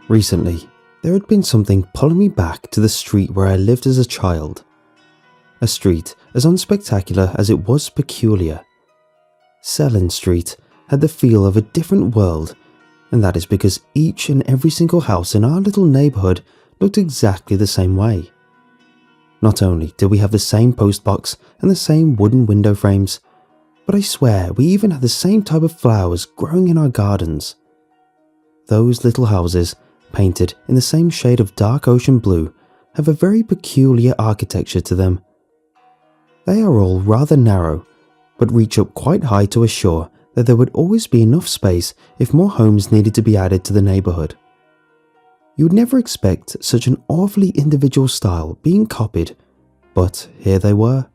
Recently, there had been something pulling me back to the street where I lived as a child. A street as unspectacular as it was peculiar. Selin Street had the feel of a different world, and that is because each and every single house in our little neighbourhood looked exactly the same way. Not only did we have the same postbox and the same wooden window frames, but I swear we even had the same type of flowers growing in our gardens. Those little houses, painted in the same shade of dark ocean blue, have a very peculiar architecture to them. They are all rather narrow, but reach up quite high to assure that there would always be enough space if more homes needed to be added to the neighbourhood. You would never expect such an awfully individual style being copied, but here they were.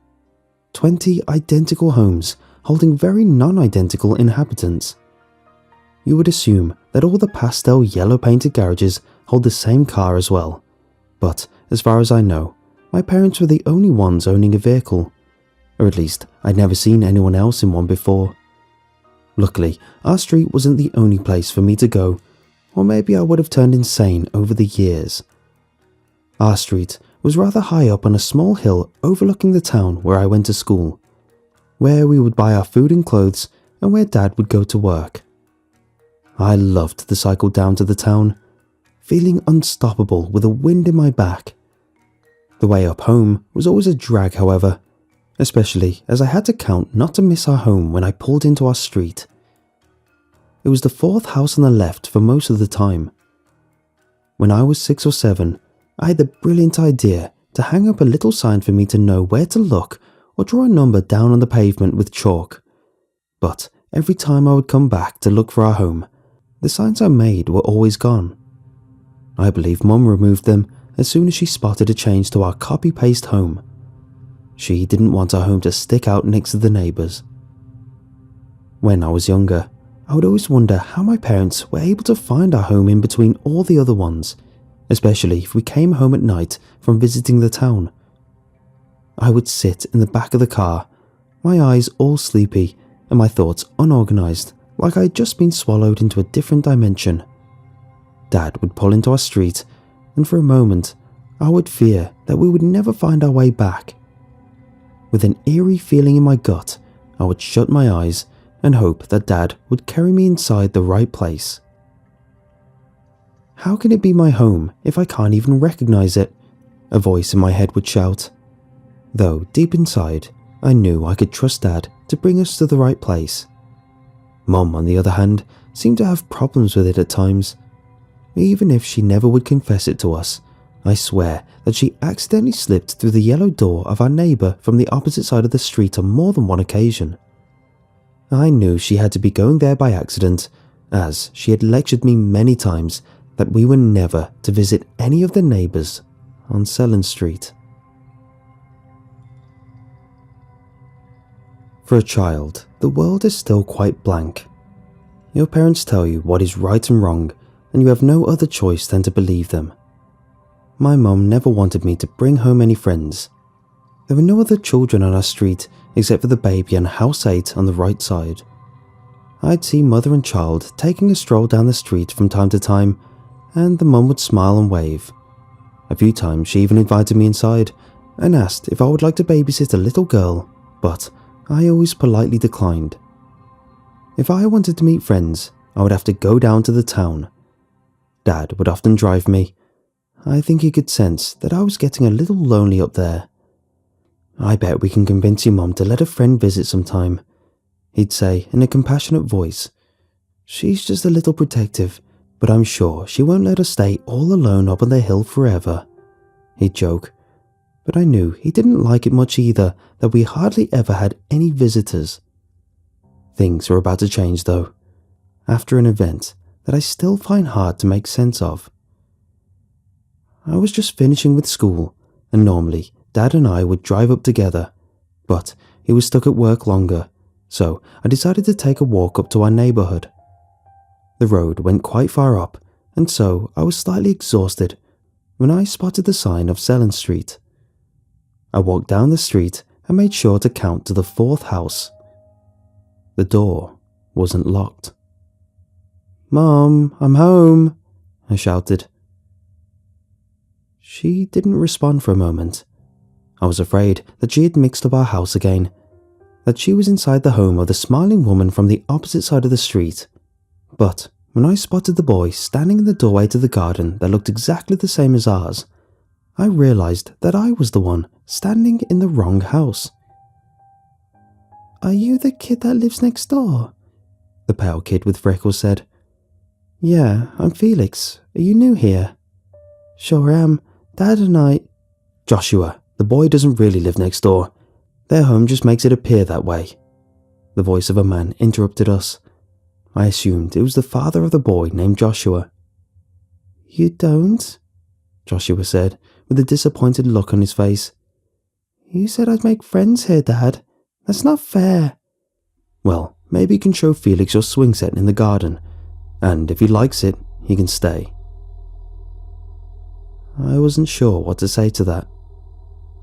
20 identical homes holding very non-identical inhabitants. You would assume that all the pastel yellow painted garages hold the same car as well, but as far as I know, my parents were the only ones owning a vehicle, or at least I'd never seen anyone else in one before. Luckily, our street wasn't the only place for me to go, or maybe I would have turned insane over the years. Our street was rather high up on a small hill overlooking the town where I went to school, where we would buy our food and clothes and where Dad would go to work. I loved the cycle down to the town, feeling unstoppable with a wind in my back. The way up home was always a drag, however, especially as I had to count not to miss our home when I pulled into our street. It was the fourth house on the left for most of the time. When I was 6 or 7, I had the brilliant idea to hang up a little sign for me to know where to look or draw a number down on the pavement with chalk. But every time I would come back to look for our home, the signs I made were always gone. I believe Mum removed them as soon as she spotted a change to our copy-paste home. She didn't want our home to stick out next to the neighbours. When I was younger, I would always wonder how my parents were able to find our home in between all the other ones, especially if we came home at night from visiting the town. I would sit in the back of the car, my eyes all sleepy and my thoughts unorganised, like I had just been swallowed into a different dimension. Dad would pull into our street, and for a moment, I would fear that we would never find our way back. With an eerie feeling in my gut, I would shut my eyes and hope that Dad would carry me inside the right place. How can it be my home if I can't even recognise it? A voice in my head would shout. Though deep inside, I knew I could trust Dad to bring us to the right place. Mum, on the other hand, seemed to have problems with it at times. Even if she never would confess it to us, I swear that she accidentally slipped through the yellow door of our neighbour from the opposite side of the street on more than one occasion. I knew she had to be going there by accident, as she had lectured me many times that we were never to visit any of the neighbours on Selin Street. For a child, the world is still quite blank. Your parents tell you what is right and wrong, and you have no other choice than to believe them. My mum never wanted me to bring home any friends. There were no other children on our street except for the baby on house 8 on the right side. I'd see mother and child taking a stroll down the street from time to time, and the mum would smile and wave. A few times she even invited me inside and asked if I would like to babysit a little girl, but I always politely declined. If I wanted to meet friends, I would have to go down to the town. Dad would often drive me. I think he could sense that I was getting a little lonely up there. I bet we can convince your mum to let a friend visit sometime, he'd say in a compassionate voice. She's just a little protective, but I'm sure she won't let us stay all alone up on the hill forever, he'd joke. But I knew he didn't like it much either that we hardly ever had any visitors. Things were about to change though, after an event that I still find hard to make sense of. I was just finishing with school, and normally Dad and I would drive up together, but he was stuck at work longer, so I decided to take a walk up to our neighbourhood. The road went quite far up, and so I was slightly exhausted when I spotted the sign of Selin Street. I walked down the street and made sure to count to the 4th house. The door wasn't locked. "Mom, I'm home," I shouted. She didn't respond for a moment. I was afraid that she had mixed up our house again, that she was inside the home of the smiling woman from the opposite side of the street. But when I spotted the boy standing in the doorway to the garden that looked exactly the same as ours, I realized that I was the one standing in the wrong house. "Are you the kid that lives next door?" the pale kid with freckles said. "Yeah, I'm Felix. Are you new here?" "Sure am. Dad and I—" "Joshua, the boy doesn't really live next door. Their home just makes it appear that way." The voice of a man interrupted us. I assumed it was the father of the boy named Joshua. "You don't?" Joshua said, with a disappointed look on his face. "You said I'd make friends here, Dad. That's not fair." "Well, maybe you can show Felix your swing set in the garden, and if he likes it, he can stay." I wasn't sure what to say to that.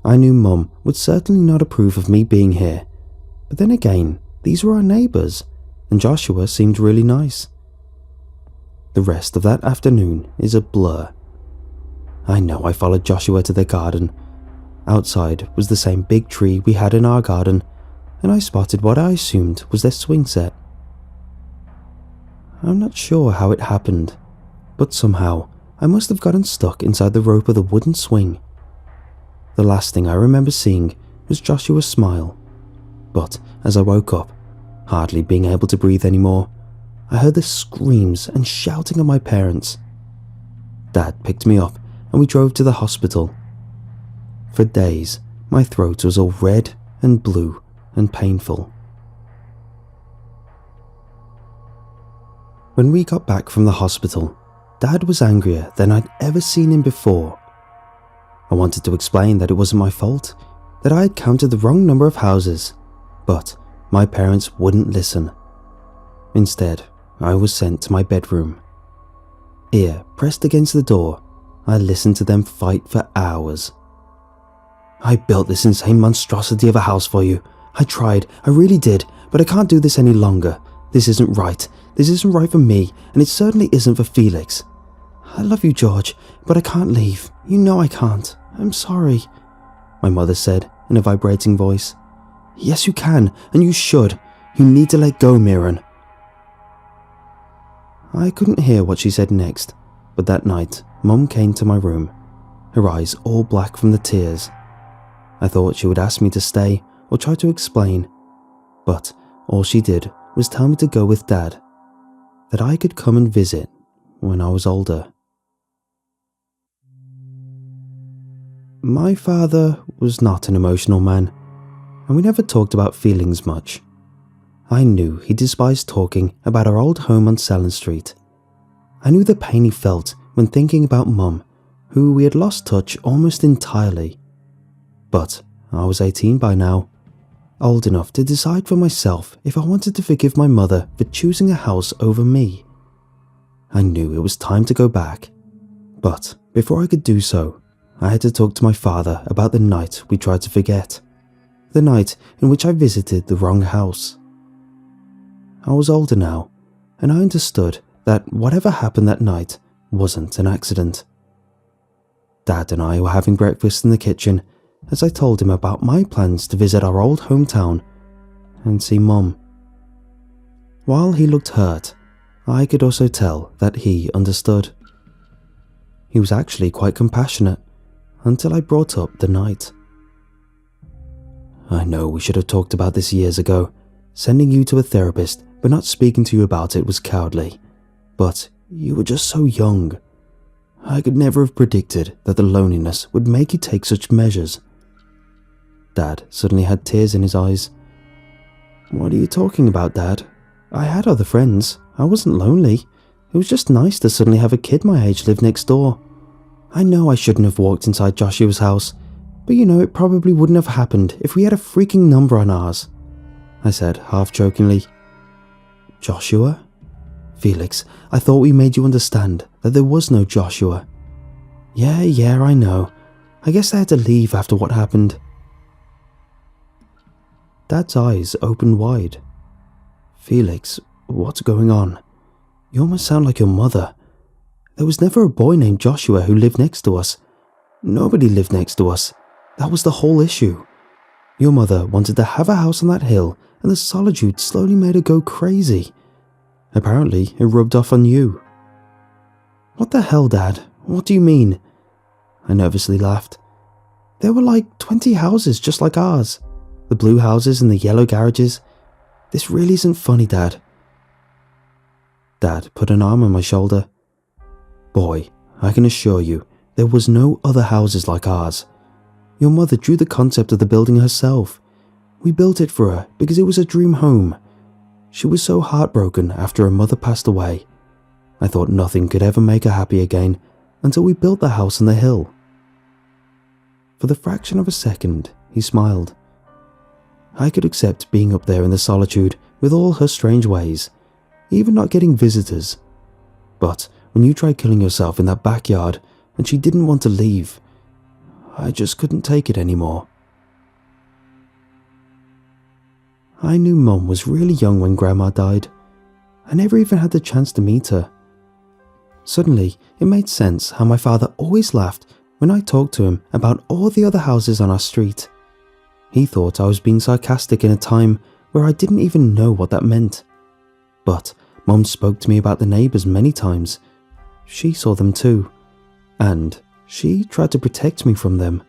I knew Mum would certainly not approve of me being here, but then again, these were our neighbours, and Joshua seemed really nice. The rest of that afternoon is a blur. I know I followed Joshua to their garden. Outside was the same big tree we had in our garden, and I spotted what I assumed was their swing set. I'm not sure how it happened, but somehow I must have gotten stuck inside the rope of the wooden swing. The last thing I remember seeing was Joshua's smile, but as I woke up, hardly being able to breathe anymore, I heard the screams and shouting of my parents. Dad picked me up and we drove to the hospital. For days, my throat was all red and blue and painful. When we got back from the hospital, Dad was angrier than I'd ever seen him before. I wanted to explain that it wasn't my fault, that I had counted the wrong number of houses, but my parents wouldn't listen. Instead, I was sent to my bedroom. Ear pressed against the door, I listened to them fight for hours. "I built this insane monstrosity of a house for you. I tried, I really did, but I can't do this any longer. This isn't right. This isn't right for me, and it certainly isn't for Felix. I love you, George, but I can't leave. You know I can't. I'm sorry," my mother said in a vibrating voice. "Yes, you can, and you should. You need to let go, Miran." I couldn't hear what she said next, but that night, Mum came to my room, her eyes all black from the tears. I thought she would ask me to stay or try to explain, but all she did was tell me to go with Dad, that I could come and visit when I was older. My father was not an emotional man, and we never talked about feelings much. I knew he despised talking about our old home on Sellen Street. I knew the pain he felt when thinking about Mum, who we had lost touch almost entirely. But I was 18 by now, old enough to decide for myself if I wanted to forgive my mother for choosing a house over me. I knew it was time to go back, but before I could do so, I had to talk to my father about the night we tried to forget, the night in which I visited the wrong house. I was older now, and I understood that whatever happened that night wasn't an accident. Dad and I were having breakfast in the kitchen as I told him about my plans to visit our old hometown and see Mum. While he looked hurt, I could also tell that he understood. He was actually quite compassionate until I brought up the night. "I know we should have talked about this years ago. Sending you to a therapist but not speaking to you about it was cowardly. But you were just so young. I could never have predicted that the loneliness would make you take such measures." Dad suddenly had tears in his eyes. "What are you talking about, Dad? I had other friends. I wasn't lonely. It was just nice to suddenly have a kid my age live next door. I know I shouldn't have walked inside Joshua's house, but you know it probably wouldn't have happened if we had a freaking number on ours," I said half-jokingly. "Joshua? Felix, I thought we made you understand that there was no Joshua." Yeah, I know. I guess I had to leave after what happened." Dad's eyes opened wide. "Felix, what's going on? You almost sound like your mother. There was never a boy named Joshua who lived next to us. Nobody lived next to us. That was the whole issue. Your mother wanted to have a house on that hill, and the solitude slowly made her go crazy. Apparently, it rubbed off on you." "What the hell, Dad? What do you mean?" I nervously laughed. "There were like 20 houses just like ours. The blue houses and the yellow garages. This really isn't funny, Dad." Dad put an arm on my shoulder. "Boy, I can assure you, there was no other houses like ours. Your mother drew the concept of the building herself. We built it for her because it was a dream home. She was so heartbroken after her mother passed away. I thought nothing could ever make her happy again until we built the house on the hill." For the fraction of a second, he smiled. I could accept being up there in the solitude with all her strange ways, even not getting visitors. But when you tried killing yourself in that backyard and she didn't want to leave, I just couldn't take it anymore. I knew Mum was really young when Grandma died. I never even had the chance to meet her. Suddenly, it made sense how my father always laughed when I talked to him about all the other houses on our street. He thought I was being sarcastic in a time where I didn't even know what that meant. But Mum spoke to me about the neighbours many times. She saw them too, and she tried to protect me from them.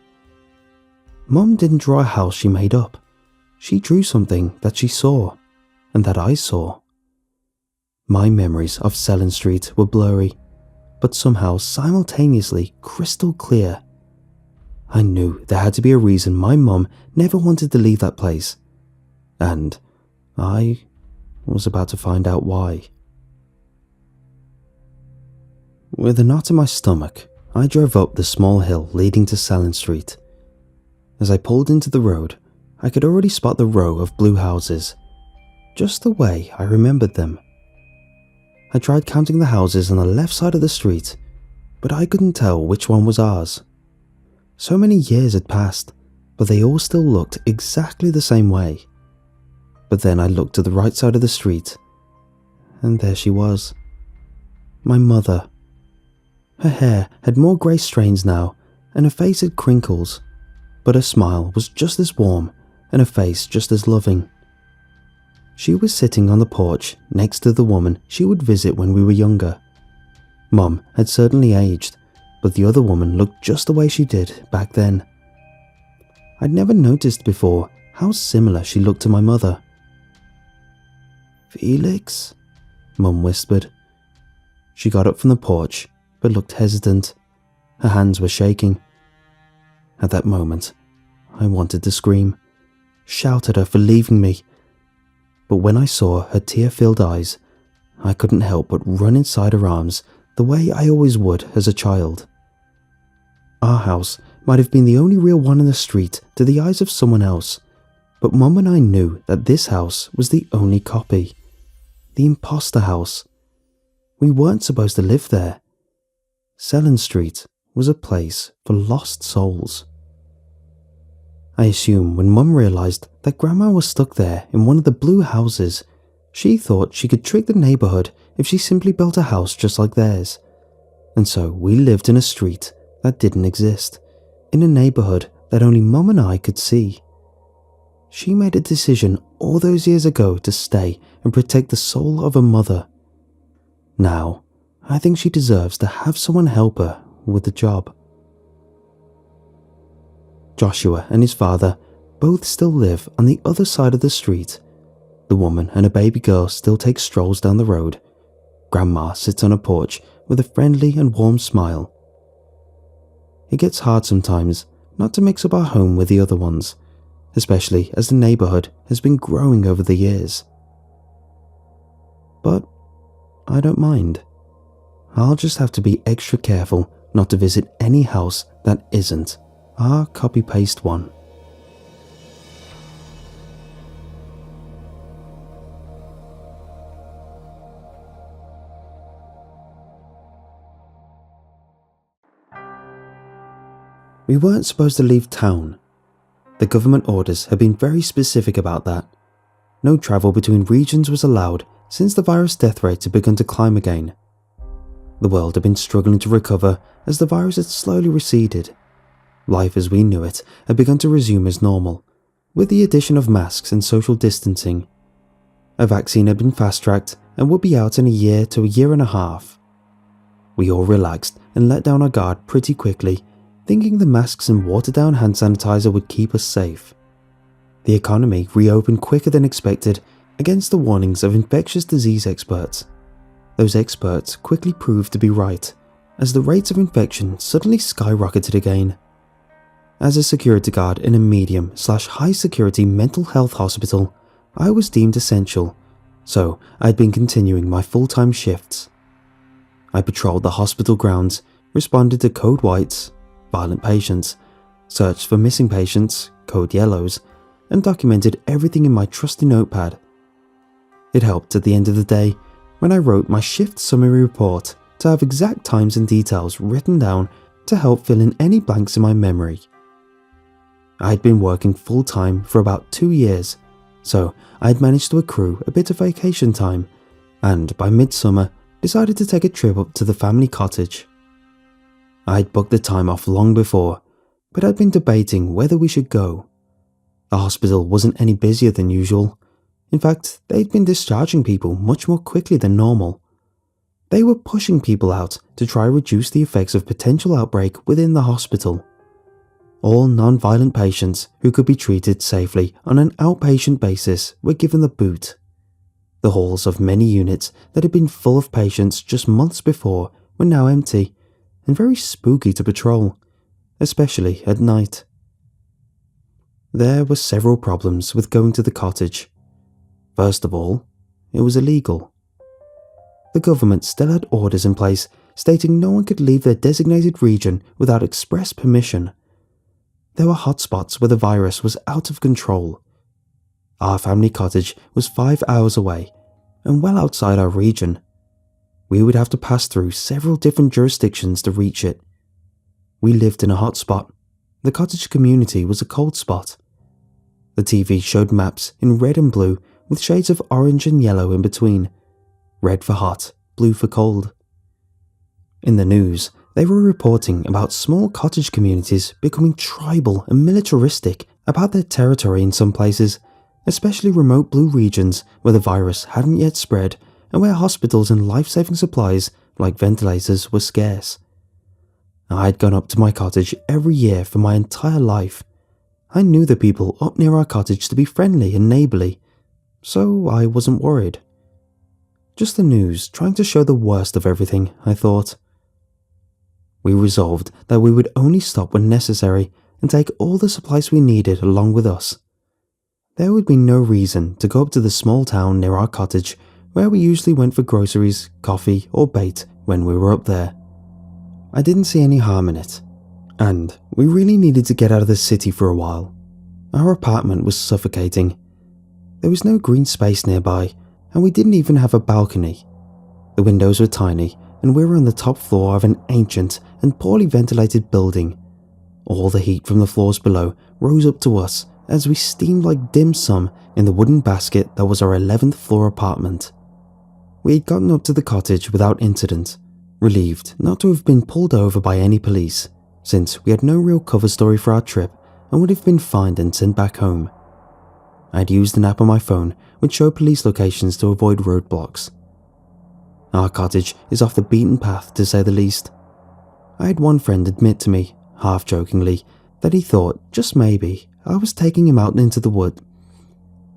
Mum didn't draw a house she made up. She drew something that she saw, and that I saw. My memories of Selin Street were blurry, but somehow simultaneously crystal clear. I knew there had to be a reason my mum never wanted to leave that place, and I was about to find out why. With a knot in my stomach, I drove up the small hill leading to Selin Street. As I pulled into the road, I could already spot the row of blue houses, just the way I remembered them. I tried counting the houses on the left side of the street, but I couldn't tell which one was ours. So many years had passed, but they all still looked exactly the same way. But then I looked to the right side of the street, and there she was. My mother. Her hair had more grey strands now, and her face had crinkles, but her smile was just as warm, and her face just as loving. She was sitting on the porch next to the woman she would visit when we were younger. Mum had certainly aged, but the other woman looked just the way she did back then. I'd never noticed before how similar she looked to my mother. "Felix?" Mum whispered. She got up from the porch, but looked hesitant. Her hands were shaking. At that moment, I wanted to scream, shout at her for leaving me. But when I saw her tear-filled eyes, I couldn't help but run inside her arms the way I always would as a child. Our house might have been the only real one in the street to the eyes of someone else, but Mum and I knew that this house was the only copy. The imposter house. We weren't supposed to live there. Selin Street was a place for lost souls. I assume when Mum realised that Grandma was stuck there in one of the blue houses, she thought she could trick the neighbourhood if she simply built a house just like theirs. And so we lived in a street that didn't exist, in a neighbourhood that only Mum and I could see. She made a decision all those years ago to stay and protect the soul of her mother. Now, I think she deserves to have someone help her with the job. Joshua and his father both still live on the other side of the street. The woman and her baby girl still take strolls down the road. Grandma sits on a porch with a friendly and warm smile. It gets hard sometimes not to mix up our home with the other ones, especially as the neighbourhood has been growing over the years. But I don't mind. I'll just have to be extra careful not to visit any house that isn't our copy-paste one. We weren't supposed to leave town. The government orders had been very specific about that. No travel between regions was allowed since the virus death rates had begun to climb again. The world had been struggling to recover as the virus had slowly receded. Life as we knew it had begun to resume as normal, with the addition of masks and social distancing. A vaccine had been fast-tracked and would be out in a year to a year and a half. We all relaxed and let down our guard pretty quickly, thinking the masks and watered-down hand sanitizer would keep us safe. The economy reopened quicker than expected against the warnings of infectious disease experts. Those experts quickly proved to be right, as the rates of infection suddenly skyrocketed again. As a security guard in a medium/high security mental health hospital, I was deemed essential, so I'd been continuing my full-time shifts. I patrolled the hospital grounds, responded to code whites, violent patients, searched for missing patients, code yellows, and documented everything in my trusty notepad. It helped at the end of the day when I wrote my shift summary report to have exact times and details written down to help fill in any blanks in my memory. I had been working full-time for about 2 years, so I had managed to accrue a bit of vacation time, and by midsummer decided to take a trip up to the family cottage. I had booked the time off long before, but I'd been debating whether we should go. The hospital wasn't any busier than usual. In fact, they'd been discharging people much more quickly than normal. They were pushing people out to try to reduce the effects of potential outbreak within the hospital. All non-violent patients who could be treated safely on an outpatient basis were given the boot. The halls of many units that had been full of patients just months before were now empty and very spooky to patrol, especially at night. There were several problems with going to the cottage. First of all, it was illegal. The government still had orders in place stating no one could leave their designated region without express permission. There were hotspots where the virus was out of control. Our family cottage was 5 hours away and well outside our region. We would have to pass through several different jurisdictions to reach it. We lived in a hotspot. The cottage community was a cold spot. The TV showed maps in red and blue with shades of orange and yellow in between. Red for hot, blue for cold. In the news, they were reporting about small cottage communities becoming tribal and militaristic about their territory in some places, especially remote blue regions where the virus hadn't yet spread and where hospitals and life-saving supplies like ventilators were scarce. I'd gone up to my cottage every year for my entire life. I knew the people up near our cottage to be friendly and neighbourly, so I wasn't worried. Just the news trying to show the worst of everything, I thought. We resolved that we would only stop when necessary and take all the supplies we needed along with us. There would be no reason to go up to the small town near our cottage where we usually went for groceries, coffee or bait when we were up there. I didn't see any harm in it, and we really needed to get out of the city for a while. Our apartment was suffocating. There was no green space nearby, and we didn't even have a balcony. The windows were tiny, and we were on the top floor of an ancient and poorly ventilated building. All the heat from the floors below rose up to us as we steamed like dim sum in the wooden basket that was our 11th floor apartment. We had gotten up to the cottage without incident, relieved not to have been pulled over by any police, since we had no real cover story for our trip and would have been fined and sent back home. I had used an app on my phone which showed police locations to avoid roadblocks. Our cottage is off the beaten path, to say the least. I had one friend admit to me, half-jokingly, that he thought, just maybe, I was taking him out into the wood,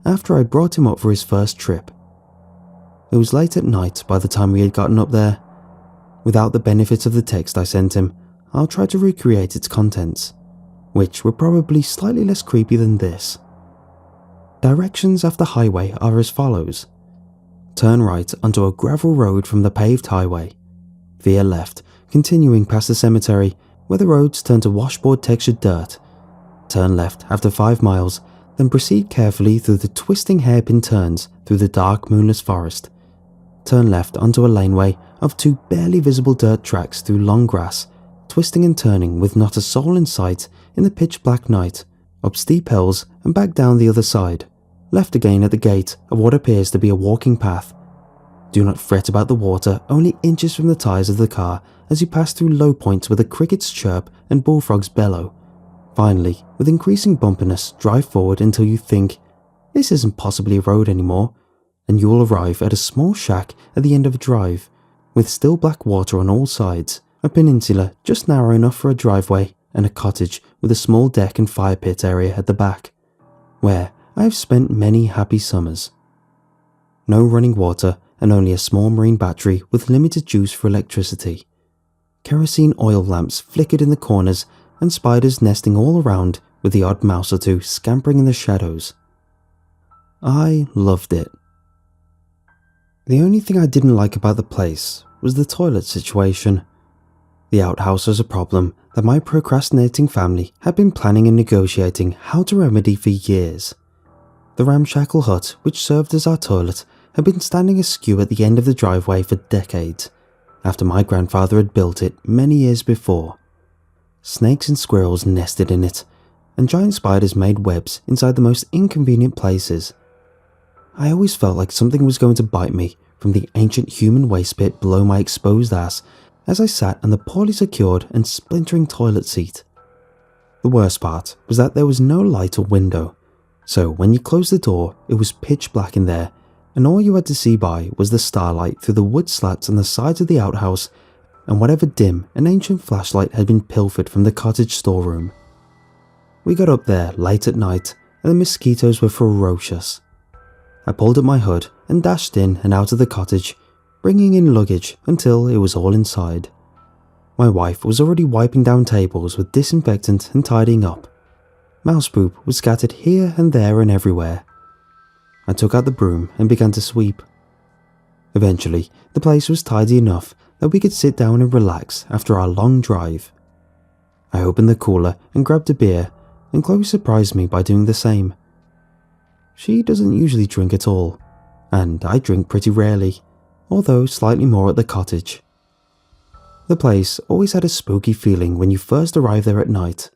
after I brought him up for his first trip. It was late at night by the time we had gotten up there. Without the benefit of the text I sent him, I'll try to recreate its contents, which were probably slightly less creepy than this. Directions off the highway are as follows. Turn right onto a gravel road from the paved highway. Veer left, continuing past the cemetery, where the roads turn to washboard textured dirt. Turn left after 5 miles, then proceed carefully through the twisting hairpin turns through the dark moonless forest. Turn left onto a laneway of 2 barely visible dirt tracks through long grass, twisting and turning with not a soul in sight in the pitch black night, up steep hills and back down the other side. Left again at the gate of what appears to be a walking path. Do not fret about the water only inches from the tyres of the car as you pass through low points where the crickets chirp and bullfrogs bellow. Finally, with increasing bumpiness, drive forward until you think, this isn't possibly a road anymore, and you will arrive at a small shack at the end of a drive, with still black water on all sides, a peninsula just narrow enough for a driveway, and a cottage with a small deck and fire pit area at the back, where I have spent many happy summers. No running water and only a small marine battery with limited juice for electricity. Kerosene oil lamps flickered in the corners and spiders nesting all around with the odd mouse or two scampering in the shadows. I loved it. The only thing I didn't like about the place was the toilet situation. The outhouse was a problem that my procrastinating family had been planning and negotiating how to remedy for years. The ramshackle hut which served as our toilet had been standing askew at the end of the driveway for decades, after my grandfather had built it many years before. Snakes and squirrels nested in it, and giant spiders made webs inside the most inconvenient places. I always felt like something was going to bite me from the ancient human waste pit below my exposed ass as I sat on the poorly secured and splintering toilet seat. The worst part was that there was no light or window, so when you closed the door it was pitch black in there, and all you had to see by was the starlight through the wood slats on the sides of the outhouse and whatever dim an ancient flashlight had been pilfered from the cottage storeroom. We got up there late at night and the mosquitoes were ferocious. I pulled up my hood and dashed in and out of the cottage, bringing in luggage until it was all inside. My wife was already wiping down tables with disinfectant and tidying up. Mouse poop was scattered here and there and everywhere. I took out the broom and began to sweep. Eventually, the place was tidy enough that we could sit down and relax after our long drive. I opened the cooler and grabbed a beer, and Chloe surprised me by doing the same. She doesn't usually drink at all, and I drink pretty rarely, although slightly more at the cottage. The place always had a spooky feeling when you first arrived there at night.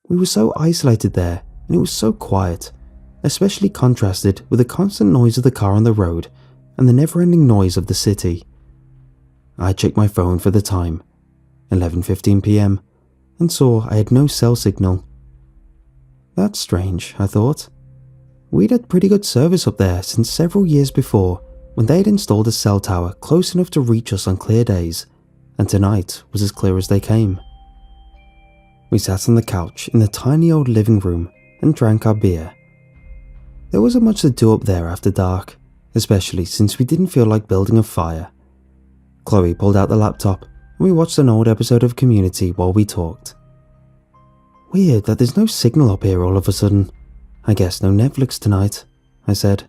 We were so isolated there, and it was so quiet, especially contrasted with the constant noise of the car on the road and the never-ending noise of the city. I checked my phone for the time, 11:15 p.m, and saw I had no cell signal. That's strange, I thought. We'd had pretty good service up there since several years before, when they had installed a cell tower close enough to reach us on clear days, and tonight was as clear as they came. We sat on the couch in the tiny old living room and drank our beer. There wasn't much to do up there after dark, especially since we didn't feel like building a fire. Chloe pulled out the laptop and we watched an old episode of Community while we talked. Weird that there's no signal up here all of a sudden. I guess no Netflix tonight, I said.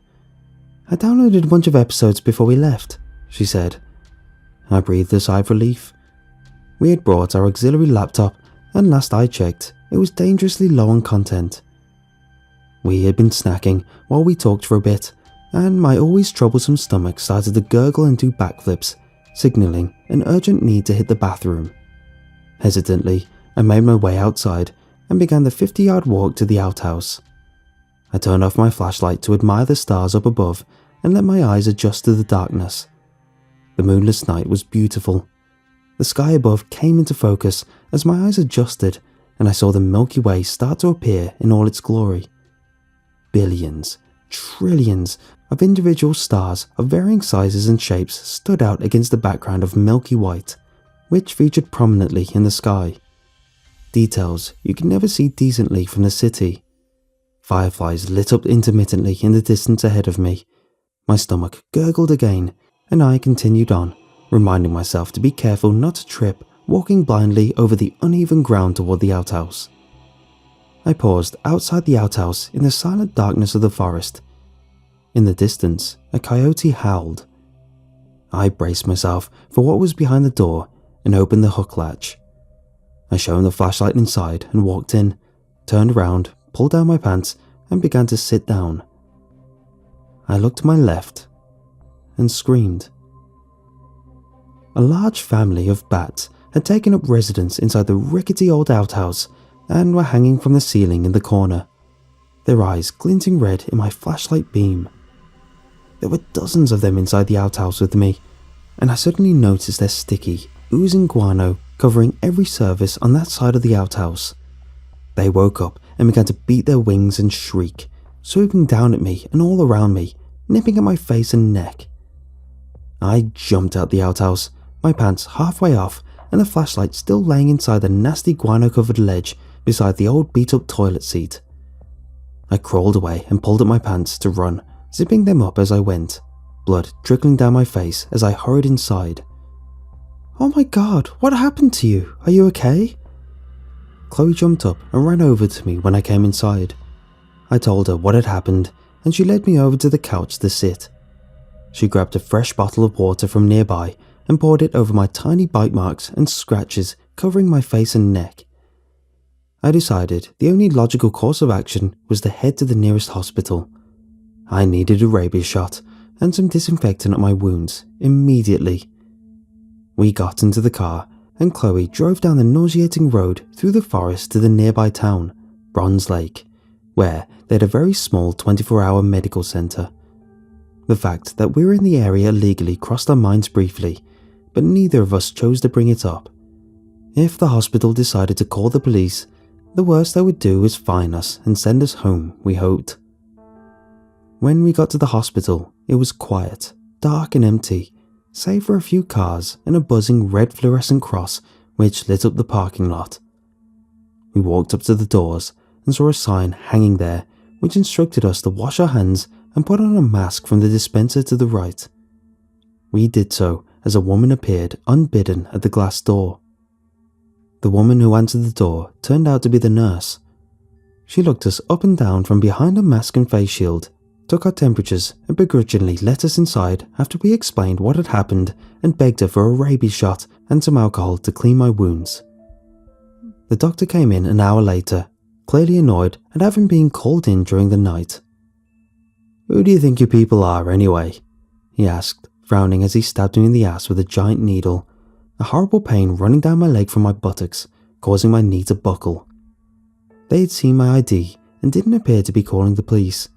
I downloaded a bunch of episodes before we left, she said. I breathed a sigh of relief. We had brought our auxiliary laptop and last I checked, it was dangerously low on content. We had been snacking while we talked for a bit, and my always troublesome stomach started to gurgle and do backflips, signalling an urgent need to hit the bathroom. Hesitantly, I made my way outside and began the 50-yard walk to the outhouse. I turned off my flashlight to admire the stars up above and let my eyes adjust to the darkness. The moonless night was beautiful. The sky above came into focus as my eyes adjusted and I saw the Milky Way start to appear in all its glory. Billions, trillions of individual stars of varying sizes and shapes stood out against the background of milky white, which featured prominently in the sky. Details you could never see decently from the city. Fireflies lit up intermittently in the distance ahead of me. My stomach gurgled again, and I continued on, reminding myself to be careful not to trip walking blindly over the uneven ground toward the outhouse. I paused outside the outhouse in the silent darkness of the forest. In the distance, a coyote howled. I braced myself for what was behind the door and opened the hook latch. I shone the flashlight inside and walked in, turned around, pulled down my pants and began to sit down. I looked to my left and screamed. A large family of bats had taken up residence inside the rickety old outhouse and were hanging from the ceiling in the corner, their eyes glinting red in my flashlight beam. There were dozens of them inside the outhouse with me, and I suddenly noticed their sticky, oozing guano covering every surface on that side of the outhouse. They woke up and began to beat their wings and shriek, swooping down at me and all around me, nipping at my face and neck. I jumped out the outhouse, my pants halfway off and the flashlight still laying inside the nasty guano-covered ledge beside the old beat-up toilet seat. I crawled away and pulled at my pants to run, zipping them up as I went, blood trickling down my face as I hurried inside. "Oh my god, what happened to you? Are you okay?" Chloe jumped up and ran over to me when I came inside. I told her what had happened and she led me over to the couch to sit. She grabbed a fresh bottle of water from nearby and poured it over my tiny bite marks and scratches covering my face and neck. I decided the only logical course of action was to head to the nearest hospital. I needed a rabies shot and some disinfectant at my wounds immediately. We got into the car and Chloe drove down the nauseating road through the forest to the nearby town, Bronze Lake, where they had a very small 24-hour medical centre. The fact that we were in the area illegally crossed our minds briefly, but neither of us chose to bring it up. If the hospital decided to call the police, the worst they would do was fine us and send us home, we hoped. When we got to the hospital, it was quiet, dark and empty, save for a few cars and a buzzing red fluorescent cross which lit up the parking lot. We walked up to the doors and saw a sign hanging there which instructed us to wash our hands and put on a mask from the dispenser to the right. We did so as a woman appeared unbidden at the glass door. The woman who answered the door turned out to be the nurse. She looked us up and down from behind a mask and face shield, took our temperatures and begrudgingly let us inside after we explained what had happened and begged her for a rabies shot and some alcohol to clean my wounds. The doctor came in an hour later, clearly annoyed at having been called in during the night. "Who do you think you people are anyway?" he asked, frowning as he stabbed me in the ass with a giant needle, a horrible pain running down my leg from my buttocks, causing my knee to buckle. They had seen my ID and didn't appear to be calling the police,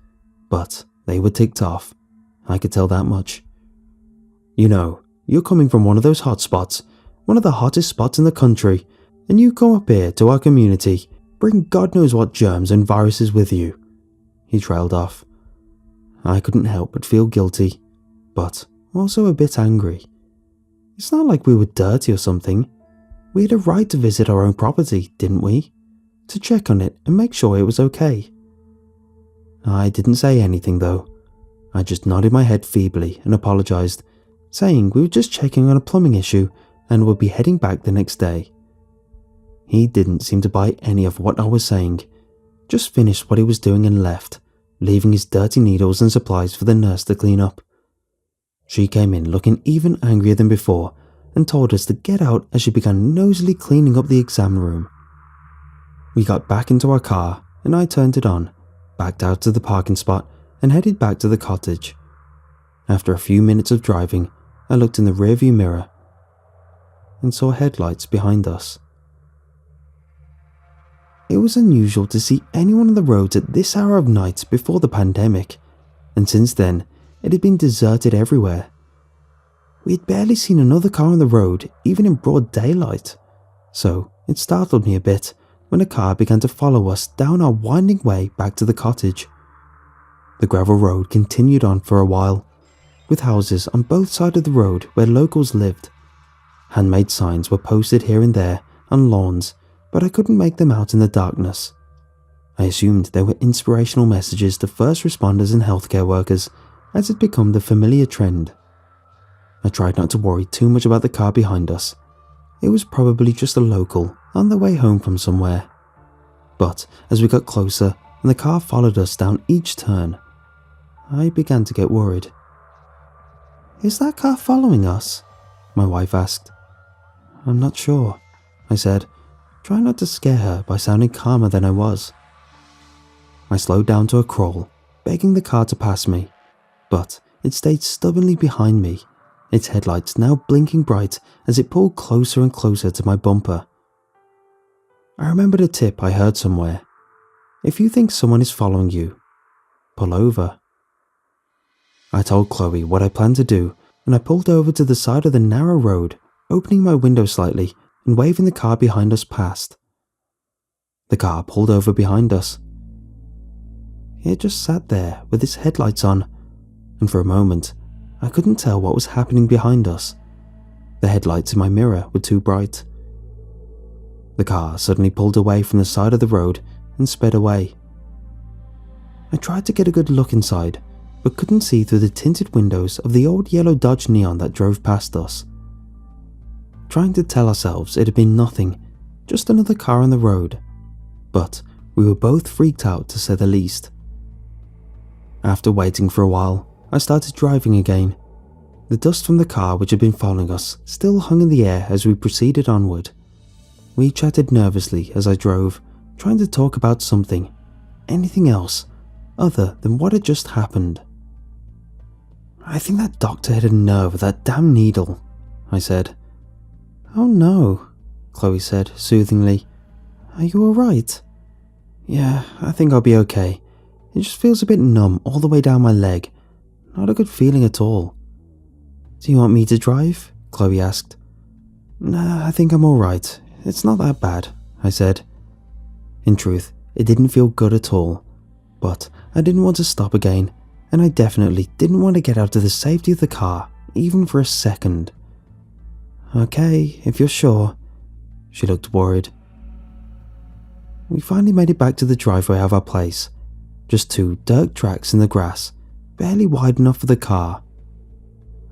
but they were ticked off. I could tell that much. "You know, you're coming from one of those hot spots, one of the hottest spots in the country, and you come up here to our community, bring God knows what germs and viruses with you," he trailed off. I couldn't help but feel guilty, but also a bit angry. It's not like we were dirty or something. We had a right to visit our own property, didn't we? To check on it and make sure it was okay. I didn't say anything though. I just nodded my head feebly and apologised, saying we were just checking on a plumbing issue and would be heading back the next day. He didn't seem to buy any of what I was saying, just finished what he was doing and left, leaving his dirty needles and supplies for the nurse to clean up. She came in looking even angrier than before and told us to get out as she began nosily cleaning up the exam room. We got back into our car and I turned it on, backed out to the parking spot and headed back to the cottage. After a few minutes of driving, I looked in the rearview mirror and saw headlights behind us. It was unusual to see anyone on the roads at this hour of night before the pandemic, and since then it had been deserted everywhere. We had barely seen another car on the road, even in broad daylight, so it startled me a bit when a car began to follow us down our winding way back to the cottage. The gravel road continued on for a while, with houses on both sides of the road where locals lived. Handmade signs were posted here and there on lawns, but I couldn't make them out in the darkness. I assumed they were inspirational messages to first responders and healthcare workers, as had become the familiar trend. I tried not to worry too much about the car behind us. It was probably just a local on their way home from somewhere. But as we got closer and the car followed us down each turn, I began to get worried. "Is that car following us?" my wife asked. "I'm not sure," I said, trying not to scare her by sounding calmer than I was. I slowed down to a crawl, begging the car to pass me, but it stayed stubbornly behind me, its headlights now blinking bright as it pulled closer and closer to my bumper. I remembered a tip I heard somewhere. If you think someone is following you, pull over. I told Chloe what I planned to do, and I pulled over to the side of the narrow road, opening my window slightly and waving the car behind us past. The car pulled over behind us. It just sat there with its headlights on, and for a moment, I couldn't tell what was happening behind us. The headlights in my mirror were too bright. The car suddenly pulled away from the side of the road and sped away. I tried to get a good look inside, but couldn't see through the tinted windows of the old yellow Dodge Neon that drove past us. Trying to tell ourselves it had been nothing, just another car on the road, but we were both freaked out to say the least. After waiting for a while, I started driving again. The dust from the car which had been following us still hung in the air as we proceeded onward. We chatted nervously as I drove, trying to talk about something, anything else, other than what had just happened. "I think that doctor hit a nerve with that damn needle," I said. "Oh no," Chloe said soothingly. "Are you alright?" "Yeah, I think I'll be okay. It just feels a bit numb all the way down my leg. Not a good feeling at all." "Do you want me to drive?" Chloe asked. "Nah, I think I'm alright. It's not that bad," I said. In truth, it didn't feel good at all, but I didn't want to stop again, and I definitely didn't want to get out of the safety of the car, even for a second. "Okay, if you're sure." She looked worried. We finally made it back to the driveway of our place. Just 2 dirt tracks in the grass, barely wide enough for the car.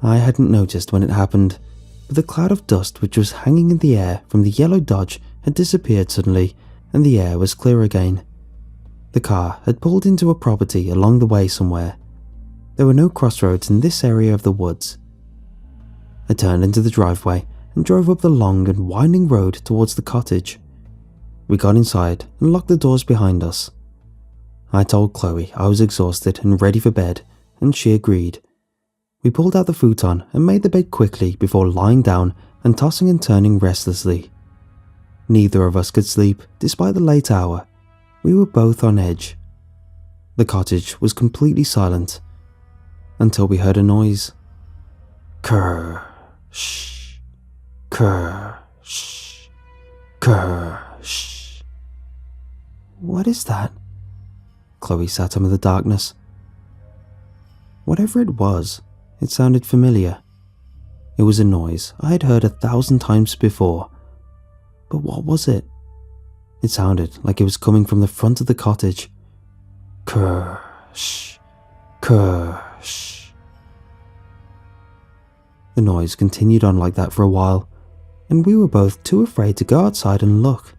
I hadn't noticed when it happened, but the cloud of dust which was hanging in the air from the yellow Dodge had disappeared suddenly, and the air was clear again. The car had pulled into a property along the way somewhere. There were no crossroads in this area of the woods. I turned into the driveway and drove up the long and winding road towards the cottage. We got inside and locked the doors behind us. I told Chloe I was exhausted and ready for bed, and she agreed. We pulled out the futon and made the bed quickly before lying down and tossing and turning restlessly. Neither of us could sleep despite the late hour. We were both on edge. The cottage was completely silent until we heard a noise. Kurr, shh, kurr, shh, kurr, shh. "What is that?" Chloe sat in the darkness. Whatever it was, it sounded familiar. It was a noise I had heard 1,000 times before. But what was it? It sounded like it was coming from the front of the cottage. Kurr, shh, kurr, shh. The noise continued on like that for a while, and we were both too afraid to go outside and look.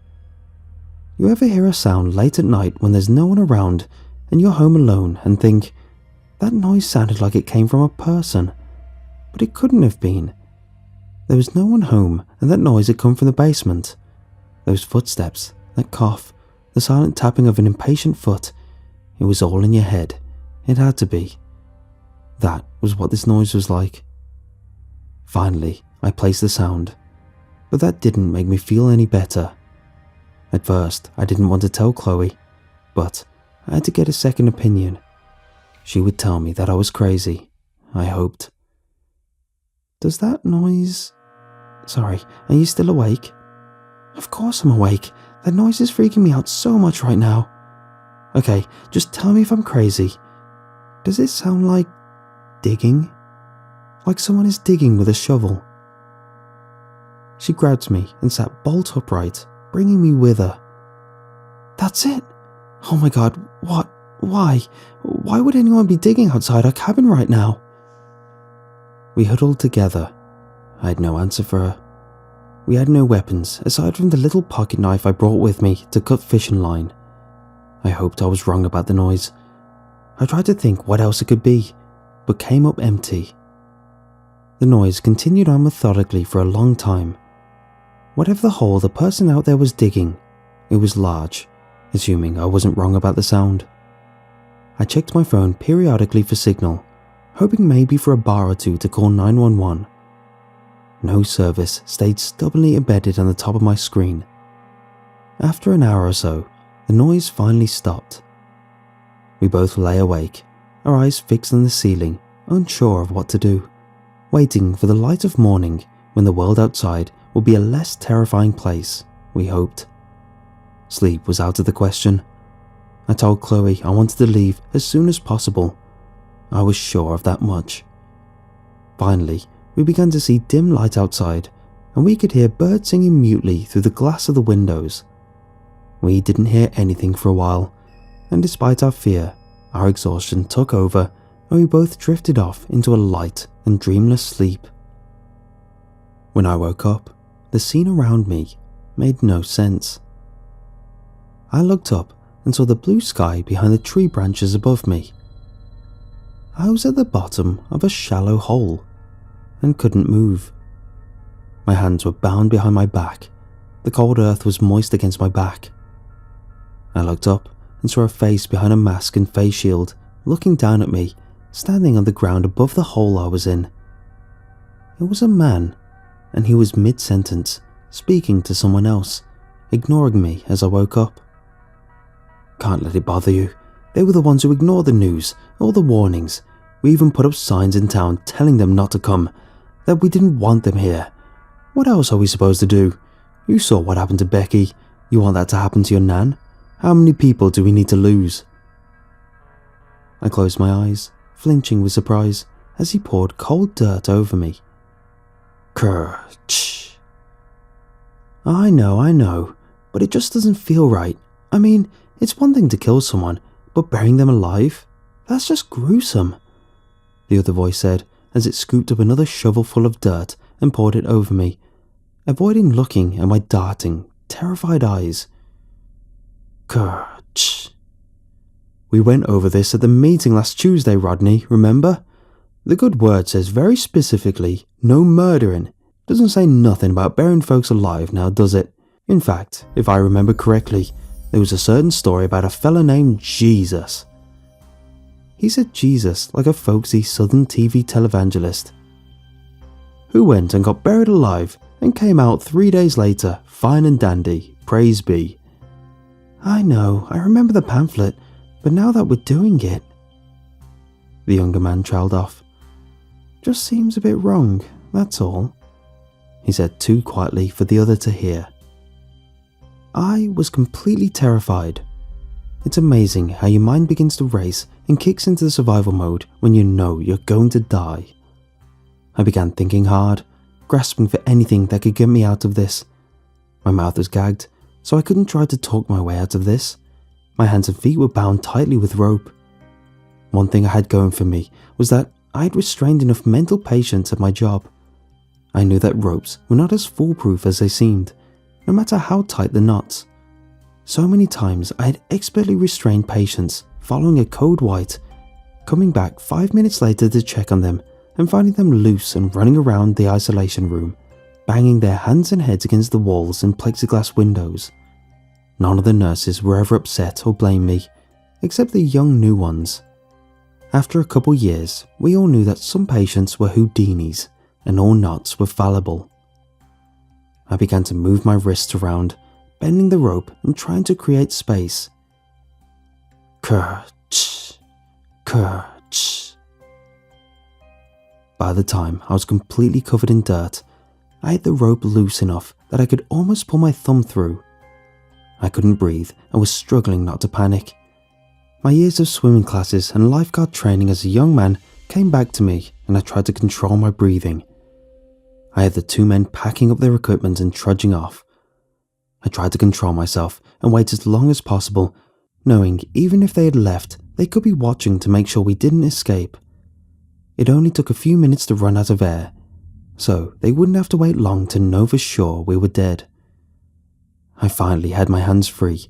You ever hear a sound late at night when there's no one around and you're home alone and think, that noise sounded like it came from a person, but it couldn't have been. There was no one home, and that noise had come from the basement. Those footsteps, that cough, the silent tapping of an impatient foot, it was all in your head. It had to be. That was what this noise was like. Finally, I placed the sound, but that didn't make me feel any better. At first, I didn't want to tell Chloe, but I had to get a second opinion. She would tell me that I was crazy, I hoped. "Does that noise... Sorry, are you still awake?" "Of course I'm awake. That noise is freaking me out so much right now." "Okay, just tell me if I'm crazy. Does it sound like digging? Like someone is digging with a shovel?" She grabbed me and sat bolt upright, bringing me with her. "That's it! Oh my god, what? Why? Why would anyone be digging outside our cabin right now?" We huddled together. I had no answer for her. We had no weapons aside from the little pocket knife I brought with me to cut fishing line. I hoped I was wrong about the noise. I tried to think what else it could be, but came up empty. The noise continued on methodically for a long time. Whatever the hole the person out there was digging, it was large, assuming I wasn't wrong about the sound. I checked my phone periodically for signal, hoping maybe for a bar or two to call 911. No service stayed stubbornly embedded on the top of my screen. After an hour or so, the noise finally stopped. We both lay awake, our eyes fixed on the ceiling, unsure of what to do, waiting for the light of morning when the world outside would be a less terrifying place, we hoped. Sleep was out of the question. I told Chloe I wanted to leave as soon as possible. I was sure of that much. Finally, we began to see dim light outside, and we could hear birds singing mutely through the glass of the windows. We didn't hear anything for a while, and despite our fear, our exhaustion took over and we both drifted off into a light and dreamless sleep. When I woke up, the scene around me made no sense. I looked up and saw the blue sky behind the tree branches above me. I was at the bottom of a shallow hole and couldn't move. My hands were bound behind my back. The cold earth was moist against my back. I looked up and saw a face behind a mask and face shield looking down at me, standing on the ground above the hole I was in. It was a man, and he was mid-sentence, speaking to someone else, ignoring me as I woke up. "Can't let it bother you. They were the ones who ignored the news, all the warnings. We even put up signs in town telling them not to come, that we didn't want them here. What else are we supposed to do? You saw what happened to Becky. You want that to happen to your nan? How many people do we need to lose?" I closed my eyes, flinching with surprise, as he poured cold dirt over me. "Kerch." I know, but it just doesn't feel right. I mean, it's one thing to kill someone, but burying them alive? That's just gruesome," the other voice said as it scooped up another shovelful of dirt and poured it over me, avoiding looking at my darting, terrified eyes. "Kerch. We went over this at the meeting last Tuesday, Rodney, remember? The good word says very specifically, no murdering. Doesn't say nothing about burying folks alive now, does it? In fact, if I remember correctly, there was a certain story about a fella named Jesus." He said Jesus like a folksy southern TV televangelist, "who went and got buried alive and came out 3 days later, fine and dandy, praise be." "I know, I remember the pamphlet, but now that we're doing it..." The younger man trailed off. "Just seems a bit wrong, that's all," he said too quietly for the other to hear. I was completely terrified. It's amazing how your mind begins to race and kicks into the survival mode when you know you're going to die. I began thinking hard, grasping for anything that could get me out of this. My mouth was gagged, so I couldn't try to talk my way out of this. My hands and feet were bound tightly with rope. One thing I had going for me was that I had restrained enough mental patience at my job. I knew that ropes were not as foolproof as they seemed, no matter how tight the knots. So many times I had expertly restrained patients, following a code white, coming back 5 minutes later to check on them and finding them loose and running around the isolation room, banging their hands and heads against the walls and plexiglass windows. None of the nurses were ever upset or blamed me, except the young new ones. After a couple years, we all knew that some patients were Houdinis and all knots were fallible. I began to move my wrists around, bending the rope and trying to create space. Kerch, kerch. By the time I was completely covered in dirt, I had the rope loose enough that I could almost pull my thumb through. I couldn't breathe and was struggling not to panic. My years of swimming classes and lifeguard training as a young man came back to me, and I tried to control my breathing. I had the two men packing up their equipment and trudging off. I tried to control myself and wait as long as possible, knowing even if they had left, they could be watching to make sure we didn't escape. It only took a few minutes to run out of air, so they wouldn't have to wait long to know for sure we were dead. I finally had my hands free.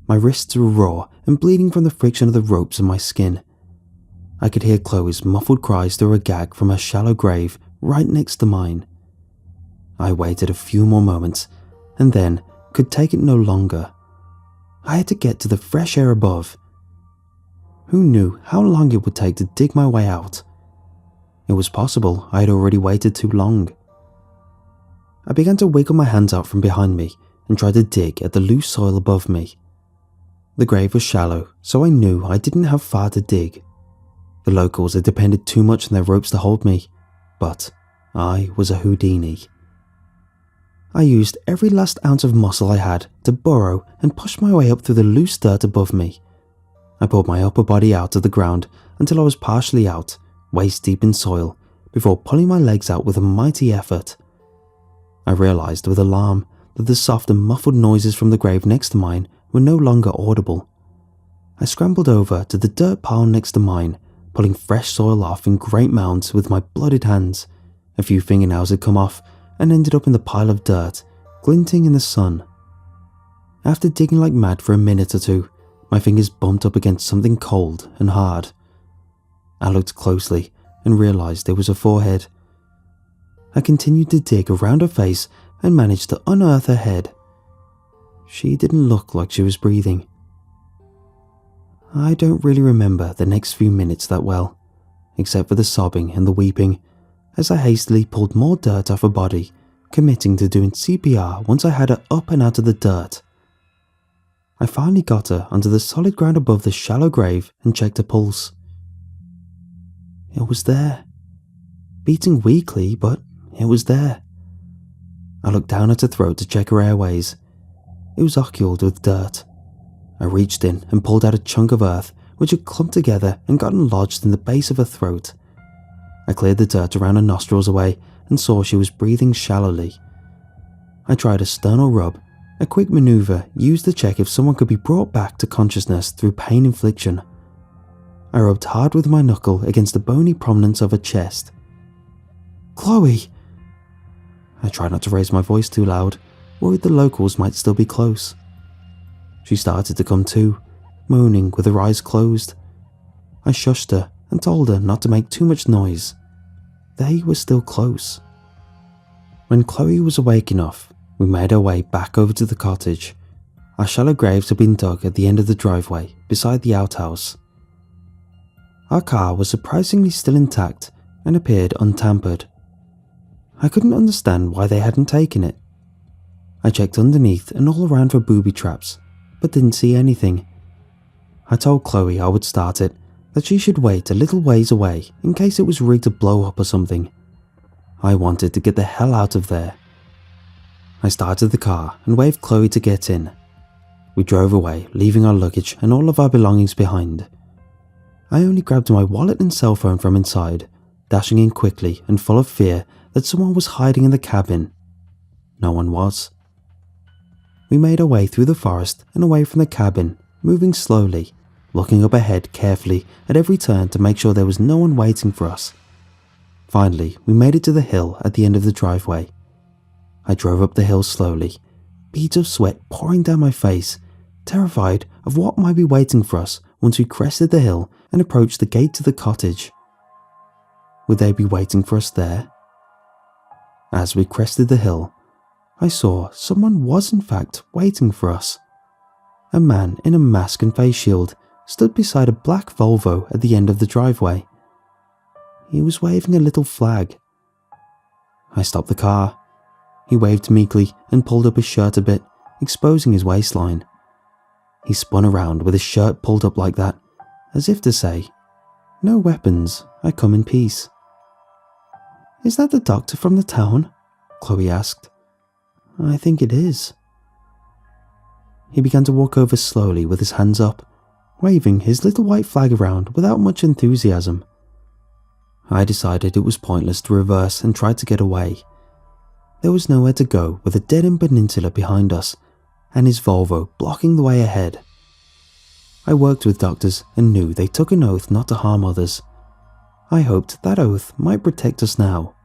My wrists were raw and bleeding from the friction of the ropes in my skin. I could hear Chloe's muffled cries through a gag from her shallow grave right next to mine. I waited a few more moments and then could take it no longer. I had to get to the fresh air above. Who knew how long it would take to dig my way out? It was possible I had already waited too long. I began to wiggle my hands out from behind me and tried to dig at the loose soil above me. The grave was shallow, so I knew I didn't have far to dig. The locals had depended too much on their ropes to hold me, but I was a Houdini. I used every last ounce of muscle I had to burrow and push my way up through the loose dirt above me. I pulled my upper body out of the ground until I was partially out, waist deep in soil, before pulling my legs out with a mighty effort. I realized with alarm that the soft and muffled noises from the grave next to mine were no longer audible. I scrambled over to the dirt pile next to mine, pulling fresh soil off in great mounds with my blooded hands. A few fingernails had come off and ended up in the pile of dirt, glinting in the sun. After digging like mad for a minute or two, my fingers bumped up against something cold and hard. I looked closely and realized it was her forehead. I continued to dig around her face and managed to unearth her head. She didn't look like she was breathing. I don't really remember the next few minutes that well, except for the sobbing and the weeping, as I hastily pulled more dirt off her body, committing to doing CPR once I had her up and out of the dirt. I finally got her onto the solid ground above the shallow grave and checked her pulse. It was there. Beating weakly, but it was there. I looked down at her throat to check her airways. It was occulted with dirt. I reached in and pulled out a chunk of earth which had clumped together and gotten lodged in the base of her throat. I cleared the dirt around her nostrils away and saw she was breathing shallowly. I tried a sternal rub, a quick maneuver used to check if someone could be brought back to consciousness through pain infliction. I rubbed hard with my knuckle against the bony prominence of her chest. Chloe! I tried not to raise my voice too loud, worried the locals might still be close. She started to come to, moaning with her eyes closed. I shushed her and told her not to make too much noise. They were still close. When Chloe was awake enough, we made our way back over to the cottage. Our shallow graves had been dug at the end of the driveway, beside the outhouse. Our car was surprisingly still intact and appeared untampered. I couldn't understand why they hadn't taken it. I checked underneath and all around for booby traps, but didn't see anything. I told Chloe I would start it, that she should wait a little ways away in case it was rigged to blow up or something. I wanted to get the hell out of there. I started the car and waved Chloe to get in. We drove away, leaving our luggage and all of our belongings behind. I only grabbed my wallet and cell phone from inside, dashing in quickly and full of fear that someone was hiding in the cabin. No one was. We made our way through the forest and away from the cabin, moving slowly, looking up ahead carefully at every turn to make sure there was no one waiting for us. Finally, we made it to the hill at the end of the driveway. I drove up the hill slowly, beads of sweat pouring down my face, terrified of what might be waiting for us once we crested the hill and approached the gate to the cottage. Would they be waiting for us there? As we crested the hill, I saw someone was in fact waiting for us. A man in a mask and face shield stood beside a black Volvo at the end of the driveway. He was waving a little flag. I stopped the car. He waved meekly and pulled up his shirt a bit, exposing his waistline. He spun around with his shirt pulled up like that, as if to say, "No weapons, I come in peace." "Is that the doctor from the town?" Chloe asked. "I think it is." He began to walk over slowly with his hands up, waving his little white flag around without much enthusiasm. I decided it was pointless to reverse and tried to get away. There was nowhere to go with a dead-end peninsula behind us, and his Volvo blocking the way ahead. I worked with doctors and knew they took an oath not to harm others. I hoped that oath might protect us now.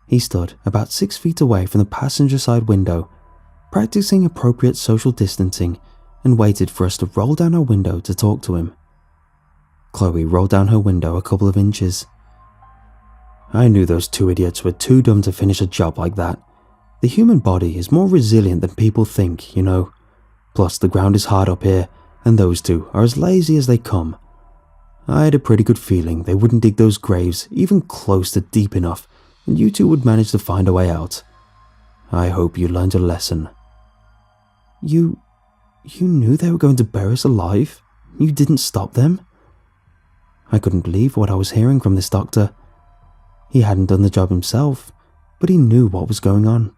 He stood about 6 feet away from the passenger side window, practicing appropriate social distancing, and waited for us to roll down our window to talk to him. Chloe rolled down her window a couple of inches. "I knew those two idiots were too dumb to finish a job like that. The human body is more resilient than people think, you know. Plus the ground is hard up here, and those two are as lazy as they come. I had a pretty good feeling they wouldn't dig those graves even close to deep enough, and you two would manage to find a way out. I hope you learned a lesson." You knew they were going to bury us alive? You didn't stop them?" I couldn't believe what I was hearing from this doctor. He hadn't done the job himself, but he knew what was going on.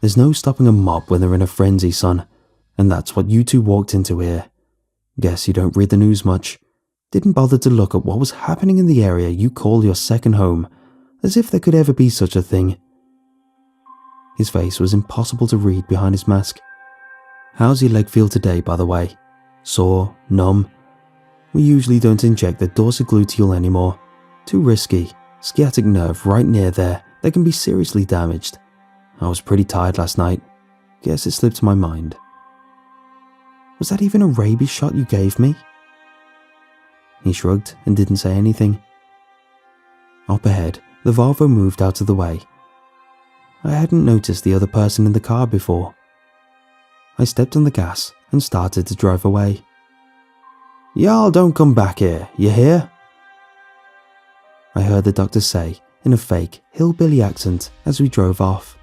There's no stopping a mob when they're in a frenzy, son, and that's what you two walked into here. Guess you don't read the news much. Didn't bother to look at what was happening in the area you call your second home, as if there could ever be such a thing. His face was impossible to read behind his mask. How's your leg feel today, by the way? Sore? Numb? We usually don't inject the dorsogluteal anymore. Too risky. Sciatic nerve right near there that can be seriously damaged. I was pretty tired last night. Guess it slipped my mind. Was that even a rabies shot you gave me? He shrugged and didn't say anything. Up ahead, the Volvo moved out of the way. I hadn't noticed the other person in the car before. I stepped on the gas and started to drive away. Y'all don't come back here, you hear? I heard the doctor say in a fake, hillbilly accent as we drove off.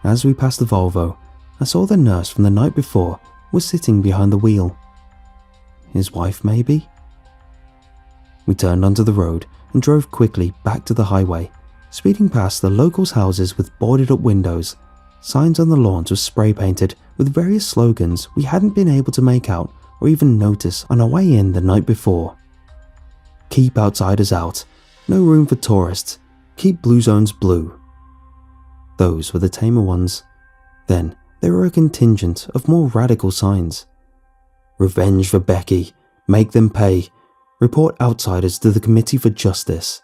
As we passed the Volvo, I saw the nurse from the night before was sitting behind the wheel. His wife, maybe? We turned onto the road and drove quickly back to the highway, speeding past the locals' houses with boarded up windows. Signs on the lawns were spray painted with various slogans we hadn't been able to make out or even notice on our way in the night before. Keep outsiders out. No room for tourists. Keep blue zones blue. Those were the tamer ones. Then there were a contingent of more radical signs. Revenge for Becky. Make them pay. Report outsiders to the Committee for Justice.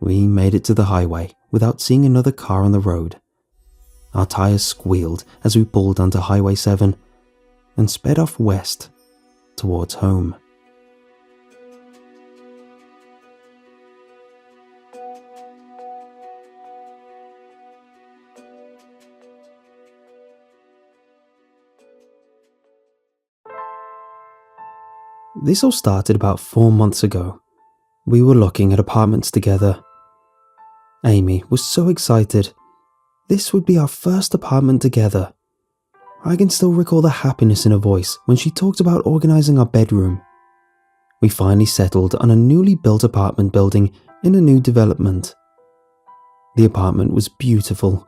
We made it to the highway without seeing another car on the road. Our tires squealed as we pulled onto Highway 7 and sped off west towards home. This all started about 4 months ago. We were looking at apartments together. Amy was so excited. This would be our first apartment together. I can still recall the happiness in her voice when she talked about organising our bedroom. We finally settled on a newly built apartment building in a new development. The apartment was beautiful,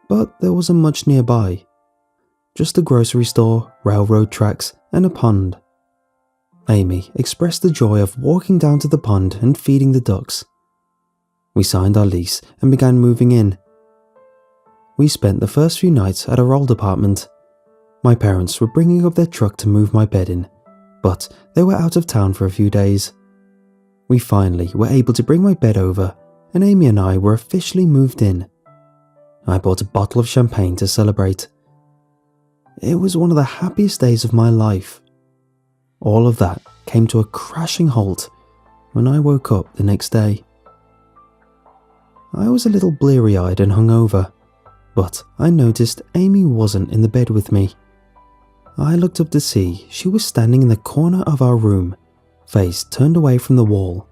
but there wasn't much nearby. Just a grocery store, railroad tracks, and a pond. Amy expressed the joy of walking down to the pond and feeding the ducks. We signed our lease and began moving in. We spent the first few nights at our old apartment. My parents were bringing up their truck to move my bed in, but they were out of town for a few days. We finally were able to bring my bed over, and Amy and I were officially moved in. I bought a bottle of champagne to celebrate. It was one of the happiest days of my life. All of that came to a crashing halt when I woke up the next day. I was a little bleary-eyed and hungover, but I noticed Amy wasn't in the bed with me. I looked up to see she was standing in the corner of our room, face turned away from the wall.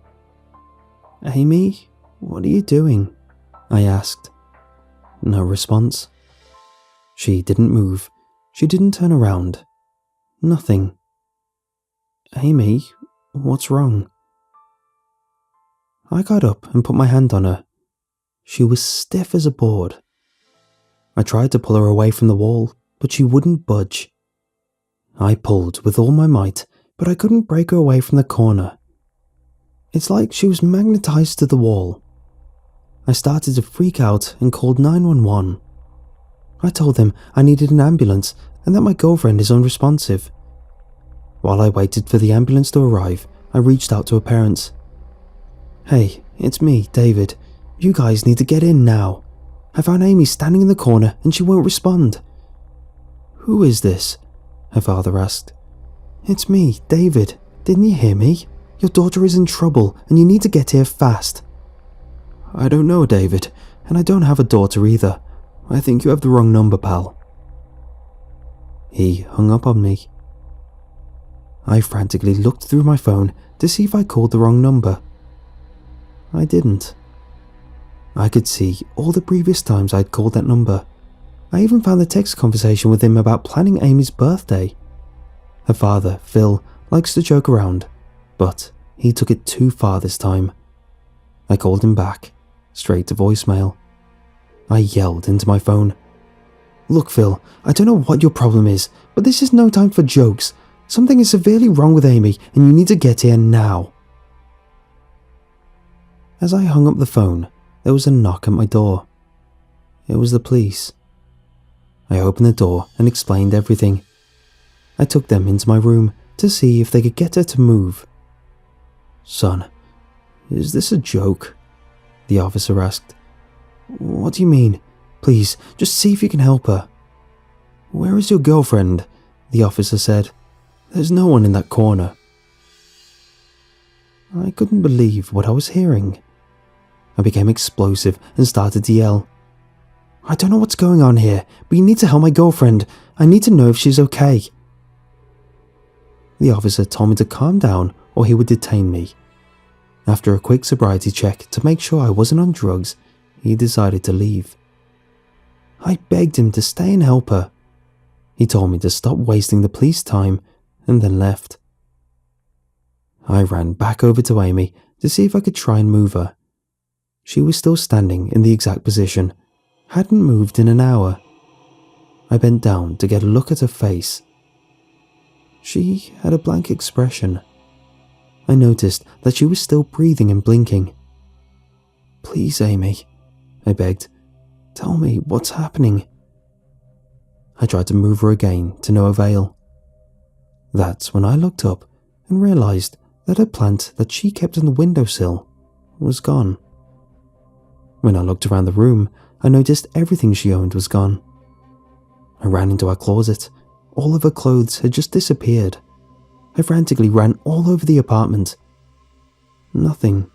"Amy, what are you doing?" I asked. No response. She didn't move. She didn't turn around. Nothing. "Amy, what's wrong?" I got up and put my hand on her. She was stiff as a board. I tried to pull her away from the wall, but she wouldn't budge. I pulled with all my might, but I couldn't break her away from the corner. It's like she was magnetized to the wall. I started to freak out and called 911. I told them I needed an ambulance and that my girlfriend is unresponsive. While I waited for the ambulance to arrive, I reached out to her parents. "Hey, it's me, David. You guys need to get in now. I found Amy standing in the corner and she won't respond." "Who is this?" her father asked. "It's me, David. Didn't you hear me? Your daughter is in trouble and you need to get here fast." "I don't know, David, and I don't have a daughter either. I think you have the wrong number, pal." He hung up on me. I frantically looked through my phone to see if I called the wrong number. I didn't. I could see all the previous times I'd called that number. I even found the text conversation with him about planning Amy's birthday. Her father, Phil, likes to joke around, but he took it too far this time. I called him back, straight to voicemail. I yelled into my phone. "Look, Phil, I don't know what your problem is, but this is no time for jokes. Something is severely wrong with Amy and you need to get here now." As I hung up the phone, there was a knock at my door. It was the police. I opened the door and explained everything. I took them into my room to see if they could get her to move. "Son, is this a joke?" the officer asked. "What do you mean? Please, just see if you can help her." "Where is your girlfriend?" the officer said. "There's no one in that corner." I couldn't believe what I was hearing. I became explosive and started to yell. "I don't know what's going on here, but you need to help my girlfriend. I need to know if she's okay." The officer told me to calm down or he would detain me. After a quick sobriety check to make sure I wasn't on drugs, he decided to leave. I begged him to stay and help her. He told me to stop wasting the police time and then left. I ran back over to Amy to see if I could try and move her. She was still standing in the exact position, hadn't moved in an hour. I bent down to get a look at her face. She had a blank expression. I noticed that she was still breathing and blinking. "Please, Amy," I begged. "Tell me what's happening." I tried to move her again to no avail. That's when I looked up and realized that a plant that she kept on the windowsill was gone. When I looked around the room, I noticed everything she owned was gone. I ran into her closet. All of her clothes had just disappeared. I frantically ran all over the apartment. Nothing.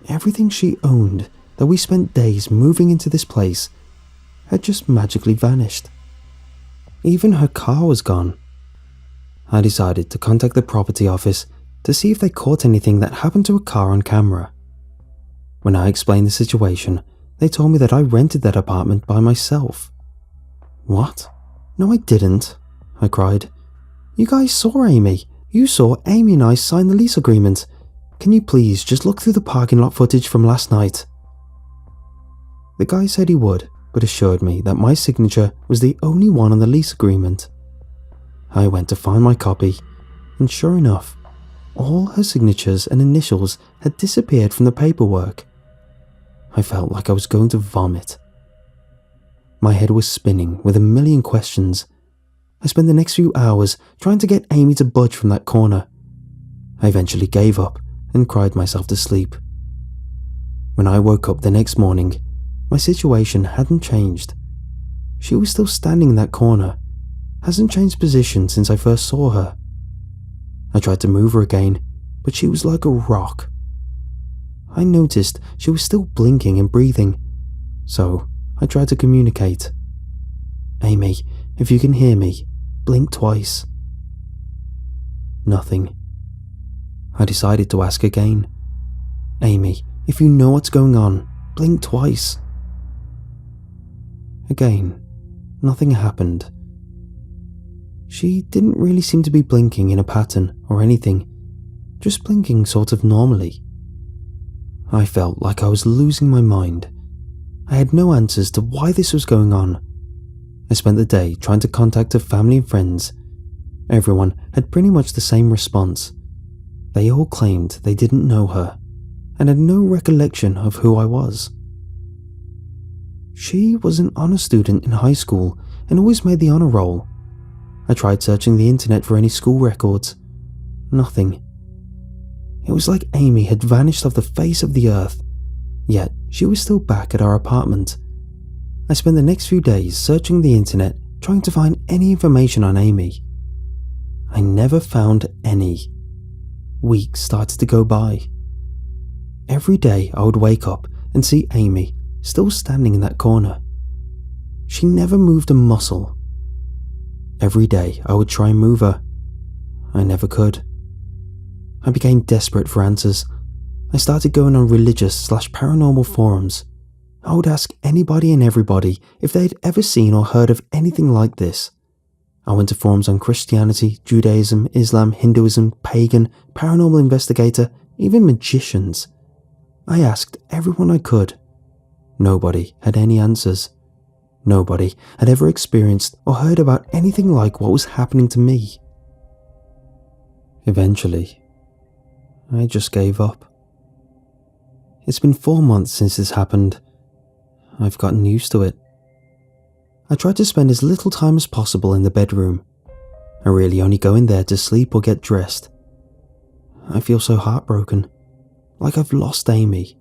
Everything she owned that we spent days moving into this place had just magically vanished. Even her car was gone. I decided to contact the property office to see if they caught anything that happened to a car on camera. When I explained the situation, they told me that I rented that apartment by myself. "What? No, I didn't," I cried. "You guys saw Amy. You saw Amy and I sign the lease agreement. Can you please just look through the parking lot footage from last night?" The guy said he would, but assured me that my signature was the only one on the lease agreement. I went to find my copy, and sure enough, all her signatures and initials had disappeared from the paperwork. I felt like I was going to vomit. My head was spinning with a million questions. I spent the next few hours trying to get Amy to budge from that corner. I eventually gave up and cried myself to sleep. When I woke up the next morning, my situation hadn't changed. She was still standing in that corner, hasn't changed position since I first saw her. I tried to move her again, but she was like a rock. I noticed she was still blinking and breathing, so I tried to communicate. "Amy, if you can hear me, blink twice." Nothing. I decided to ask again. "Amy, if you know what's going on, blink twice." Again, nothing happened. She didn't really seem to be blinking in a pattern or anything, just blinking sort of normally. I felt like I was losing my mind. I had no answers to why this was going on. I spent the day trying to contact her family and friends. Everyone had pretty much the same response. They all claimed they didn't know her and had no recollection of who I was. She was an honor student in high school and always made the honor roll. I tried searching the internet for any school records. Nothing. It was like Amy had vanished off the face of the earth, yet she was still back at our apartment. I spent the next few days searching the internet trying to find any information on Amy. I never found any. Weeks started to go by. Every day I would wake up and see Amy still standing in that corner. She never moved a muscle. Every day I would try and move her. I never could. I became desperate for answers. I started going on religious/paranormal forums. I would ask anybody and everybody if they had ever seen or heard of anything like this. I went to forums on Christianity, Judaism, Islam, Hinduism, pagan, paranormal investigator, even magicians. I asked everyone I could. Nobody had any answers. Nobody had ever experienced or heard about anything like what was happening to me. Eventually, I just gave up. It's been 4 months since this happened. I've gotten used to it. I try to spend as little time as possible in the bedroom. I really only go in there to sleep or get dressed. I feel so heartbroken, like I've lost Amy.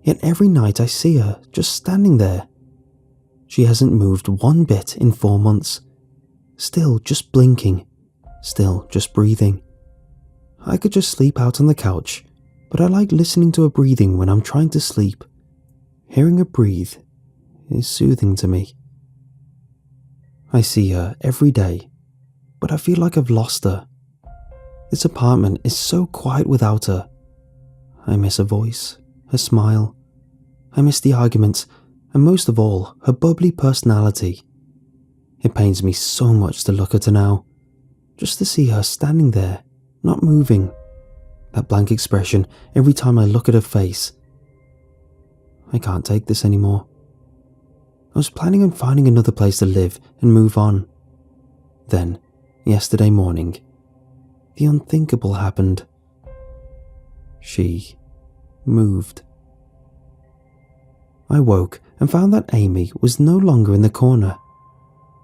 Yet every night I see her just standing there. She hasn't moved one bit in 4 months. Still just blinking. Still just breathing. I could just sleep out on the couch, but I like listening to her breathing when I'm trying to sleep. Hearing her breathe is soothing to me. I see her every day, but I feel like I've lost her. This apartment is so quiet without her. I miss her voice, her smile. I miss the arguments, and most of all, her bubbly personality. It pains me so much to look at her now, just to see her standing there, not moving. That blank expression every time I look at her face. I can't take this anymore. I was planning on finding another place to live and move on. Then, yesterday morning, the unthinkable happened. She moved. I woke and found that Amy was no longer in the corner.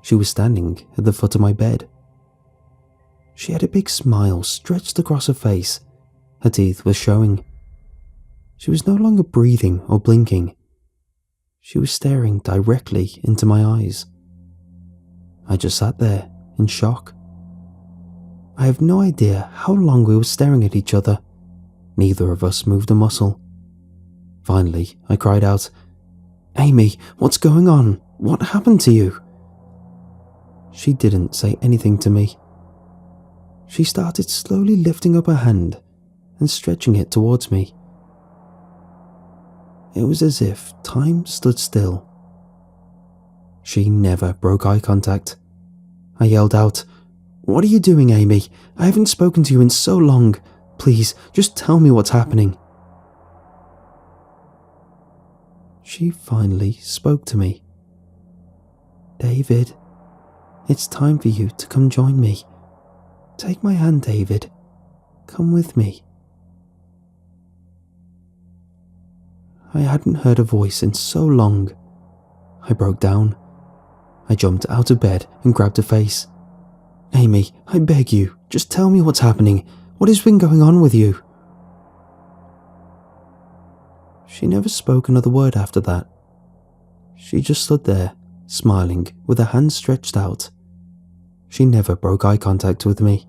She was standing at the foot of my bed. She had a big smile stretched across her face. Her teeth were showing. She was no longer breathing or blinking. She was staring directly into my eyes. I just sat there in shock. I have no idea how long we were staring at each other. Neither of us moved a muscle. Finally, I cried out, "Amy, what's going on? What happened to you?" She didn't say anything to me. She started slowly lifting up her hand and stretching it towards me. It was as if time stood still. She never broke eye contact. I yelled out, "What are you doing, Amy? I haven't spoken to you in so long. Please, just tell me what's happening." She finally spoke to me. "David, it's time for you to come join me. Take my hand, David. Come with me." I hadn't heard a voice in so long. I broke down. I jumped out of bed and grabbed her face. "Amy, I beg you, just tell me what's happening. What has been going on with you?" She never spoke another word after that. She just stood there, smiling with her hands stretched out. She never broke eye contact with me.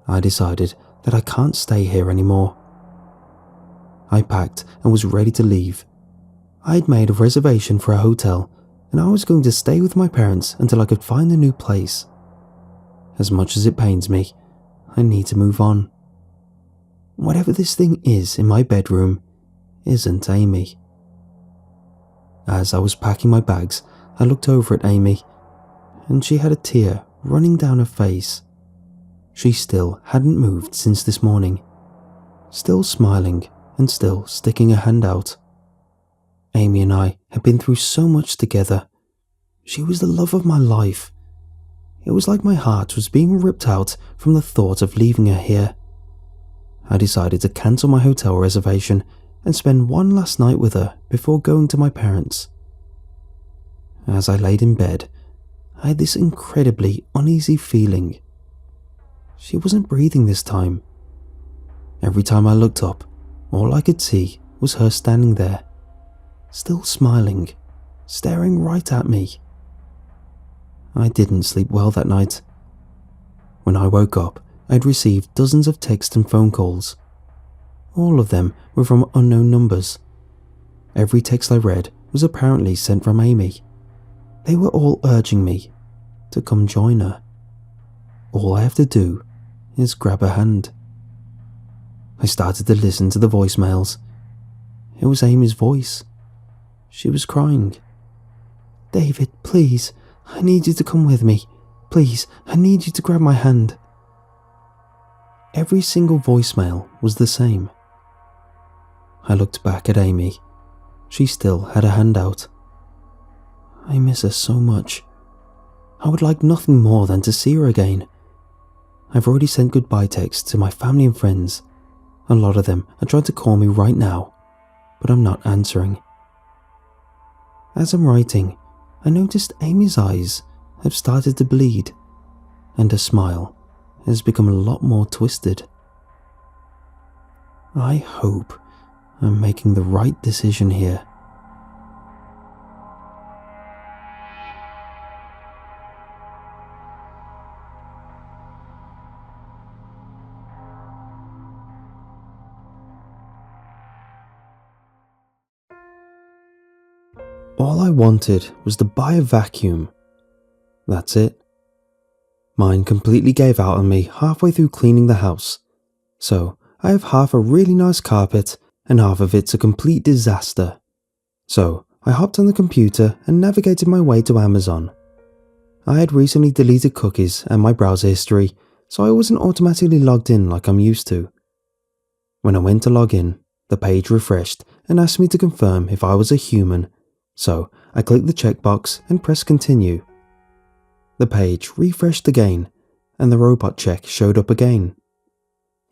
I decided that I can't stay here anymore. I packed and was ready to leave. I had made a reservation for a hotel, and I was going to stay with my parents until I could find a new place. As much as it pains me, I need to move on. Whatever this thing is in my bedroom isn't Amy. As I was packing my bags, I looked over at Amy, and she had a tear running down her face. She still hadn't moved since this morning, still smiling and still sticking her hand out. Amy and I had been through so much together. She was the love of my life. It was like my heart was being ripped out from the thought of leaving her here. I decided to cancel my hotel reservation and spend one last night with her before going to my parents. As I laid in bed, I had this incredibly uneasy feeling. She wasn't breathing this time. Every time I looked up, all I could see was her standing there, still smiling, staring right at me. I didn't sleep well that night. When I woke up, I'd received dozens of texts and phone calls. All of them were from unknown numbers. Every text I read was apparently sent from Amy. They were all urging me to come join her. All I have to do is grab her hand. I started to listen to the voicemails. It was Amy's voice. She was crying. "David, please, I need you to come with me. Please, I need you to grab my hand." Every single voicemail was the same. I looked back at Amy. She still had a hand out. I miss her so much. I would like nothing more than to see her again. I've already sent goodbye texts to my family and friends. A lot of them are trying to call me right now, but I'm not answering. As I'm writing, I noticed Amy's eyes have started to bleed, and her smile has become a lot more twisted. I hope I'm making the right decision here. All I wanted was to buy a vacuum. That's it. Mine completely gave out on me halfway through cleaning the house, so I have half a really nice carpet and half of it's a complete disaster. So I hopped on the computer and navigated my way to Amazon. I had recently deleted cookies and my browser history, so I wasn't automatically logged in like I'm used to. When I went to log in, the page refreshed and asked me to confirm if I was a human, so I clicked the checkbox and pressed continue. The page refreshed again, and the robot check showed up again.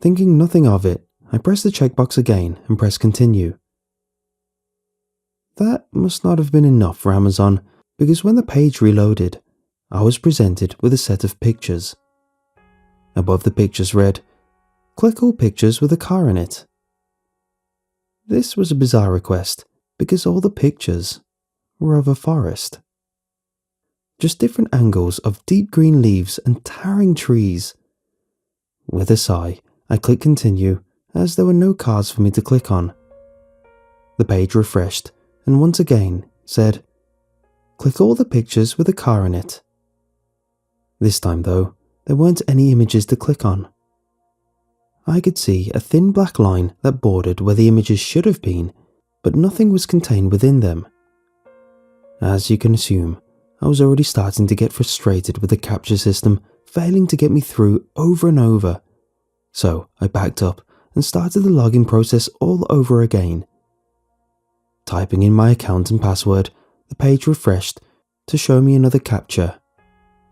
Thinking nothing of it, I pressed the checkbox again and pressed continue. That must not have been enough for Amazon, because when the page reloaded, I was presented with a set of pictures. Above the pictures read, "Click all pictures with a car in it." This was a bizarre request, because all the pictures were of a forest. Just different angles of deep green leaves and towering trees. With a sigh, I clicked continue as there were no cars for me to click on. The page refreshed and once again said, "Click all the pictures with a car in it." This time though, there weren't any images to click on. I could see a thin black line that bordered where the images should have been, but nothing was contained within them. As you can assume, I was already starting to get frustrated with the CAPTCHA system failing to get me through over and over, so I backed up and started the login process all over again. Typing in my account and password, the page refreshed to show me another CAPTCHA,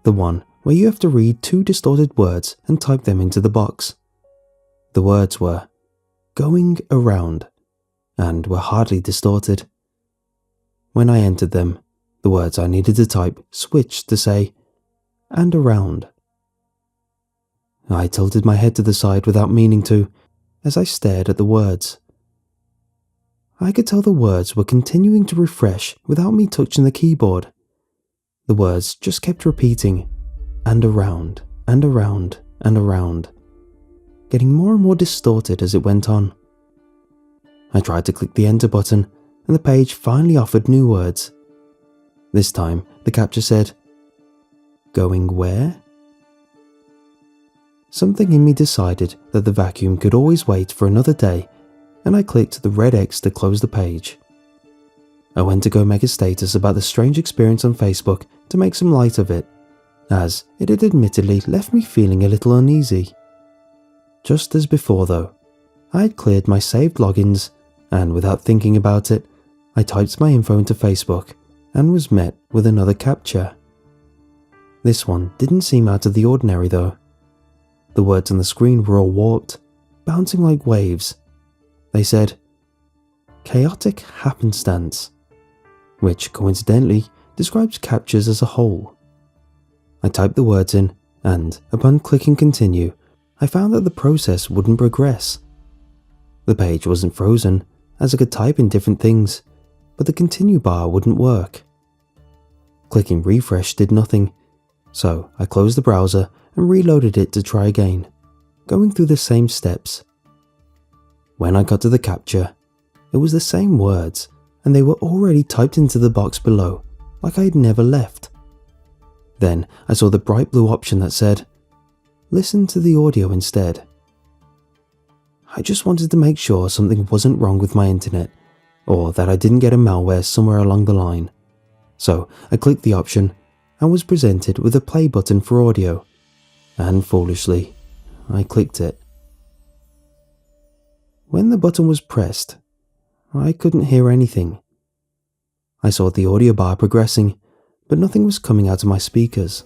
the one where you have to read 2 distorted words and type them into the box. The words were "going around" and were hardly distorted. When I entered them, the words I needed to type switched to say, "and around." I tilted my head to the side without meaning to, as I stared at the words. I could tell the words were continuing to refresh without me touching the keyboard. The words just kept repeating, "and around, and around, and around," getting more and more distorted as it went on. I tried to click the enter button, and the page finally offered new words. This time, the CAPTCHA said, "Going where?" Something in me decided that the vacuum could always wait for another day, and I clicked the red X to close the page. I went to go make a status about the strange experience on Facebook to make some light of it, as it had admittedly left me feeling a little uneasy. Just as before though, I had cleared my saved logins, and without thinking about it, I typed my info into Facebook and was met with another CAPTCHA. This one didn't seem out of the ordinary though. The words on the screen were all warped, bouncing like waves. They said, "Chaotic happenstance," which coincidentally describes CAPTCHAs as a whole. I typed the words in, and upon clicking continue, I found that the process wouldn't progress. The page wasn't frozen, as I could type in different things, but the continue bar wouldn't work. Clicking refresh did nothing, so I closed the browser and reloaded it to try again, going through the same steps. When I got to the CAPTCHA, it was the same words, and they were already typed into the box below, like I had never left. Then I saw the bright blue option that said, "Listen to the audio instead." I just wanted to make sure something wasn't wrong with my internet, or that I didn't get a malware somewhere along the line. So I clicked the option, and was presented with a play button for audio, and foolishly, I clicked it. When the button was pressed, I couldn't hear anything. I saw the audio bar progressing, but nothing was coming out of my speakers.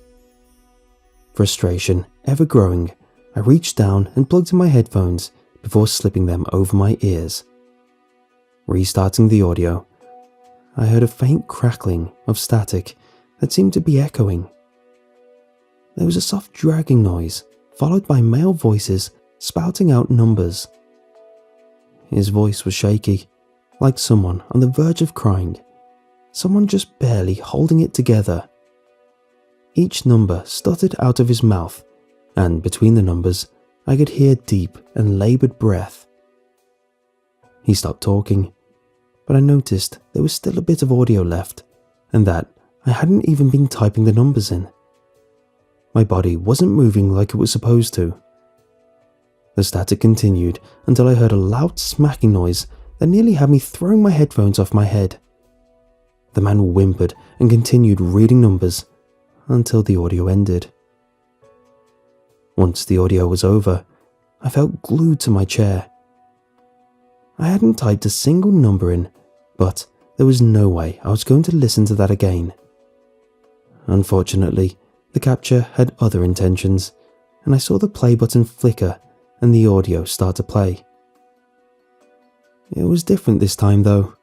Frustration ever growing, I reached down and plugged in my headphones before slipping them over my ears. Restarting the audio, I heard a faint crackling of static that seemed to be echoing. There was a soft dragging noise, followed by male voices spouting out numbers. His voice was shaky, like someone on the verge of crying, someone just barely holding it together. Each number stuttered out of his mouth, and between the numbers, I could hear deep and laboured breath. He stopped talking, but I noticed there was still a bit of audio left, and that I hadn't even been typing the numbers in. My body wasn't moving like it was supposed to. The static continued until I heard a loud smacking noise that nearly had me throwing my headphones off my head. The man whimpered and continued reading numbers until the audio ended. Once the audio was over, I felt glued to my chair. I hadn't typed a single number in, but there was no way I was going to listen to that again. Unfortunately, the CAPTCHA had other intentions, and I saw the play button flicker and the audio start to play. It was different this time though.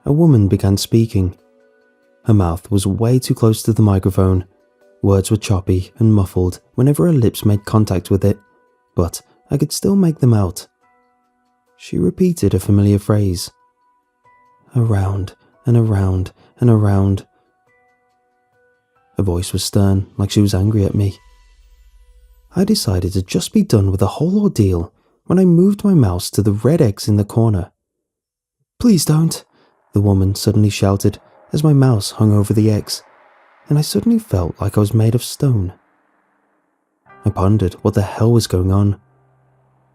A woman began speaking. Her mouth was way too close to the microphone. Words were choppy and muffled whenever her lips made contact with it, but I could still make them out. She repeated a familiar phrase. Around and around and around. Her voice was stern, like she was angry at me. I decided to just be done with the whole ordeal when I moved my mouse to the red X in the corner. Please don't, the woman suddenly shouted as my mouse hung over the X, and I suddenly felt like I was made of stone. I pondered what the hell was going on.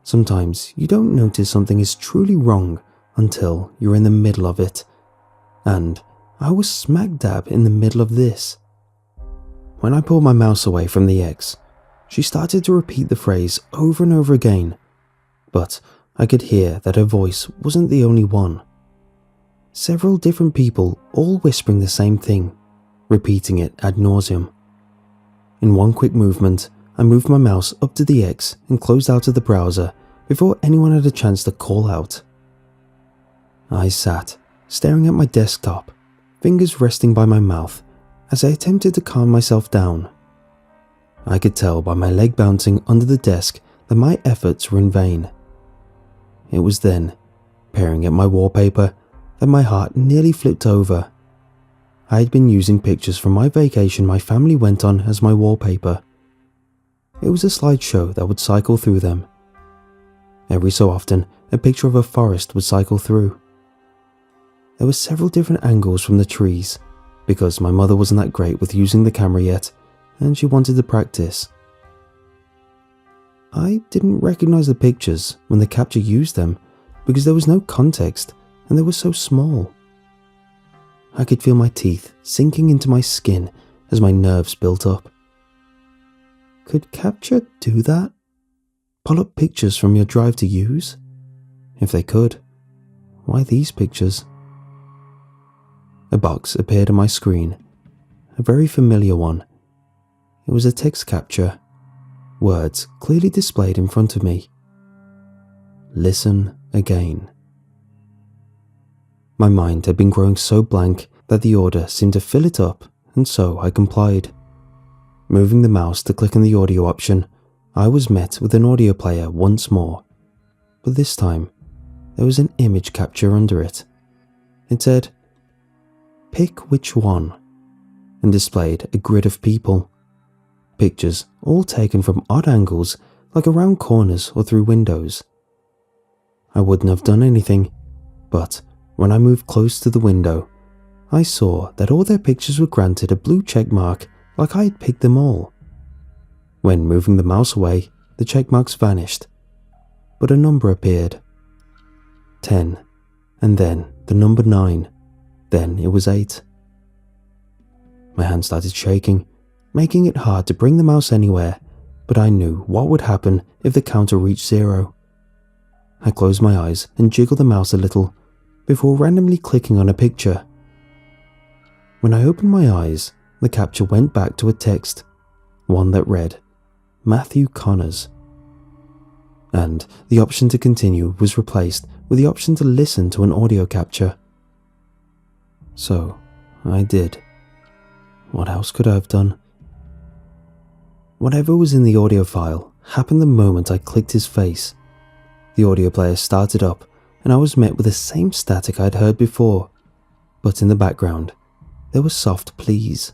Sometimes you don't notice something is truly wrong until you're in the middle of it, and I was smack dab in the middle of this. When I pulled my mouse away from the X, she started to repeat the phrase over and over again, but I could hear that her voice wasn't the only one. Several different people all whispering the same thing, repeating it ad nauseum. In one quick movement, I moved my mouse up to the X and closed out of the browser before anyone had a chance to call out. I sat, staring at my desktop, fingers resting by my mouth as I attempted to calm myself down. I could tell by my leg bouncing under the desk that my efforts were in vain. It was then, peering at my wallpaper, that my heart nearly flipped over. I had been using pictures from my vacation my family went on as my wallpaper. It was a slideshow that would cycle through them. Every so often, a picture of a forest would cycle through. There were several different angles from the trees, because my mother wasn't that great with using the camera yet, and she wanted to practice. I didn't recognize the pictures when the CAPTCHA used them because there was no context and they were so small. I could feel my teeth sinking into my skin as my nerves built up. Could CAPTCHA do that? Pull up pictures from your drive to use? If they could, why these pictures? A box appeared on my screen, a very familiar one. It was a text CAPTCHA, words clearly displayed in front of me. Listen again. My mind had been growing so blank that the order seemed to fill it up, and so I complied. Moving the mouse to click on the audio option, I was met with an audio player once more, but this time there was an image capture under it. It said, "Pick which one," and displayed a grid of people. Pictures all taken from odd angles, like around corners or through windows. I wouldn't have done anything, but when I moved close to the window, I saw that all their pictures were granted a blue check mark like I had picked them all. When moving the mouse away, the check marks vanished, but a number appeared. 10, and then the number 9, then it was 8. My hand started shaking, making it hard to bring the mouse anywhere, but I knew what would happen if the counter reached 0. I closed my eyes and jiggled the mouse a little before randomly clicking on a picture. When I opened my eyes, the capture went back to a text, one that read, Matthew Connors. And the option to continue was replaced with the option to listen to an audio capture. So, I did. What else could I have done? Whatever was in the audio file happened the moment I clicked his face. The audio player started up and I was met with the same static I'd heard before, but in the background, there was soft pleas.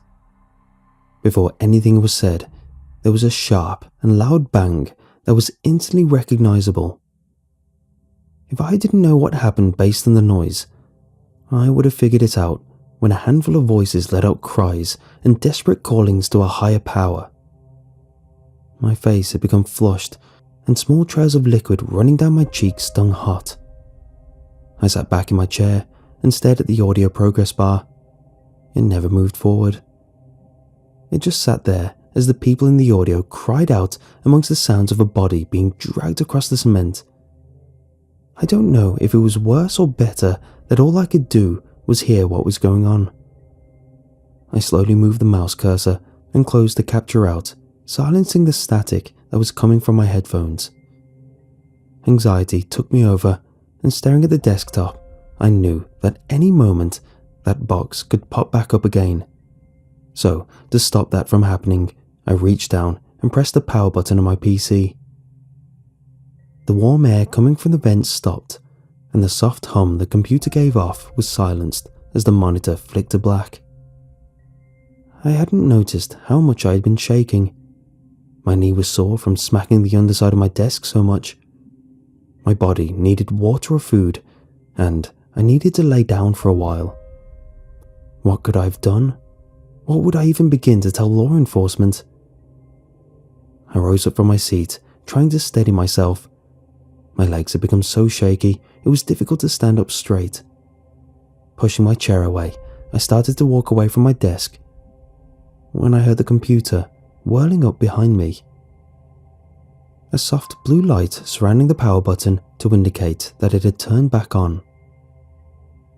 Before anything was said, there was a sharp and loud bang that was instantly recognizable. If I didn't know what happened based on the noise, I would have figured it out when a handful of voices let out cries and desperate callings to a higher power. My face had become flushed and small trails of liquid running down my cheeks stung hot. I sat back in my chair and stared at the audio progress bar. It never moved forward. It just sat there as the people in the audio cried out amongst the sounds of a body being dragged across the cement. I don't know if it was worse or better that all I could do was hear what was going on. I slowly moved the mouse cursor and closed the capture out, silencing the static that was coming from my headphones. Anxiety took me over, and staring at the desktop, I knew that any moment that box could pop back up again. So, to stop that from happening, I reached down and pressed the power button on my PC. The warm air coming from the vents stopped, and the soft hum the computer gave off was silenced as the monitor flicked to black. I hadn't noticed how much I had been shaking. My knee was sore from smacking the underside of my desk so much. My body needed water or food, and I needed to lay down for a while. What could I have done? What would I even begin to tell law enforcement? I rose up from my seat, trying to steady myself. My legs had become so shaky, it was difficult to stand up straight. Pushing my chair away, I started to walk away from my desk when I heard the computer whirling up behind me. A soft blue light surrounding the power button to indicate that it had turned back on.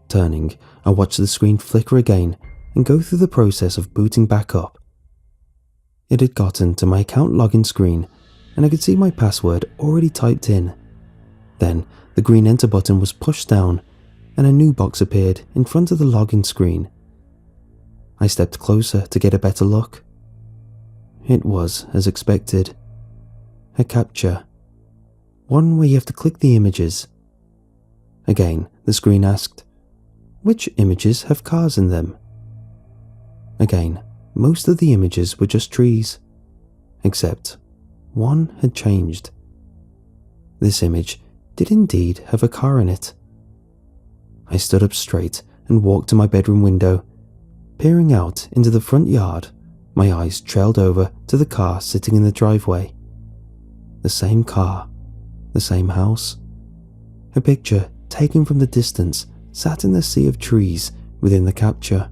Turning, I watched the screen flicker again and go through the process of booting back up. It had gotten to my account login screen and I could see my password already typed in. Then the green enter button was pushed down and a new box appeared in front of the login screen. I stepped closer to get a better look. It was as expected. A CAPTCHA. One where you have to click the images. Again, the screen asked, which images have cars in them? Again, most of the images were just trees, except one had changed. This image did indeed have a car in it. I stood up straight and walked to my bedroom window, peering out into the front yard. My eyes trailed over to the car sitting in the driveway. The same car, the same house. A picture taken from the distance sat in the sea of trees within the CAPTCHA.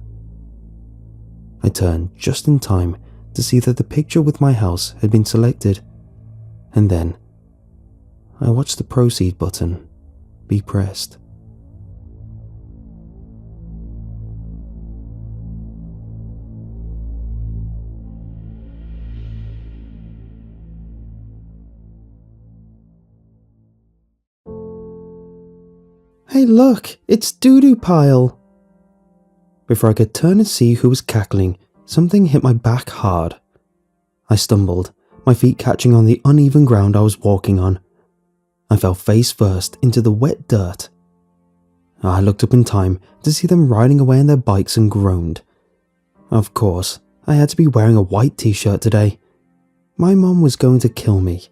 I turned just in time to see that the picture with my house had been selected, and then I watched the proceed button be pressed. Hey look, it's Doo-Doo Pile! Before I could turn and see who was cackling, something hit my back hard. I stumbled, my feet catching on the uneven ground I was walking on. I fell face first into the wet dirt. I looked up in time to see them riding away on their bikes and groaned. Of course, I had to be wearing a white t-shirt today. My mom was going to kill me.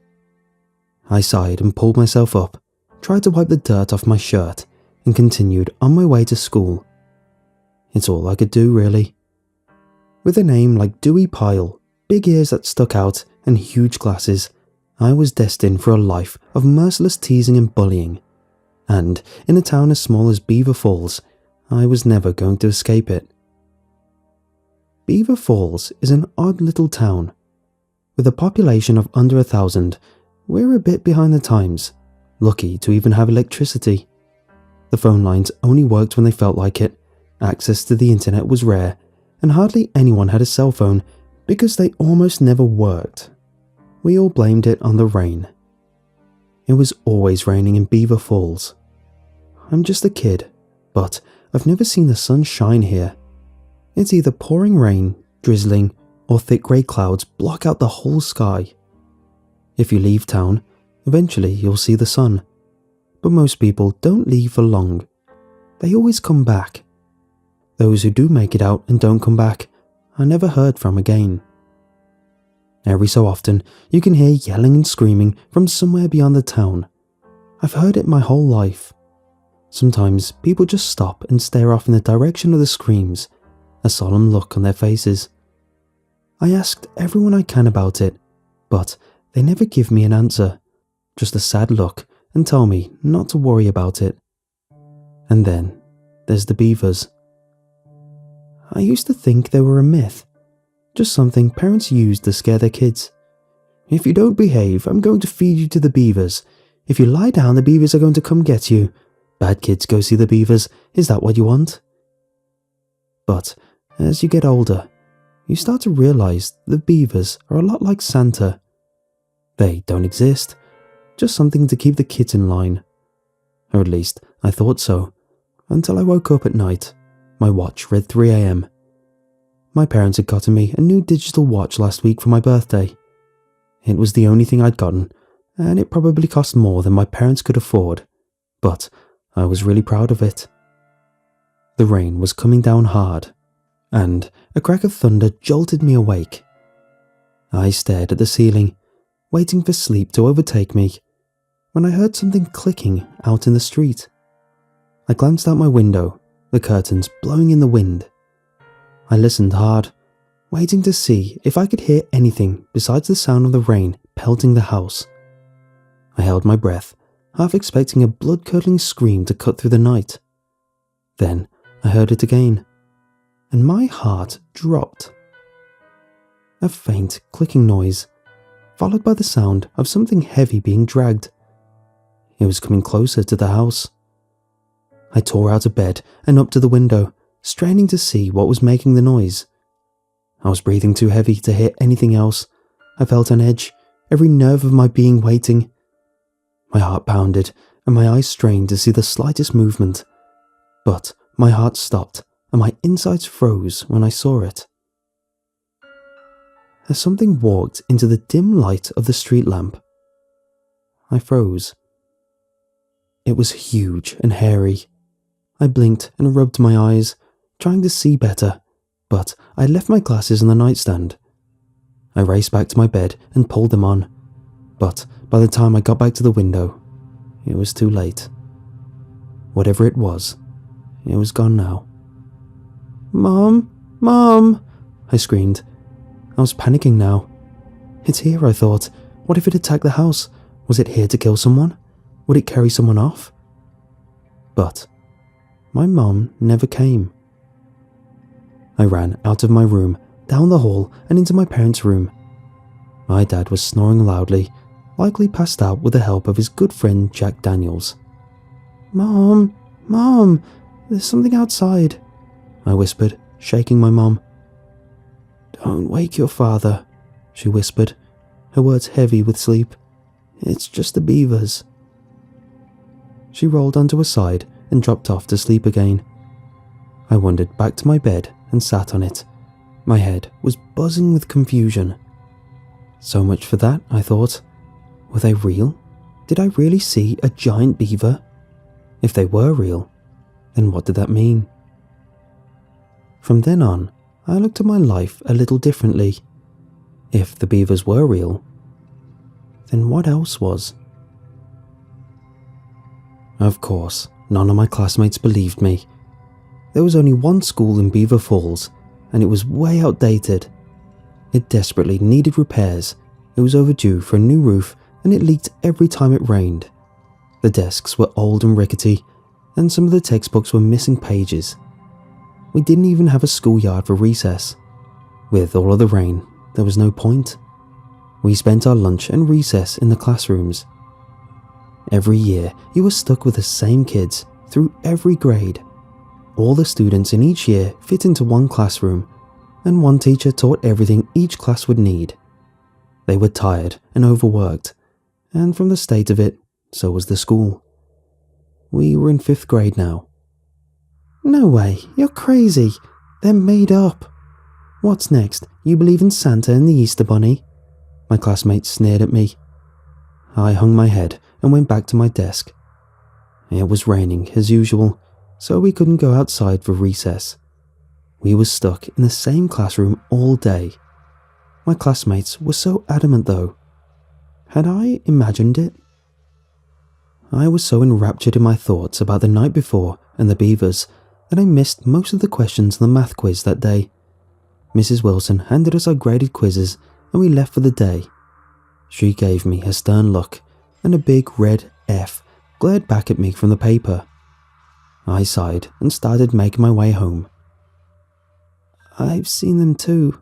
I sighed and pulled myself up, tried to wipe the dirt off my shirt, and continued on my way to school. It's all I could do, really. With a name like Dewey Pile, big ears that stuck out, and huge glasses, I was destined for a life of merciless teasing and bullying. And in a town as small as Beaver Falls, I was never going to escape it. Beaver Falls is an odd little town. With a population of under 1,000, we're a bit behind the times, lucky to even have electricity. The phone lines only worked when they felt like it, access to the internet was rare, and hardly anyone had a cell phone because they almost never worked. We all blamed it on the rain. It was always raining in Beaver Falls. I'm just a kid, but I've never seen the sun shine here. It's either pouring rain, drizzling, or thick grey clouds block out the whole sky. If you leave town, eventually you'll see the sun. But most people don't leave for long. They always come back. Those who do make it out and don't come back are never heard from again. Every so often, you can hear yelling and screaming from somewhere beyond the town. I've heard it my whole life. Sometimes people just stop and stare off in the direction of the screams, a solemn look on their faces. I asked everyone I can about it, but they never give me an answer, just a sad look and tell me not to worry about it. And then there's the beavers. I used to think they were a myth, just something parents used to scare their kids. If you don't behave, I'm going to feed you to the beavers. If you lie down, the beavers are going to come get you. Bad kids go see the beavers. Is that what you want? But as you get older, you start to realize the beavers are a lot like Santa. They don't exist, just something to keep the kids in line. Or at least I thought so, until I woke up at night. My watch read 3 a.m. My parents had gotten me a new digital watch last week for my birthday. It was the only thing I'd gotten, and it probably cost more than my parents could afford, but I was really proud of it. The rain was coming down hard, and a crack of thunder jolted me awake. I stared at the ceiling, waiting for sleep to overtake me, when I heard something clicking out in the street. I glanced out my window, the curtains blowing in the wind. I listened hard, waiting to see if I could hear anything besides the sound of the rain pelting the house. I held my breath, half expecting a blood-curdling scream to cut through the night. Then I heard it again, and my heart dropped. A faint clicking noise, followed by the sound of something heavy being dragged. It was coming closer to the house. I tore out of bed and up to the window, straining to see what was making the noise. I was breathing too heavy to hear anything else. I felt on edge, every nerve of my being waiting. My heart pounded and my eyes strained to see the slightest movement. But my heart stopped and my insides froze when I saw it. As something walked into the dim light of the street lamp, I froze. It was huge and hairy. I blinked and rubbed my eyes, trying to see better, but I left my glasses on the nightstand. I raced back to my bed and pulled them on, but by the time I got back to the window, it was too late. Whatever it was gone now. "Mom! Mom!" I screamed. I was panicking now. It's here, I thought. What if it attacked the house? Was it here to kill someone? Would it carry someone off? But my mom never came. I ran out of my room, down the hall, and into my parents' room. My dad was snoring loudly, likely passed out with the help of his good friend Jack Daniels. "Mom! Mom! There's something outside," I whispered, shaking my mom. "Don't wake your father," she whispered, her words heavy with sleep. "It's just the beavers." She rolled onto her side and dropped off to sleep again. I wandered back to my bed and sat on it. My head was buzzing with confusion. So much for that, I thought. Were they real? Did I really see a giant beaver? If they were real, then what did that mean? From then on, I looked at my life a little differently. If the beavers were real, then what else was? Of course, none of my classmates believed me. There was only one school in Beaver Falls, and it was way outdated. It desperately needed repairs. It was overdue for a new roof, and it leaked every time it rained. The desks were old and rickety, and some of the textbooks were missing pages. We didn't even have a schoolyard for recess. With all of the rain, there was no point. We spent our lunch and recess in the classrooms. Every year, you were stuck with the same kids through every grade. All the students in each year fit into one classroom, and one teacher taught everything each class would need. They were tired and overworked, and from the state of it, so was the school. We were in 5th grade now. "No way, you're crazy. They're made up. What's next? You believe in Santa and the Easter Bunny?" My classmates sneered at me. I hung my head and went back to my desk. It was raining as usual, so we couldn't go outside for recess. We were stuck in the same classroom all day. My classmates were so adamant though. Had I imagined it? I was so enraptured in my thoughts about the night before and the beavers that I missed most of the questions in the math quiz that day. Mrs. Wilson handed us our graded quizzes and we left for the day. She gave me a stern look and a big red F glared back at me from the paper. I sighed and started making my way home. "I've seen them too."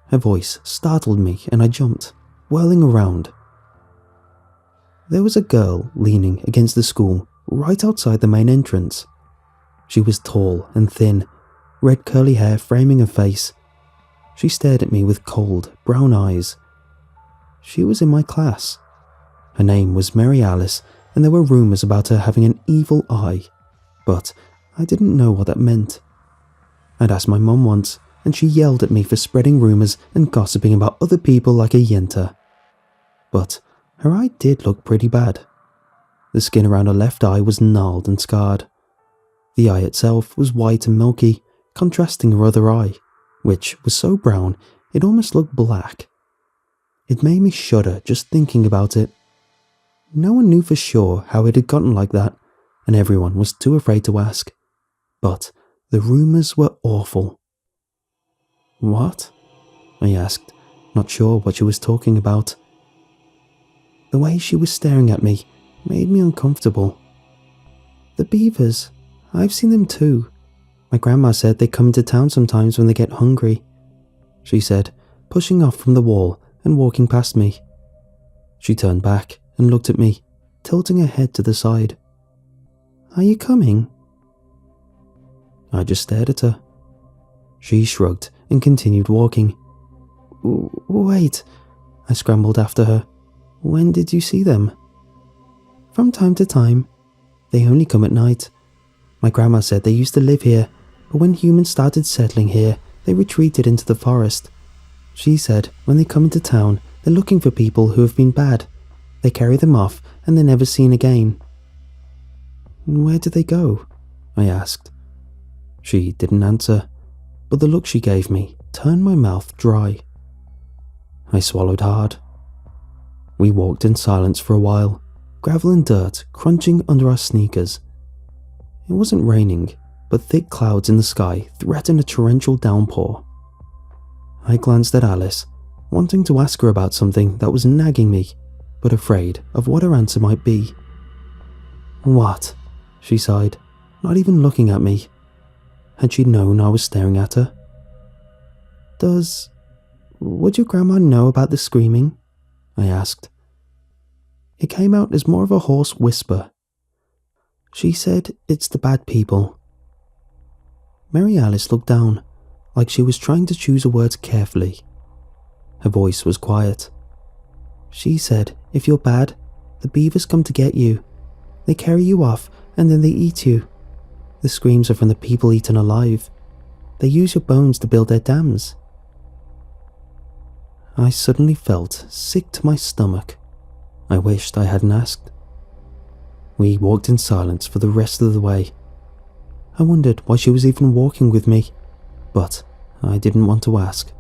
Her voice startled me and I jumped, whirling around. There was a girl leaning against the school right outside the main entrance. She was tall and thin, red curly hair framing her face. She stared at me with cold, brown eyes. She was in my class. Her name was Mary Alice, and there were rumours about her having an evil eye, but I didn't know what that meant. I'd asked my mum once, and she yelled at me for spreading rumours and gossiping about other people like a yenta. But her eye did look pretty bad. The skin around her left eye was gnarled and scarred. The eye itself was white and milky, contrasting her other eye, which was so brown it almost looked black. It made me shudder just thinking about it. No one knew for sure how it had gotten like that, and everyone was too afraid to ask. But the rumours were awful. "What?" I asked, not sure what she was talking about. The way she was staring at me made me uncomfortable. "The beavers, I've seen them too. My grandma said they come into town sometimes when they get hungry," she said, pushing off from the wall and walking past me. She turned back and looked at me, tilting her head to the side. "Are you coming?" I just stared at her. She shrugged and continued walking. "Wait," I scrambled after her. "When did you see them?" "From time to time. They only come at night. My grandma said they used to live here, but when humans started settling here, they retreated into the forest. She said when they come into town, they're looking for people who have been bad. They carry them off and they're never seen again." "Where do they go?" I asked. She didn't answer, but the look she gave me turned my mouth dry. I swallowed hard. We walked in silence for a while, gravel and dirt crunching under our sneakers. It wasn't raining, but thick clouds in the sky threatened a torrential downpour. I glanced at Alice, wanting to ask her about something that was nagging me, but afraid of what her answer might be. "What?" she sighed, not even looking at me. Had she known I was staring at her? Would your grandma know about the screaming?" I asked. It came out as more of a hoarse whisper. "She said it's the bad people." Mary Alice looked down, like she was trying to choose her words carefully. Her voice was quiet. "She said if you're bad, the beavers come to get you. They carry you off and then they eat you. The screams are from the people eaten alive. They use your bones to build their dams." I suddenly felt sick to my stomach. I wished I hadn't asked. We walked in silence for the rest of the way. I wondered why she was even walking with me, but I didn't want to ask.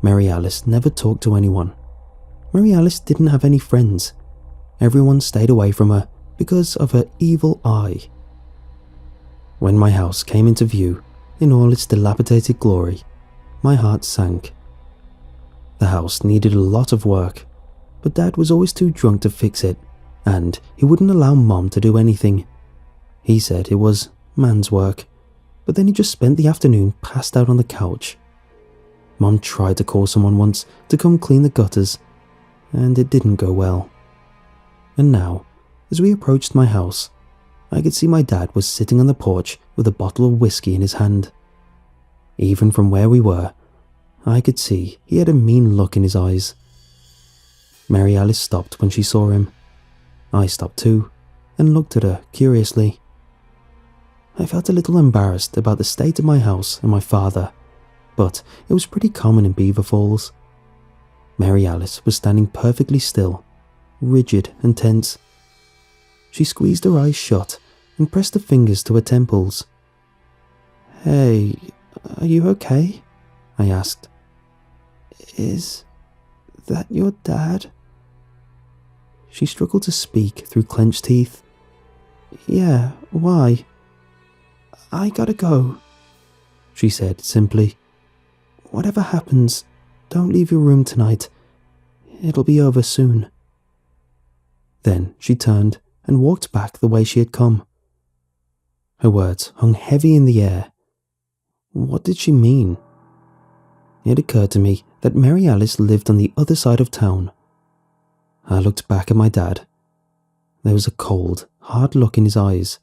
Mary Alice never talked to anyone. Mary Alice didn't have any friends. Everyone stayed away from her because of her evil eye. When my house came into view in all its dilapidated glory, my heart sank. The house needed a lot of work, but Dad was always too drunk to fix it, and he wouldn't allow Mom to do anything. He said it was man's work. but then he just spent the afternoon passed out on the couch. Mom tried to call someone once to come clean the gutters, and it didn't go well. And now, as we approached my house, I could see my dad was sitting on the porch with a bottle of whiskey in his hand. Even from where we were, I could see he had a mean look in his eyes. Mary Alice stopped when she saw him. I stopped too, and looked at her curiously. I felt a little embarrassed about the state of my house and my father, but it was pretty common in Beaver Falls. Mary Alice was standing perfectly still, rigid and tense. She squeezed her eyes shut and pressed her fingers to her temples. "Hey, are you okay?" I asked. "Is that your dad?" She struggled to speak through clenched teeth. "Yeah, why?" "I gotta go," she said simply. "Whatever happens, don't leave your room tonight. It'll be over soon." Then she turned and walked back the way she had come. Her words hung heavy in the air. What did she mean? It occurred to me that Mary Alice lived on the other side of town. I looked back at my dad. There was a cold, hard look in his eyes.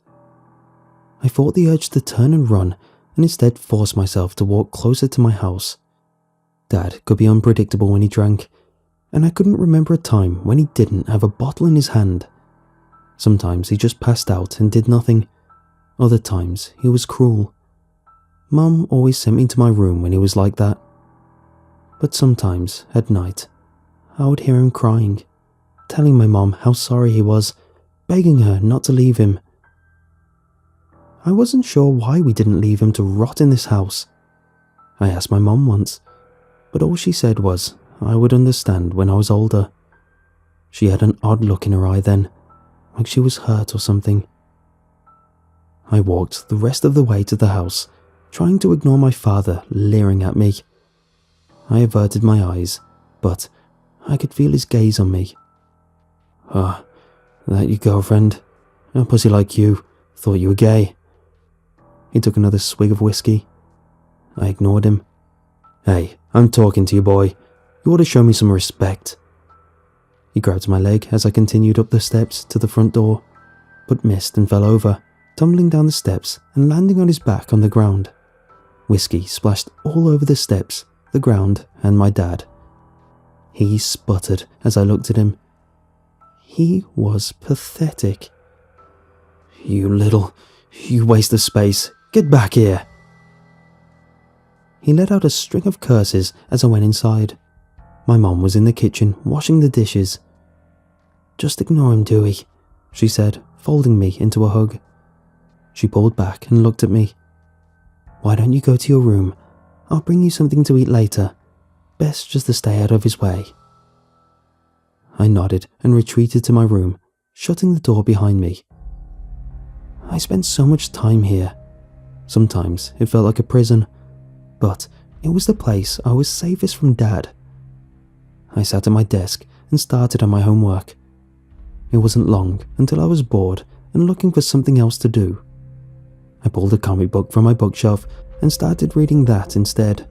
I fought the urge to turn and run, and instead forced myself to walk closer to my house. Dad could be unpredictable when he drank, and I couldn't remember a time when he didn't have a bottle in his hand. Sometimes he just passed out and did nothing. Other times he was cruel. Mum always sent me to my room when he was like that. But sometimes, at night, I would hear him crying, telling my mum how sorry he was, begging her not to leave him. I wasn't sure why we didn't leave him to rot in this house. I asked my mum once, but all she said was I would understand when I was older. She had an odd look in her eye then, like she was hurt or something. I walked the rest of the way to the house, trying to ignore my father leering at me. I averted my eyes, but I could feel his gaze on me. "Ah, that your girlfriend? A pussy like you. Thought you were gay." He took another swig of whiskey. I ignored him. "Hey, I'm talking to you, boy. You ought to show me some respect." He grabbed my leg as I continued up the steps to the front door, but missed and fell over, tumbling down the steps and landing on his back on the ground. Whiskey splashed all over the steps, the ground, and my dad. He sputtered as I looked at him. He was pathetic. You waste of space. Get back here." He let out a string of curses as I went inside. My mom was in the kitchen washing the dishes. "Just ignore him, Dewey," she said, folding me into a hug. She pulled back and looked at me. "Why don't you go to your room? I'll bring you something to eat later. Best just to stay out of his way." I nodded and retreated to my room, shutting the door behind me. I spent so much time here. Sometimes it felt like a prison, but it was the place I was safest from Dad. I sat at my desk and started on my homework. It wasn't long until I was bored and looking for something else to do. I pulled a comic book from my bookshelf and started reading that instead.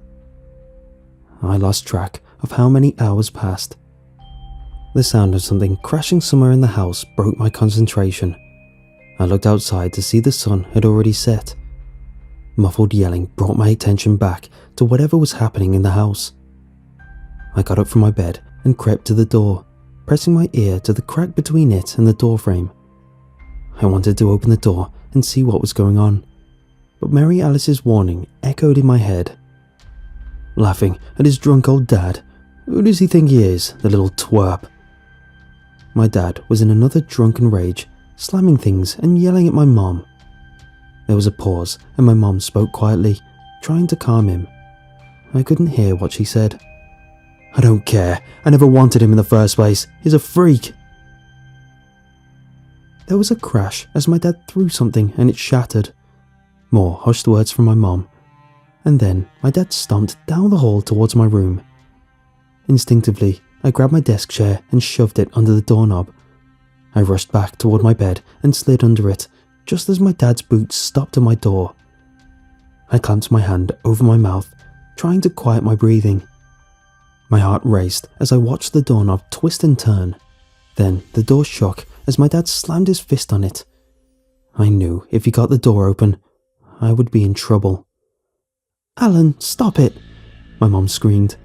I lost track of how many hours passed. The sound of something crashing somewhere in the house broke my concentration. I looked outside to see the sun had already set. Muffled yelling brought my attention back to whatever was happening in the house. I got up from my bed and crept to the door, pressing my ear to the crack between it and the doorframe. I wanted to open the door and see what was going on, but Mary Alice's warning echoed in my head. "Laughing at his drunk old dad. Who does he think he is, the little twerp?" My dad was in another drunken rage, slamming things and yelling at my mom. There was a pause and my mom spoke quietly, trying to calm him. I couldn't hear what she said. "I don't care. I never wanted him in the first place. He's a freak." There was a crash as my dad threw something and it shattered. More hushed words from my mom. And then my dad stomped down the hall towards my room. Instinctively, I grabbed my desk chair and shoved it under the doorknob. I rushed back toward my bed and slid under it, just as my dad's boots stopped at my door. I clamped my hand over my mouth, trying to quiet my breathing. My heart raced as I watched the doorknob twist and turn. Then the door shook as my dad slammed his fist on it. I knew if he got the door open, I would be in trouble. "Alan, stop it!" my mom screamed.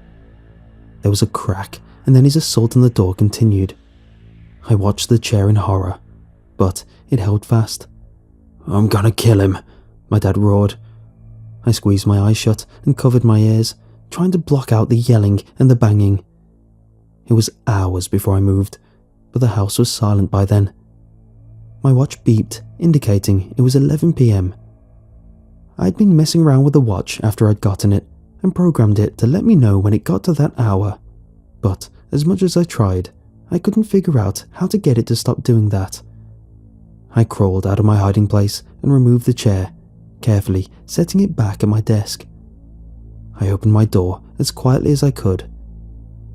There was a crack, and then his assault on the door continued. I watched the chair in horror, but it held fast. "I'm gonna kill him," my dad roared. I squeezed my eyes shut and covered my ears, trying to block out the yelling and the banging. It was hours before I moved, but the house was silent by then. My watch beeped, indicating it was 11 p.m. I'd been messing around with the watch after I'd gotten it, and programmed it to let me know when it got to that hour. But as much as I tried, I couldn't figure out how to get it to stop doing that. I crawled out of my hiding place and removed the chair, carefully setting it back at my desk. I opened my door as quietly as I could.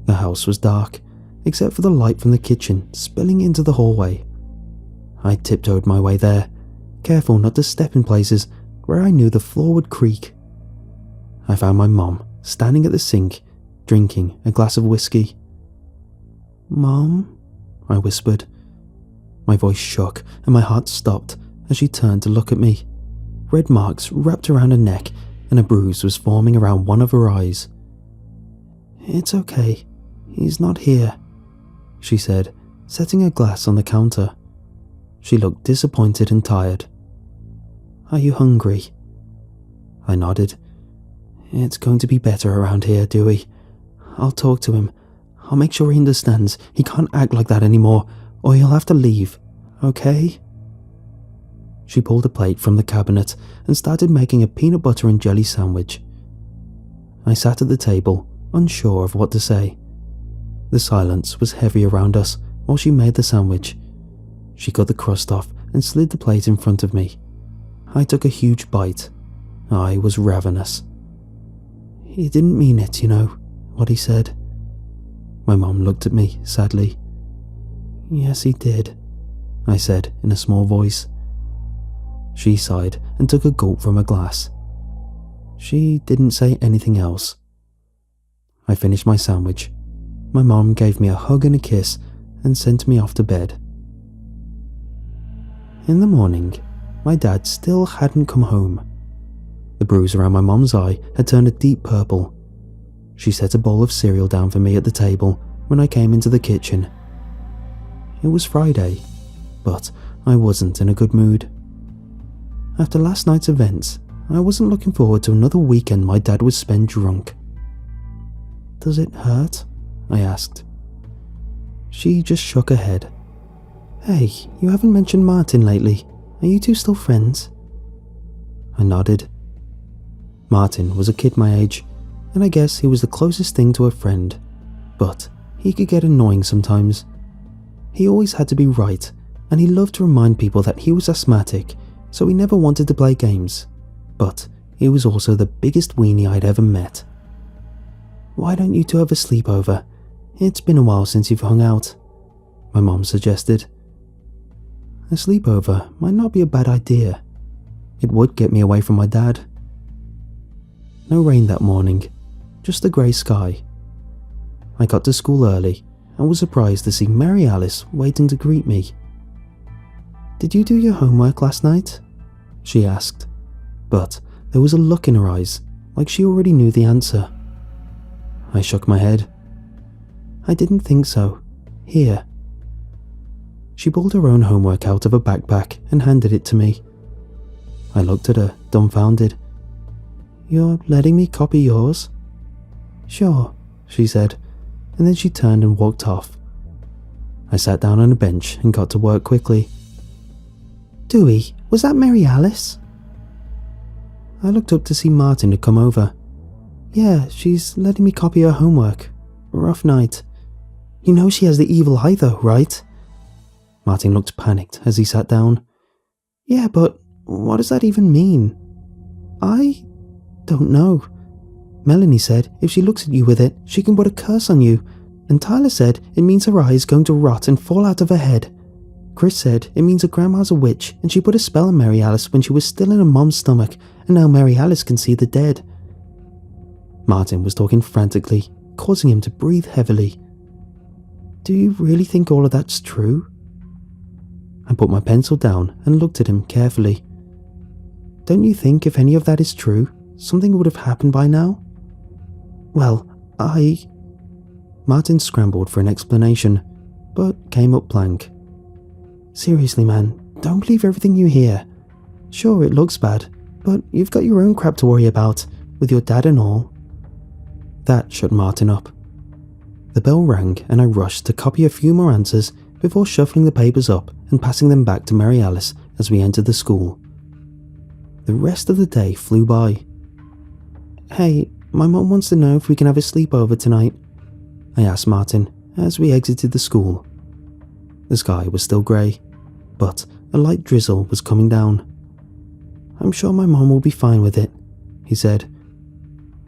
The house was dark, except for the light from the kitchen spilling into the hallway. I tiptoed my way there, careful not to step in places where I knew the floor would creak. I found my mom standing at the sink, drinking a glass of whiskey. "Mom?" I whispered. My voice shook and my heart stopped as she turned to look at me. Red marks wrapped around her neck and a bruise was forming around one of her eyes. "It's okay, he's not here," she said, setting a glass on the counter. She looked disappointed and tired. "Are you hungry?" I nodded. "It's going to be better around here, Dewey. I'll talk to him. I'll make sure he understands he can't act like that anymore, or he'll have to leave, okay?" She pulled a plate from the cabinet and started making a peanut butter and jelly sandwich. I sat at the table, unsure of what to say. The silence was heavy around us while she made the sandwich. She cut the crust off and slid the plate in front of me. I took a huge bite. I was ravenous. "He didn't mean it, you know, what he said." My mom looked at me sadly. "Yes, he did," I said in a small voice. She sighed and took a gulp from a glass. She didn't say anything else. I finished my sandwich. My mom gave me a hug and a kiss and sent me off to bed. In the morning, my dad still hadn't come home. The bruise around my mom's eye had turned a deep purple. She set a bowl of cereal down for me at the table when I came into the kitchen. It was Friday, but I wasn't in a good mood. After last night's events, I wasn't looking forward to another weekend my dad would spend drunk. "Does it hurt?" I asked. She just shook her head. "Hey, you haven't mentioned Martin lately. Are you two still friends?" I nodded. Martin was a kid my age, and I guess he was the closest thing to a friend, but he could get annoying sometimes. He always had to be right, and he loved to remind people that he was asthmatic, so he never wanted to play games, but he was also the biggest weenie I'd ever met. "Why don't you two have a sleepover? It's been a while since you've hung out," my mom suggested. A sleepover might not be a bad idea. It would get me away from my dad. No rain that morning, just a grey sky. I got to school early and was surprised to see Mary Alice waiting to greet me. "Did you do your homework last night?" she asked, but there was a look in her eyes, like she already knew the answer. I shook my head. "I didn't think so. Here." She pulled her own homework out of a backpack and handed it to me. I looked at her, dumbfounded. "You're letting me copy yours?" "Sure," she said, and then she turned and walked off. I sat down on a bench and got to work quickly. "Dewey, was that Mary Alice?" I looked up to see Martin had come over. "Yeah, she's letting me copy her homework. Rough night. You know she has the evil eye though, right?" Martin looked panicked as he sat down. "Yeah, but what does that even mean?" "I don't know. Melanie said if she looks at you with it, she can put a curse on you, and Tyler said it means her eye is going to rot and fall out of her head. Chris said it means her grandma's a witch and she put a spell on Mary Alice when she was still in her mom's stomach, and now Mary Alice can see the dead." Martin was talking frantically, causing him to breathe heavily. "Do you really think all of that's true?" I put my pencil down and looked at him carefully. "Don't you think if any of that is true, something would have happened by now?" "Well, Martin scrambled for an explanation, but came up blank. "Seriously, man, don't believe everything you hear. Sure, it looks bad, but you've got your own crap to worry about, with your dad and all." That shut Martin up. The bell rang and I rushed to copy a few more answers before shuffling the papers up and passing them back to Mary Alice as we entered the school. The rest of the day flew by. "Hey, my mum wants to know if we can have a sleepover tonight," I asked Martin as we exited the school. The sky was still grey, but a light drizzle was coming down. "I'm sure my mum will be fine with it," he said.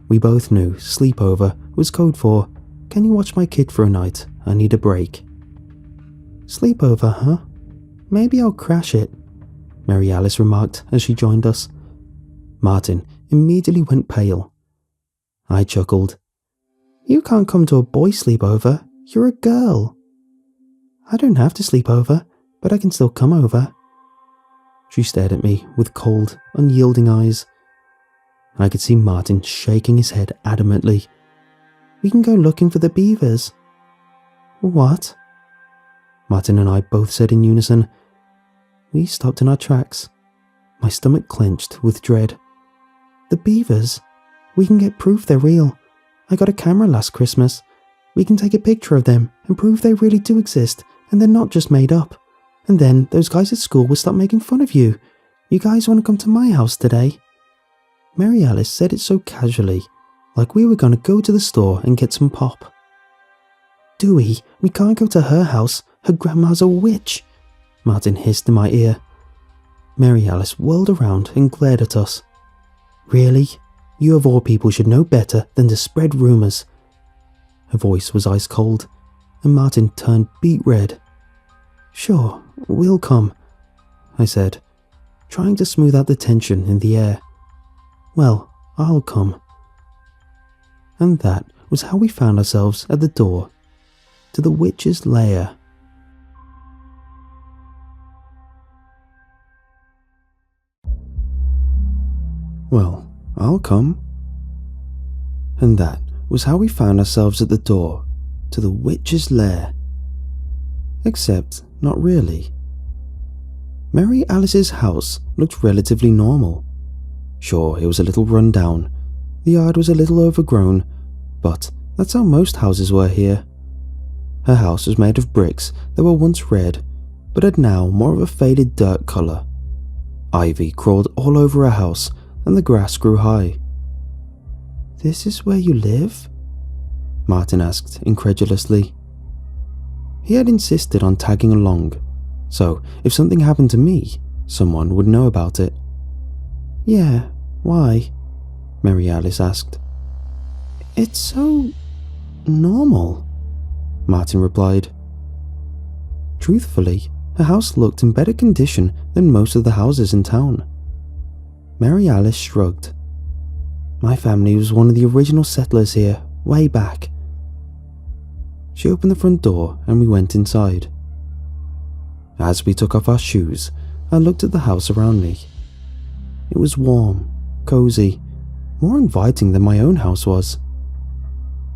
We both knew sleepover was code for, "Can you watch my kid for a night? I need a break." "Sleepover, huh? Maybe I'll crash it," Mary Alice remarked as she joined us. Martin immediately went pale. I chuckled. "You can't come to a boy sleepover, you're a girl." "I don't have to sleep over, but I can still come over." She stared at me with cold, unyielding eyes. I could see Martin shaking his head adamantly. "We can go looking for the beavers." "What?" Martin and I both said in unison. We stopped in our tracks. My stomach clenched with dread. "The beavers? We can get proof they're real. I got a camera last Christmas. We can take a picture of them and prove they really do exist and they're not just made up. And then those guys at school will start making fun of you. You guys want to come to my house today?" Mary Alice said it so casually, like we were going to go to the store and get some pop. "Dewey, we can't go to her house. Her grandma's a witch," Martin hissed in my ear. Mary Alice whirled around and glared at us. "Really? You of all people should know better than to spread rumours." Her voice was ice cold, and Martin turned beet red. "Sure, we'll come," I said, trying to smooth out the tension in the air. "Well, I'll come." And that was how we found ourselves at the door to the witch's lair. "Well, I'll come." And that was how we found ourselves at the door to the witch's lair. Except, not really. Mary Alice's house looked relatively normal. Sure, it was a little run down, the yard was a little overgrown, but that's how most houses were here. Her house was made of bricks that were once red, but had now more of a faded dirt colour. Ivy crawled all over her house, and the grass grew high. "This is where you live?" Martin asked incredulously. He had insisted on tagging along, so if something happened to me, someone would know about it. "Yeah, why?" Mary Alice asked. "It's so normal," Martin replied. Truthfully, her house looked in better condition than most of the houses in town. Mary Alice shrugged. "My family was one of the original settlers here, way back." She opened the front door and we went inside. As we took off our shoes, I looked at the house around me. It was warm, cozy, more inviting than my own house was.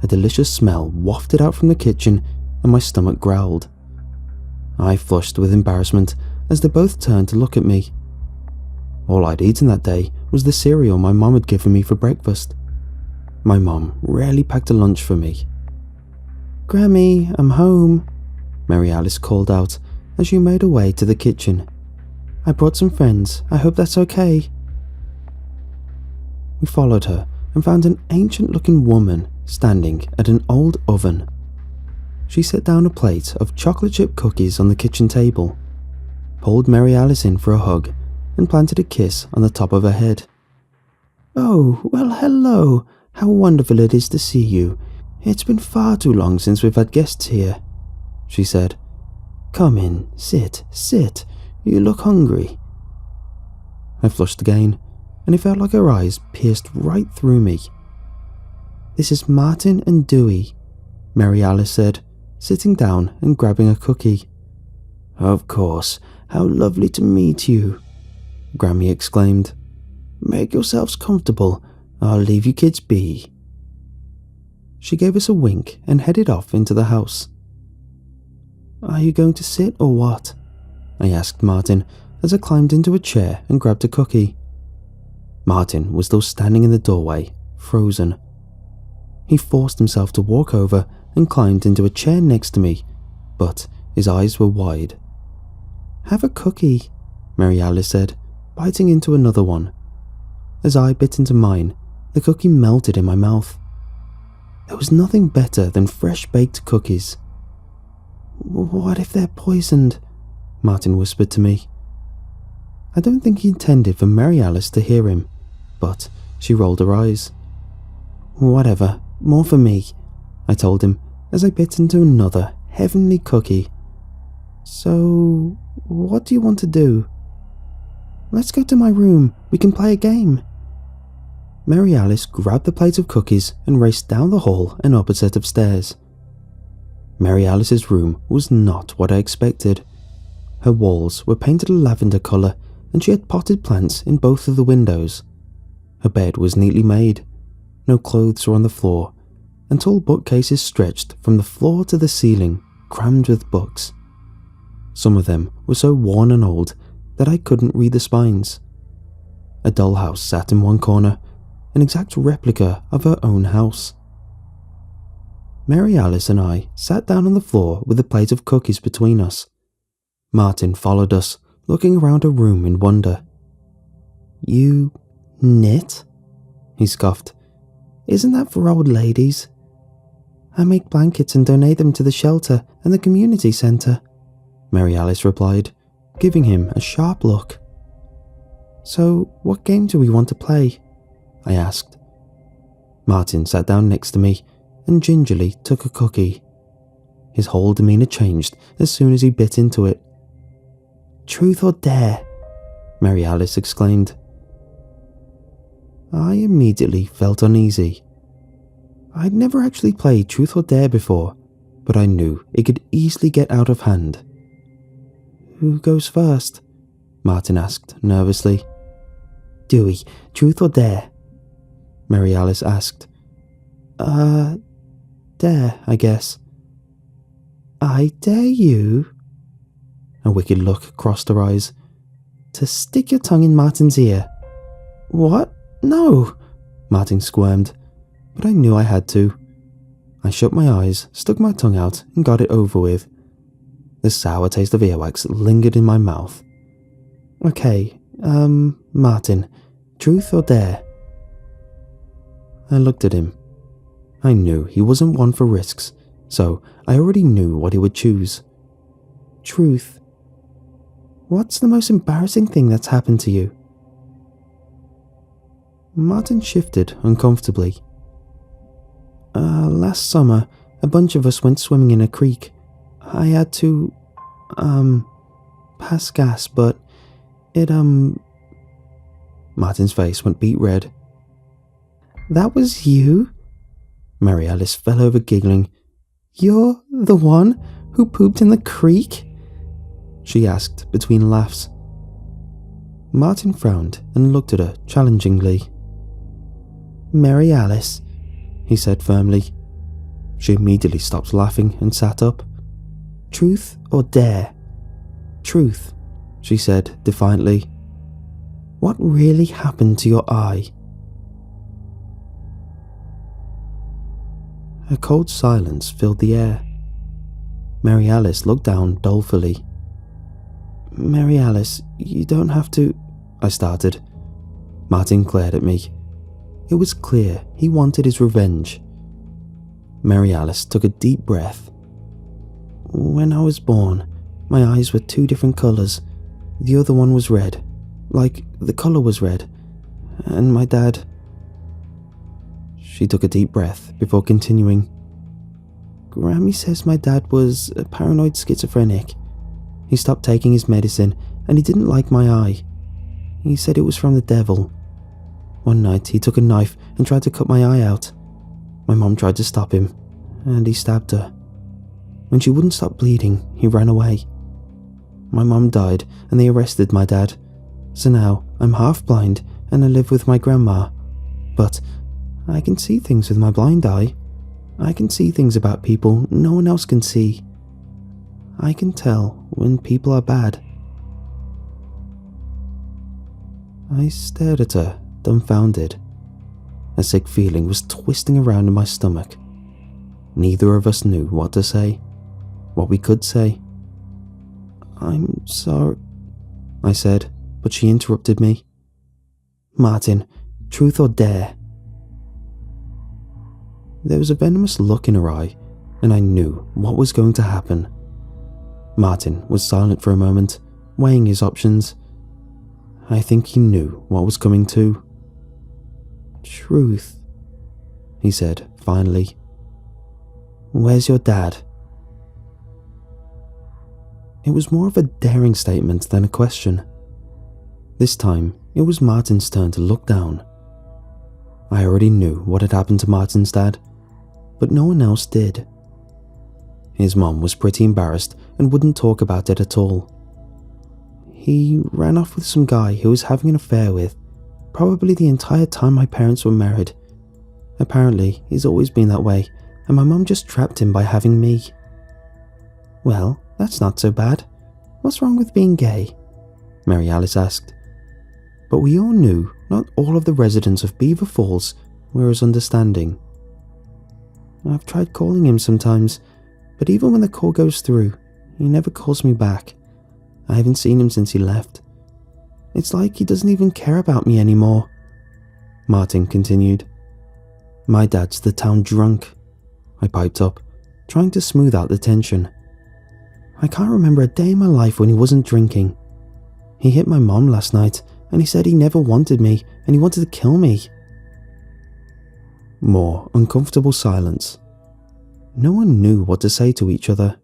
A delicious smell wafted out from the kitchen and my stomach growled. I flushed with embarrassment as they both turned to look at me. All I'd eaten that day was the cereal my mum had given me for breakfast. My mum rarely packed a lunch for me. "Grammy, I'm home," Mary Alice called out as she made her way to the kitchen. "I brought some friends, I hope that's okay." We followed her and found an ancient-looking woman standing at an old oven. She set down a plate of chocolate chip cookies on the kitchen table, pulled Mary Alice in for a hug, and planted a kiss on the top of her head. "Oh, well, hello. How wonderful it is to see you. It's been far too long since we've had guests here," she said. "Come in, sit. You look hungry." I flushed again. and it felt like her eyes pierced right through me. "This is Martin and Dewey," Mary Alice said, sitting down and grabbing a cookie. "Of course, how lovely to meet you," Grammy exclaimed. "Make yourselves comfortable, I'll leave you kids be." She gave us a wink and headed off into the house. "Are you going to sit or what?" I asked Martin as I climbed into a chair and grabbed a cookie. Martin was still standing in the doorway, frozen. He forced himself to walk over and climbed into a chair next to me, but his eyes were wide. "Have a cookie," Mary Alice said, biting into another one. As I bit into mine, the cookie melted in my mouth. There was nothing better than fresh baked cookies. "What if they're poisoned?" Martin whispered to me. I don't think he intended for Mary Alice to hear him, but she rolled her eyes. "Whatever, more for me," I told him as I bit into another heavenly cookie. "So, what do you want to do?" "Let's go to my room, we can play a game." Mary Alice grabbed the plate of cookies and raced down the hall and up a set of stairs. Mary Alice's room was not what I expected. Her walls were painted a lavender colour and she had potted plants in both of the windows. Her bed was neatly made. No clothes were on the floor, and tall bookcases stretched from the floor to the ceiling, crammed with books. Some of them were so worn and old that I couldn't read the spines. A dollhouse sat in one corner, an exact replica of her own house. Mary Alice and I sat down on the floor with a plate of cookies between us. Martin followed us, looking around her room in wonder. "You knit?" he scoffed. "Isn't that for old ladies?" "I make blankets and donate them to the shelter and the community centre," Mary Alice replied, giving him a sharp look. "So, what game do we want to play?" I asked. Martin sat down next to me and gingerly took a cookie. His whole demeanour changed as soon as he bit into it. "Truth or dare?" Mary Alice exclaimed. I immediately felt uneasy. I'd never actually played Truth or Dare before, but I knew it could easily get out of hand. "Who goes first?" Martin asked nervously. "Dewey, Truth or Dare?" Mary Alice asked. Dare, I guess." "I dare you," a wicked look crossed her eyes, "to stick your tongue in Martin's ear." "What? No," Martin squirmed, but I knew I had to. I shut my eyes, stuck my tongue out, and got it over with. The sour taste of earwax lingered in my mouth. "Okay, Martin, truth or dare?" I looked at him. I knew he wasn't one for risks, so I already knew what he would choose. "Truth. What's the most embarrassing thing that's happened to you?" Martin shifted uncomfortably. Last summer, a bunch of us went swimming in a creek. I had to, pass gas, but it, Martin's face went beet red. "That was you?" Mary Alice fell over giggling. "You're the one who pooped in the creek?" she asked between laughs. Martin frowned and looked at her challengingly. "Mary Alice," he said firmly. She immediately stopped laughing and sat up. "Truth or dare?" "Truth," she said defiantly. "What really happened to your eye?" A cold silence filled the air. Mary Alice looked down dolefully. "Mary Alice, you don't have to," I started. Martin glared at me. It was clear he wanted his revenge. Mary Alice took a deep breath. "When I was born, my eyes were two different colours. The other one was red, like the colour was red, and my dad..." She took a deep breath before continuing. "Grammy says my dad was a paranoid schizophrenic. He stopped taking his medicine and he didn't like my eye. He said it was from the devil. One night he took a knife and tried to cut my eye out. My mom tried to stop him, and he stabbed her. When she wouldn't stop bleeding, he ran away. My mom died and they arrested my dad, so now I'm half blind and I live with my grandma. But I can see things with my blind eye. I can see things about people no one else can see. I can tell when people are bad. I stared at her, dumbfounded. A sick feeling was twisting around in my stomach. Neither of us knew what to say, what we could say. "I'm sorry," I said, but she interrupted me. "Martin, truth or dare?" There was a venomous look in her eye, and I knew what was going to happen. Martin was silent for a moment, weighing his options. I think he knew what was coming too. "Truth," he said finally. "Where's your dad?" It was more of a daring statement than a question. This time, it was Martin's turn to look down. I already knew what had happened to Martin's dad, but no one else did. His mom was pretty embarrassed and wouldn't talk about it at all. He ran off with some guy who was having an affair with, probably the entire time my parents were married. Apparently, he's always been that way, and my mom just trapped him by having me. "Well, that's not so bad. What's wrong with being gay?" Mary Alice asked. But we all knew not all of the residents of Beaver Falls were as understanding. "I've tried calling him sometimes, but even when the call goes through, he never calls me back. I haven't seen him since he left. It's like he doesn't even care about me anymore," Martin continued. "My dad's the town drunk," I piped up, trying to smooth out the tension. "I can't remember a day in my life when he wasn't drinking. He hit my mom last night, and he said he never wanted me and he wanted to kill me." More uncomfortable silence. No one knew what to say to each other.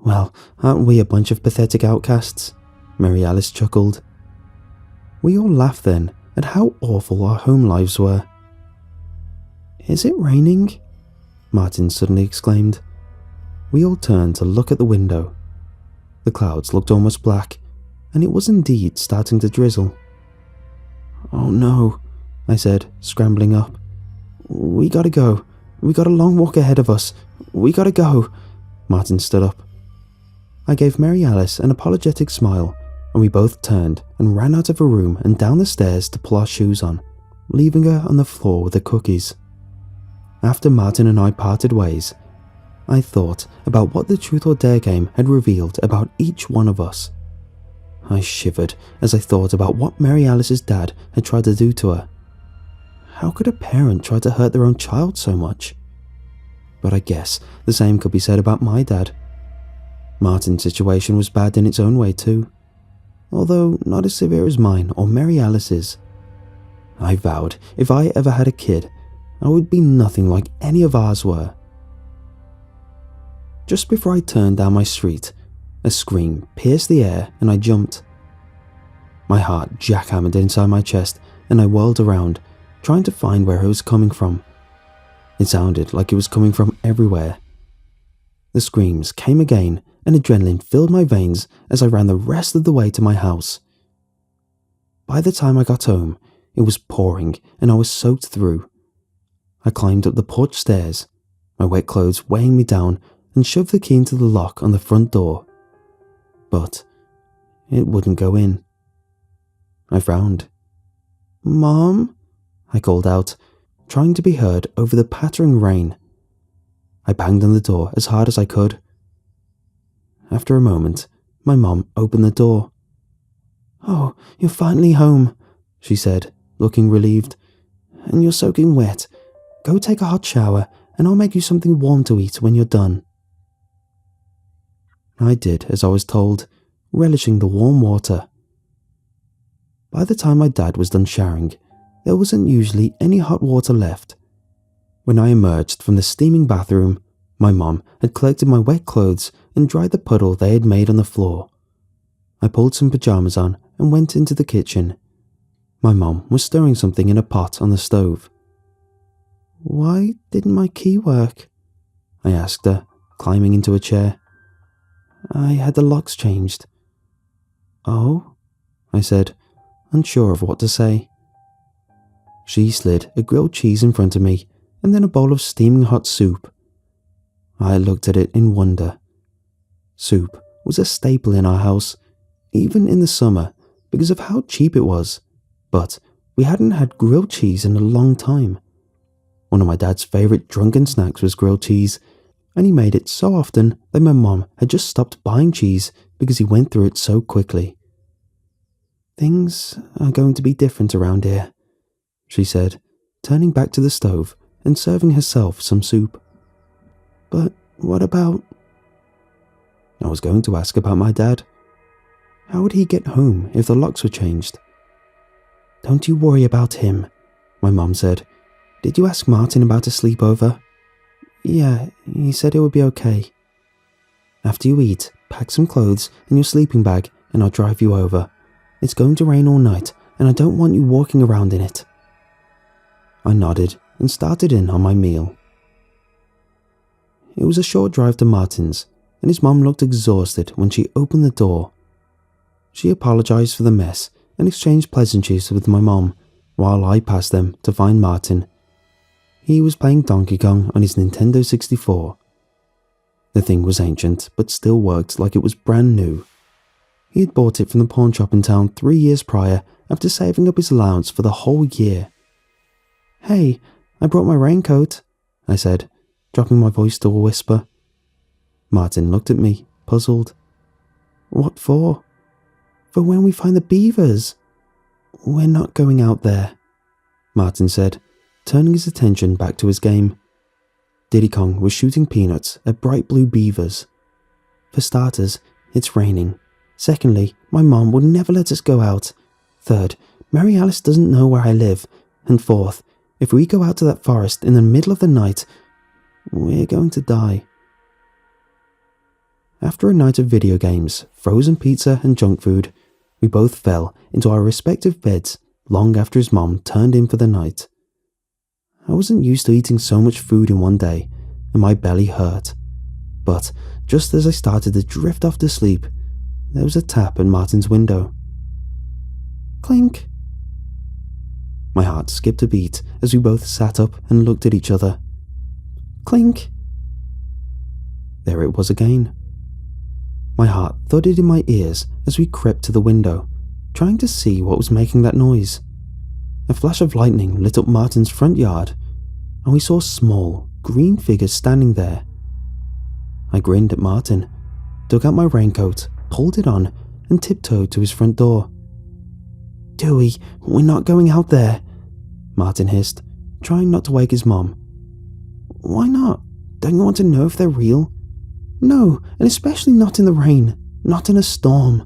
"Well, aren't we a bunch of pathetic outcasts?" Mary Alice chuckled. We all laughed then at how awful our home lives were. "Is it raining?" Martin suddenly exclaimed. We all turned to look at the window. The clouds looked almost black, and it was indeed starting to drizzle. "Oh no," I said, scrambling up. "We gotta go. We got a long walk ahead of us. We gotta go." Martin stood up. I gave Mary Alice an apologetic smile, and we both turned and ran out of the room and down the stairs to pull our shoes on, leaving her on the floor with the cookies. After Martin and I parted ways, I thought about what the Truth or Dare game had revealed about each one of us. I shivered as I thought about what Mary Alice's dad had tried to do to her. How could a parent try to hurt their own child so much? But I guess the same could be said about my dad. Martin's situation was bad in its own way too, although not as severe as mine or Mary Alice's. I vowed if I ever had a kid, I would be nothing like any of ours were. Just before I turned down my street, a scream pierced the air and I jumped. My heart jackhammered inside my chest and I whirled around, trying to find where it was coming from. It sounded like it was coming from everywhere. The screams came again and adrenaline filled my veins as I ran the rest of the way to my house. By the time I got home, it was pouring and I was soaked through. I climbed up the porch stairs, my wet clothes weighing me down, and shoved the key into the lock on the front door. But it wouldn't go in. I frowned. "Mom?" I called out, trying to be heard over the pattering rain. I banged on the door as hard as I could. After a moment, my mom opened the door. "Oh, you're finally home," she said, looking relieved. "And you're soaking wet. Go take a hot shower, and I'll make you something warm to eat when you're done." I did as I was told, relishing the warm water. By the time my dad was done showering, there wasn't usually any hot water left. When I emerged from the steaming bathroom, my mom had collected my wet clothes and dried the puddle they had made on the floor. I pulled some pajamas on and went into the kitchen. My mom was stirring something in a pot on the stove. "Why didn't my key work?" I asked her, climbing into a chair. "I had the locks changed." "Oh?" I said, unsure of what to say. She slid a grilled cheese in front of me and then a bowl of steaming hot soup. I looked at it in wonder. Soup was a staple in our house, even in the summer because of how cheap it was, but we hadn't had grilled cheese in a long time. One of my dad's favourite drunken snacks was grilled cheese, and he made it so often that my mom had just stopped buying cheese because he went through it so quickly. "Things are going to be different around here," she said, turning back to the stove and serving herself some soup. "But what about—" I was going to ask about my dad. How would he get home if the locks were changed? "Don't you worry about him," my mom said. "Did you ask Martin about a sleepover?" "Yeah, he said it would be okay." "After you eat, pack some clothes and your sleeping bag and I'll drive you over. It's going to rain all night and I don't want you walking around in it." I nodded and started in on my meal. It was a short drive to Martin's, and his mom looked exhausted when she opened the door. She apologized for the mess and exchanged pleasantries with my mom while I passed them to find Martin. He was playing Donkey Kong on his Nintendo 64. The thing was ancient, but still worked like it was brand new. He had bought it from the pawn shop in town 3 years prior after saving up his allowance for the whole year. "Hey, I brought my raincoat," I said, dropping my voice to a whisper. Martin looked at me, puzzled. "What for?" "For when we find the beavers." "We're not going out there," Martin said, turning his attention back to his game. Diddy Kong was shooting peanuts at bright blue beavers. "For starters, it's raining. Secondly, my mom would never let us go out. Third, Mary Alice doesn't know where I live. And fourth, if we go out to that forest in the middle of the night, we're going to die." After a night of video games, frozen pizza and junk food, we both fell into our respective beds long after his mom turned in for the night. I wasn't used to eating so much food in one day, and my belly hurt. But just as I started to drift off to sleep, there was a tap at Martin's window. Clink. My heart skipped a beat as we both sat up and looked at each other. Clink. There it was again. My heart thudded in my ears as we crept to the window, trying to see what was making that noise. A flash of lightning lit up Martin's front yard, and we saw small, green figures standing there. I grinned at Martin, dug out my raincoat, pulled it on, and tiptoed to his front door. "Dewey, we're not going out there," Martin hissed, trying not to wake his mom. "Why not? Don't you want to know if they're real?" "No, and especially not in the rain, not in a storm."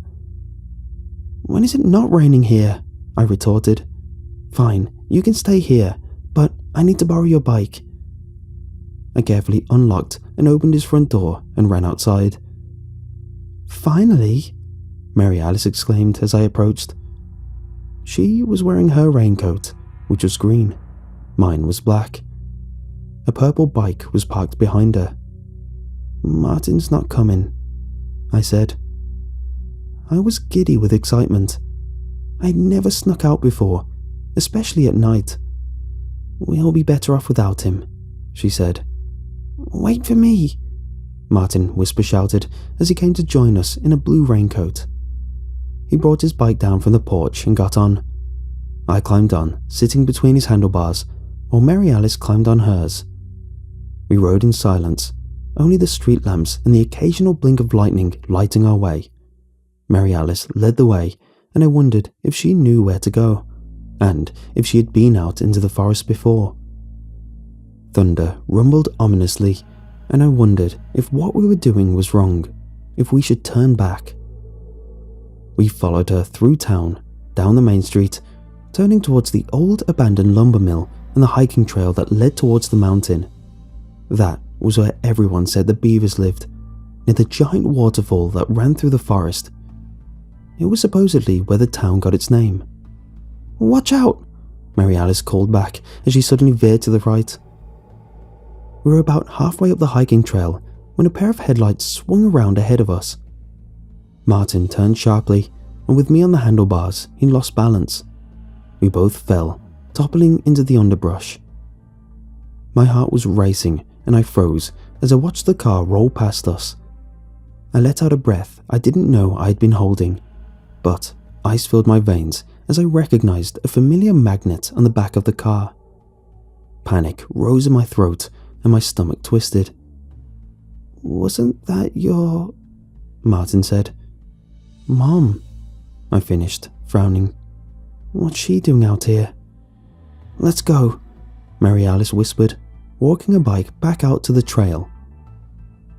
"When is it not raining here?" I retorted. "Fine, you can stay here, but I need to borrow your bike." I carefully unlocked and opened his front door and ran outside. "Finally," Mary Alice exclaimed as I approached. She was wearing her raincoat, which was green. Mine was black. A purple bike was parked behind her. "Martin's not coming," I said. I was giddy with excitement. I'd never snuck out before, especially at night. "We'll be better off without him," she said. "Wait for me," Martin whisper-shouted as he came to join us in a blue raincoat. He brought his bike down from the porch and got on. I climbed on, sitting between his handlebars, while Mary Alice climbed on hers. We rode in silence, only the street lamps and the occasional blink of lightning lighting our way. Mary Alice led the way, and I wondered if she knew where to go, and if she had been out into the forest before. Thunder rumbled ominously, and I wondered if what we were doing was wrong, if we should turn back. We followed her through town, down the main street, turning towards the old abandoned lumber mill and the hiking trail that led towards the mountain. That was where everyone said the beavers lived, near the giant waterfall that ran through the forest. It was supposedly where the town got its name. "Watch out!" Mary Alice called back as she suddenly veered to the right. We were about halfway up the hiking trail when a pair of headlights swung around ahead of us. Martin turned sharply, and with me on the handlebars, he lost balance. We both fell, toppling into the underbrush. My heart was racing and I froze as I watched the car roll past us. I let out a breath I didn't know I had been holding, but ice filled my veins as I recognized a familiar magnet on the back of the car. Panic rose in my throat and my stomach twisted. "Wasn't that your—" Martin said. "Mom," I finished, frowning. "What's she doing out here?" "Let's go," Mary Alice whispered, walking a bike back out to the trail.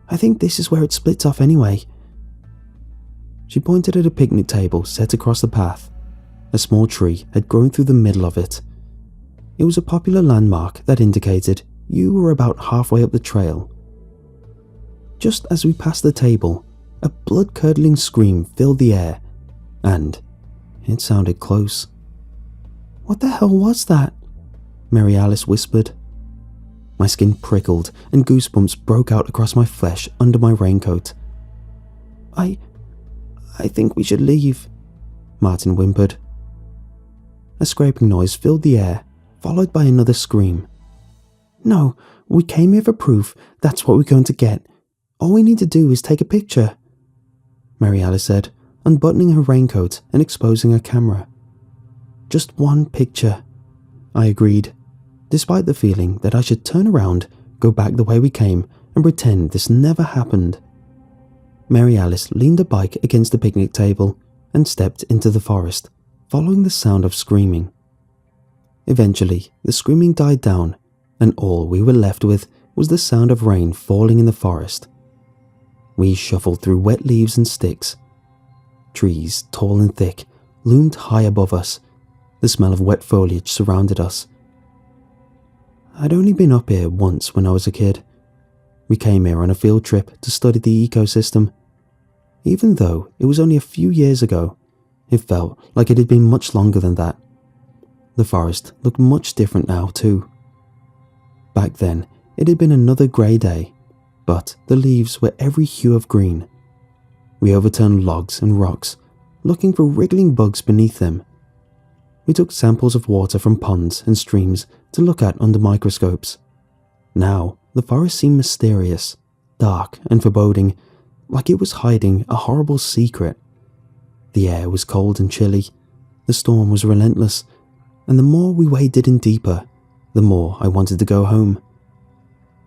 "I think this is where it splits off anyway." She pointed at a picnic table set across the path. A small tree had grown through the middle of it. It was a popular landmark that indicated you were about halfway up the trail. Just as we passed the table, a blood-curdling scream filled the air, and it sounded close. "What the hell was that?" Mary Alice whispered. My skin prickled and goosebumps broke out across my flesh under my raincoat. I think we should leave," Martin whimpered. A scraping noise filled the air, followed by another scream. "No, we came here for proof. That's what we're going to get. All we need to do is take a picture," Mary Alice said, unbuttoning her raincoat and exposing her camera. "Just one picture," I agreed, despite the feeling that I should turn around, go back the way we came, and pretend this never happened. Mary Alice leaned a bike against the picnic table and stepped into the forest, following the sound of screaming. Eventually, the screaming died down, and all we were left with was the sound of rain falling in the forest. We shuffled through wet leaves and sticks. Trees, tall and thick, loomed high above us. The smell of wet foliage surrounded us. I'd only been up here once when I was a kid. We came here on a field trip to study the ecosystem. Even though it was only a few years ago, it felt like it had been much longer than that. The forest looked much different now too. Back then, it had been another grey day, but the leaves were every hue of green. We overturned logs and rocks, looking for wriggling bugs beneath them. We took samples of water from ponds and streams to look at under microscopes. Now, the forest seemed mysterious, dark and foreboding, like it was hiding a horrible secret. The air was cold and chilly, the storm was relentless, and the more we waded in deeper, the more I wanted to go home.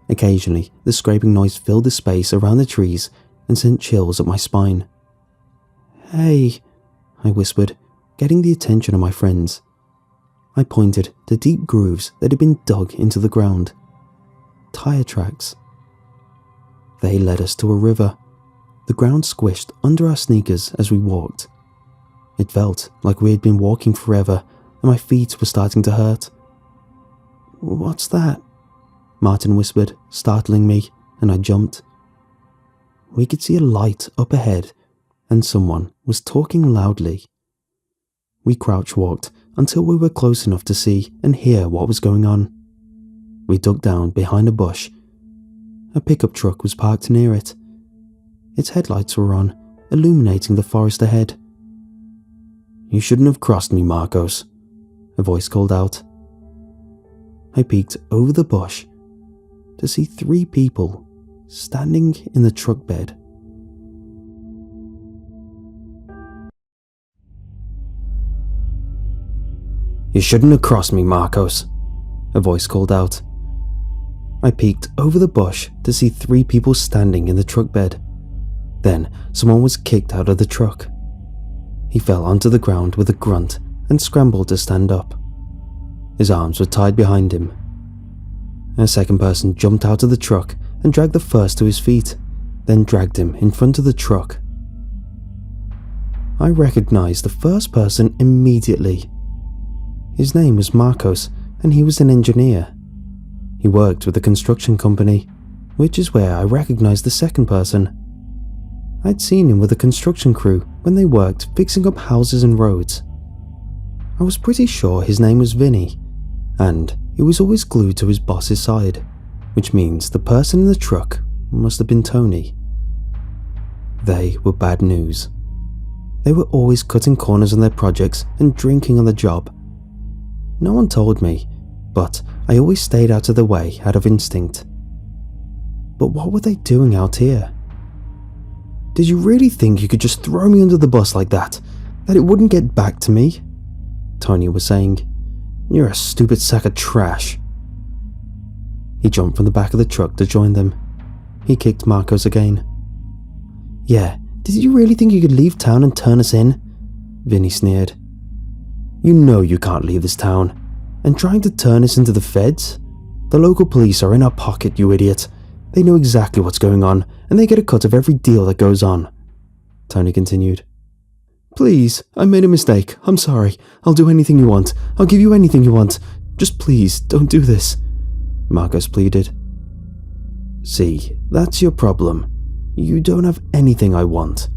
Occasionally, the scraping noise filled the space around the trees and sent chills up my spine. "Hey," I whispered, getting the attention of my friends. I pointed to deep grooves that had been dug into the ground. Tire tracks. They led us to a river. The ground squished under our sneakers as we walked. It felt like we had been walking forever, and my feet were starting to hurt. "What's that?" Martin whispered, startling me, and I jumped. We could see a light up ahead, and someone was talking loudly. We crouch-walked until we were close enough to see and hear what was going on. We dug down behind a bush. A pickup truck was parked near it. Its headlights were on, illuminating the forest ahead. "You shouldn't have crossed me, Marcos," a voice called out. I peeked over the bush to see 3 people standing in the truck bed. "You shouldn't have crossed me, Marcos," a voice called out. I peeked over the bush to see 3 people standing in the truck bed. Then someone was kicked out of the truck. He fell onto the ground with a grunt and scrambled to stand up. His arms were tied behind him. A second person jumped out of the truck and dragged the first to his feet, then dragged him in front of the truck. I recognized the first person immediately. His name was Marcos, and he was an engineer. He worked with a construction company, which is where I recognized the second person. I'd seen him with a construction crew when they worked fixing up houses and roads. I was pretty sure his name was Vinny, and he was always glued to his boss's side, which means the person in the truck must have been Tony. They were bad news. They were always cutting corners on their projects and drinking on the job. No one told me, but I always stayed out of the way out of instinct. But what were they doing out here? Did you really think you could just throw me under the bus like that it wouldn't get back to me? Tony was saying. You're a stupid sack of trash. He jumped from the back of the truck to join them. He kicked Marcos again. Yeah, did you really think you could leave town and turn us in? Vinny sneered. You know you can't leave this town. And trying to turn us into the feds? The local police are in our pocket, you idiot. They know exactly what's going on, and they get a cut of every deal that goes on. Tony continued. Please, I made a mistake. I'm sorry. I'll do anything you want. I'll give you anything you want. Just please, don't do this. Marcos pleaded. See, that's your problem. You don't have anything I want.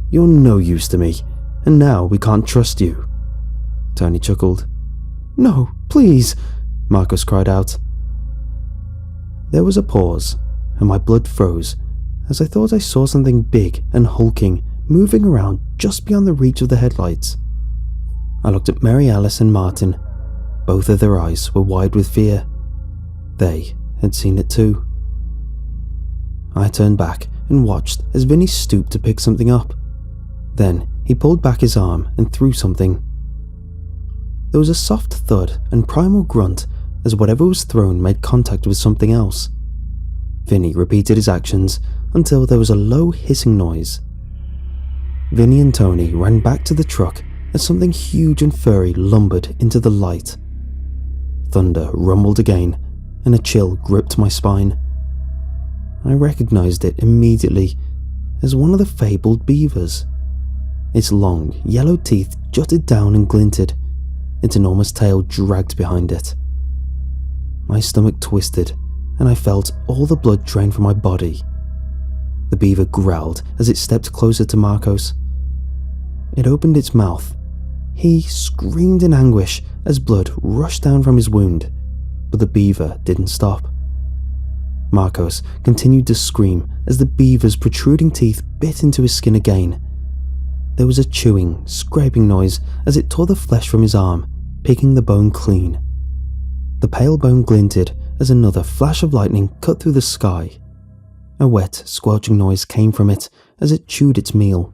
You're no use to me, and now we can't trust you. Tony chuckled. No, please, Marcos cried out. There was a pause, and my blood froze as I thought I saw something big and hulking moving around just beyond the reach of the headlights. I looked at Mary Alice and Martin. Both of their eyes were wide with fear. They had seen it too. I turned back and watched as Vinny stooped to pick something up. Then he pulled back his arm and threw something. There was a soft thud and primal grunt as whatever was thrown made contact with something else. Vinny repeated his actions until there was a low hissing noise. Vinny and Tony ran back to the truck as something huge and furry lumbered into the light. Thunder rumbled again, and a chill gripped my spine. I recognized it immediately as one of the fabled beavers. Its long, yellow teeth jutted down and glinted, its enormous tail dragged behind it. My stomach twisted, and I felt all the blood drain from my body. The beaver growled as it stepped closer to Marcos. It opened its mouth. He screamed in anguish as blood rushed down from his wound, but the beaver didn't stop. Marcos continued to scream as the beaver's protruding teeth bit into his skin again. There was a chewing, scraping noise as it tore the flesh from his arm, picking the bone clean. The pale bone glinted as another flash of lightning cut through the sky. A wet, squelching noise came from it as it chewed its meal.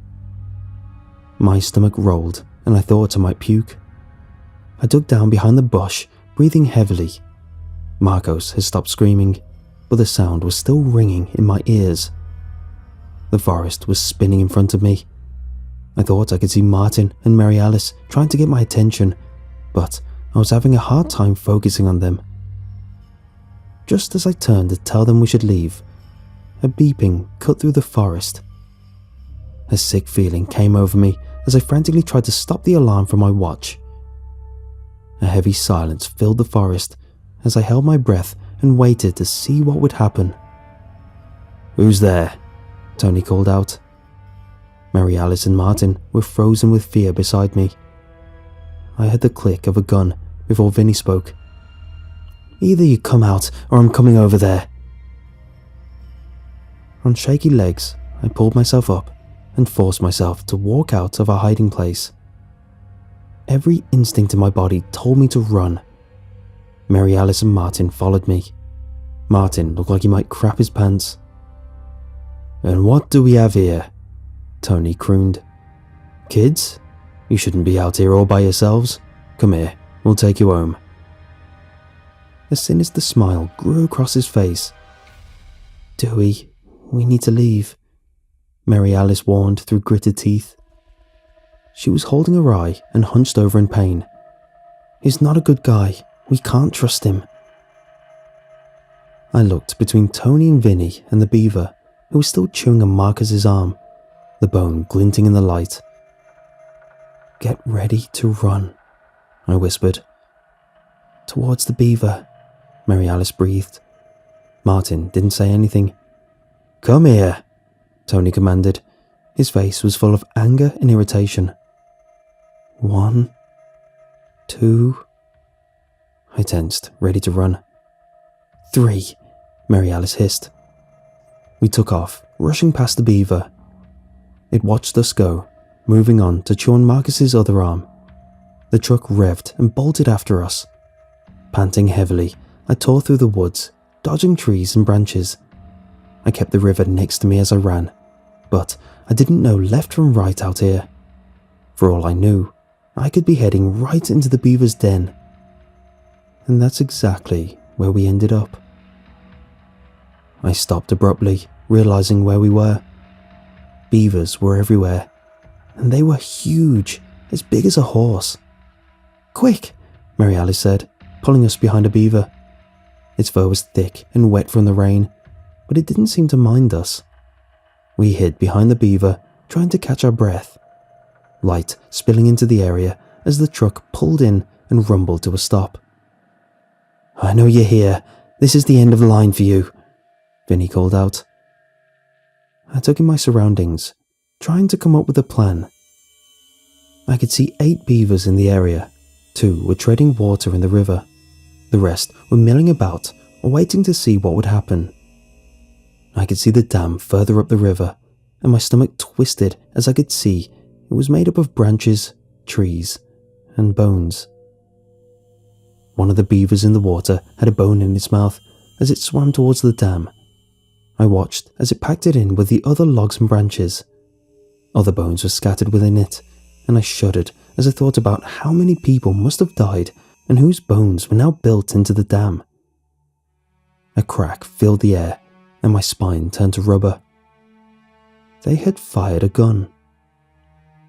My stomach rolled, and I thought I might puke. I dug down behind the bush, breathing heavily. Marcos had stopped screaming, but the sound was still ringing in my ears. The forest was spinning in front of me. I thought I could see Martin and Mary Alice trying to get my attention, but I was having a hard time focusing on them. Just as I turned to tell them we should leave, a beeping cut through the forest. A sick feeling came over me as I frantically tried to stop the alarm from my watch. A heavy silence filled the forest as I held my breath and waited to see what would happen. "Who's there?" Tony called out. Mary Alice and Martin were frozen with fear beside me. I heard the click of a gun before Vinny spoke. "Either you come out or I'm coming over there." On shaky legs, I pulled myself up and forced myself to walk out of our hiding place. Every instinct in my body told me to run. Mary Alice and Martin followed me. Martin looked like he might crap his pants. "And what do we have here?" Tony crooned. "Kids? You shouldn't be out here all by yourselves. Come here, we'll take you home." A sinister smile grew across his face. "Dewey, we need to leave," Mary Alice warned through gritted teeth. She was holding her eye and hunched over in pain. "He's not a good guy. We can't trust him." I looked between Tony and Vinny and the beaver, who was still chewing on Marcus's arm, the bone glinting in the light. "Get ready to run," I whispered. "Towards the beaver," Mary Alice breathed. Martin didn't say anything. "Come here," Tony commanded. His face was full of anger and irritation. 1, 2. I tensed, ready to run. 3, Mary Alice hissed. We took off, rushing past the beaver. It watched us go, moving on to chew on Marcus's other arm. The truck revved and bolted after us. Panting heavily, I tore through the woods, dodging trees and branches. I kept the river next to me as I ran, but I didn't know left from right out here. For all I knew, I could be heading right into the beaver's den. And that's exactly where we ended up. I stopped abruptly, realizing where we were. Beavers were everywhere, and they were huge, as big as a horse. "Quick," Mary Alice said, pulling us behind a beaver. Its fur was thick and wet from the rain, but it didn't seem to mind us. We hid behind the beaver, trying to catch our breath. Light spilling into the area as the truck pulled in and rumbled to a stop. "I know you're here. This is the end of the line for you," Vinny called out. I took in my surroundings, trying to come up with a plan. I could see 8 beavers in the area. 2 were treading water in the river. The rest were milling about or waiting to see what would happen. I could see the dam further up the river, and my stomach twisted as I could see it was made up of branches, trees, and bones. One of the beavers in the water had a bone in its mouth as it swam towards the dam. I watched as it packed it in with the other logs and branches. Other bones were scattered within it, and I shuddered as I thought about how many people must have died and whose bones were now built into the dam. A crack filled the air, and my spine turned to rubber. They had fired a gun.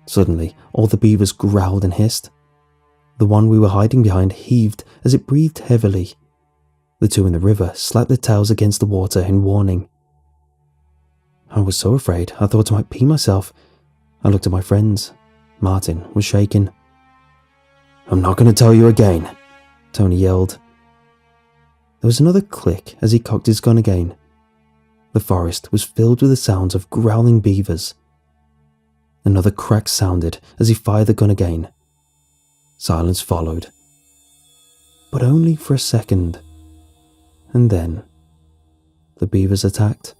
Suddenly, all the beavers growled and hissed. The one we were hiding behind heaved as it breathed heavily. The 2 in the river slapped their tails against the water in warning. I was so afraid I thought I might pee myself. I looked at my friends. Martin was shaking. "I'm not going to tell you again," Tony yelled. There was another click as he cocked his gun again. The forest was filled with the sounds of growling beavers. Another crack sounded as he fired the gun again. Silence followed. But only for a second. And then, the beavers attacked.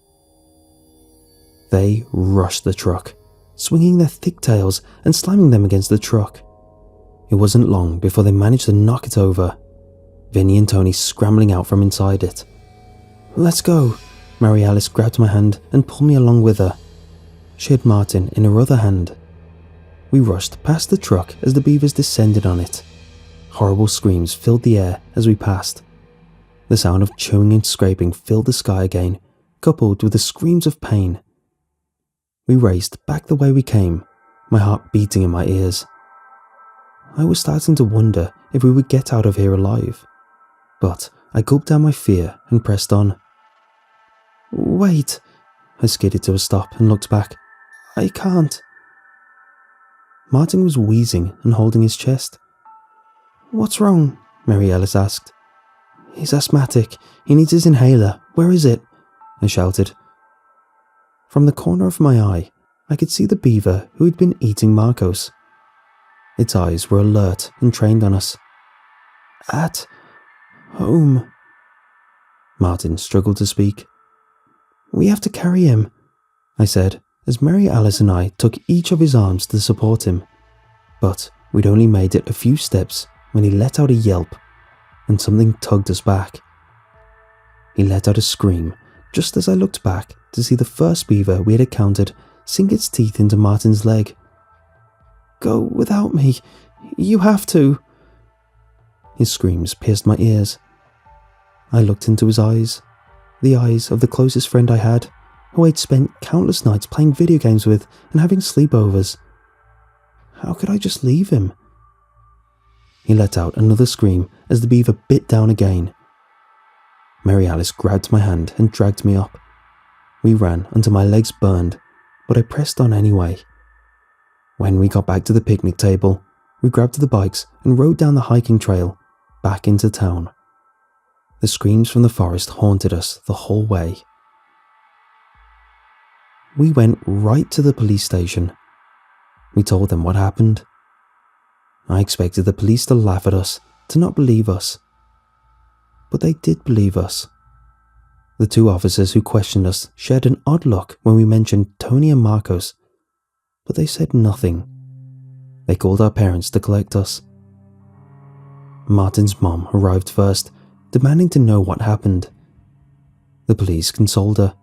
They rushed the truck, swinging their thick tails and slamming them against the truck. It wasn't long before they managed to knock it over, Vinny and Tony scrambling out from inside it. "Let's go." Mary Alice grabbed my hand and pulled me along with her. She had Martin in her other hand. We rushed past the truck as the beavers descended on it. Horrible screams filled the air as we passed. The sound of chewing and scraping filled the sky again, coupled with the screams of pain. We raced back the way we came, my heart beating in my ears. I was starting to wonder if we would get out of here alive, but I gulped down my fear and pressed on. "Wait," I skidded to a stop and looked back. "I can't." Martin was wheezing and holding his chest. "What's wrong?" Mary Alice asked. "He's asthmatic. He needs his inhaler. Where is it?" I shouted. From the corner of my eye, I could see the beaver who had been eating Marcos. Its eyes were alert and trained on us. "At home." Martin struggled to speak. "We have to carry him," I said, as Mary Alice and I took each of his arms to support him. But we'd only made it a few steps when he let out a yelp, and something tugged us back. He let out a scream just as I looked back to see the first beaver we had encountered sink its teeth into Martin's leg. "Go without me. You have to." His screams pierced my ears. I looked into his eyes, the eyes of the closest friend I had, who I'd spent countless nights playing video games with and having sleepovers. How could I just leave him? He let out another scream as the beaver bit down again. Mary Alice grabbed my hand and dragged me up. We ran until my legs burned, but I pressed on anyway. When we got back to the picnic table, we grabbed the bikes and rode down the hiking trail, back into town. The screams from the forest haunted us the whole way. We went right to the police station. We told them what happened. I expected the police to laugh at us, to not believe us. But they did believe us. The two officers who questioned us shared an odd look when we mentioned Tony and Marcos, but they said nothing. They called our parents to collect us. Martin's mom arrived first, demanding to know what happened. The police consoled her,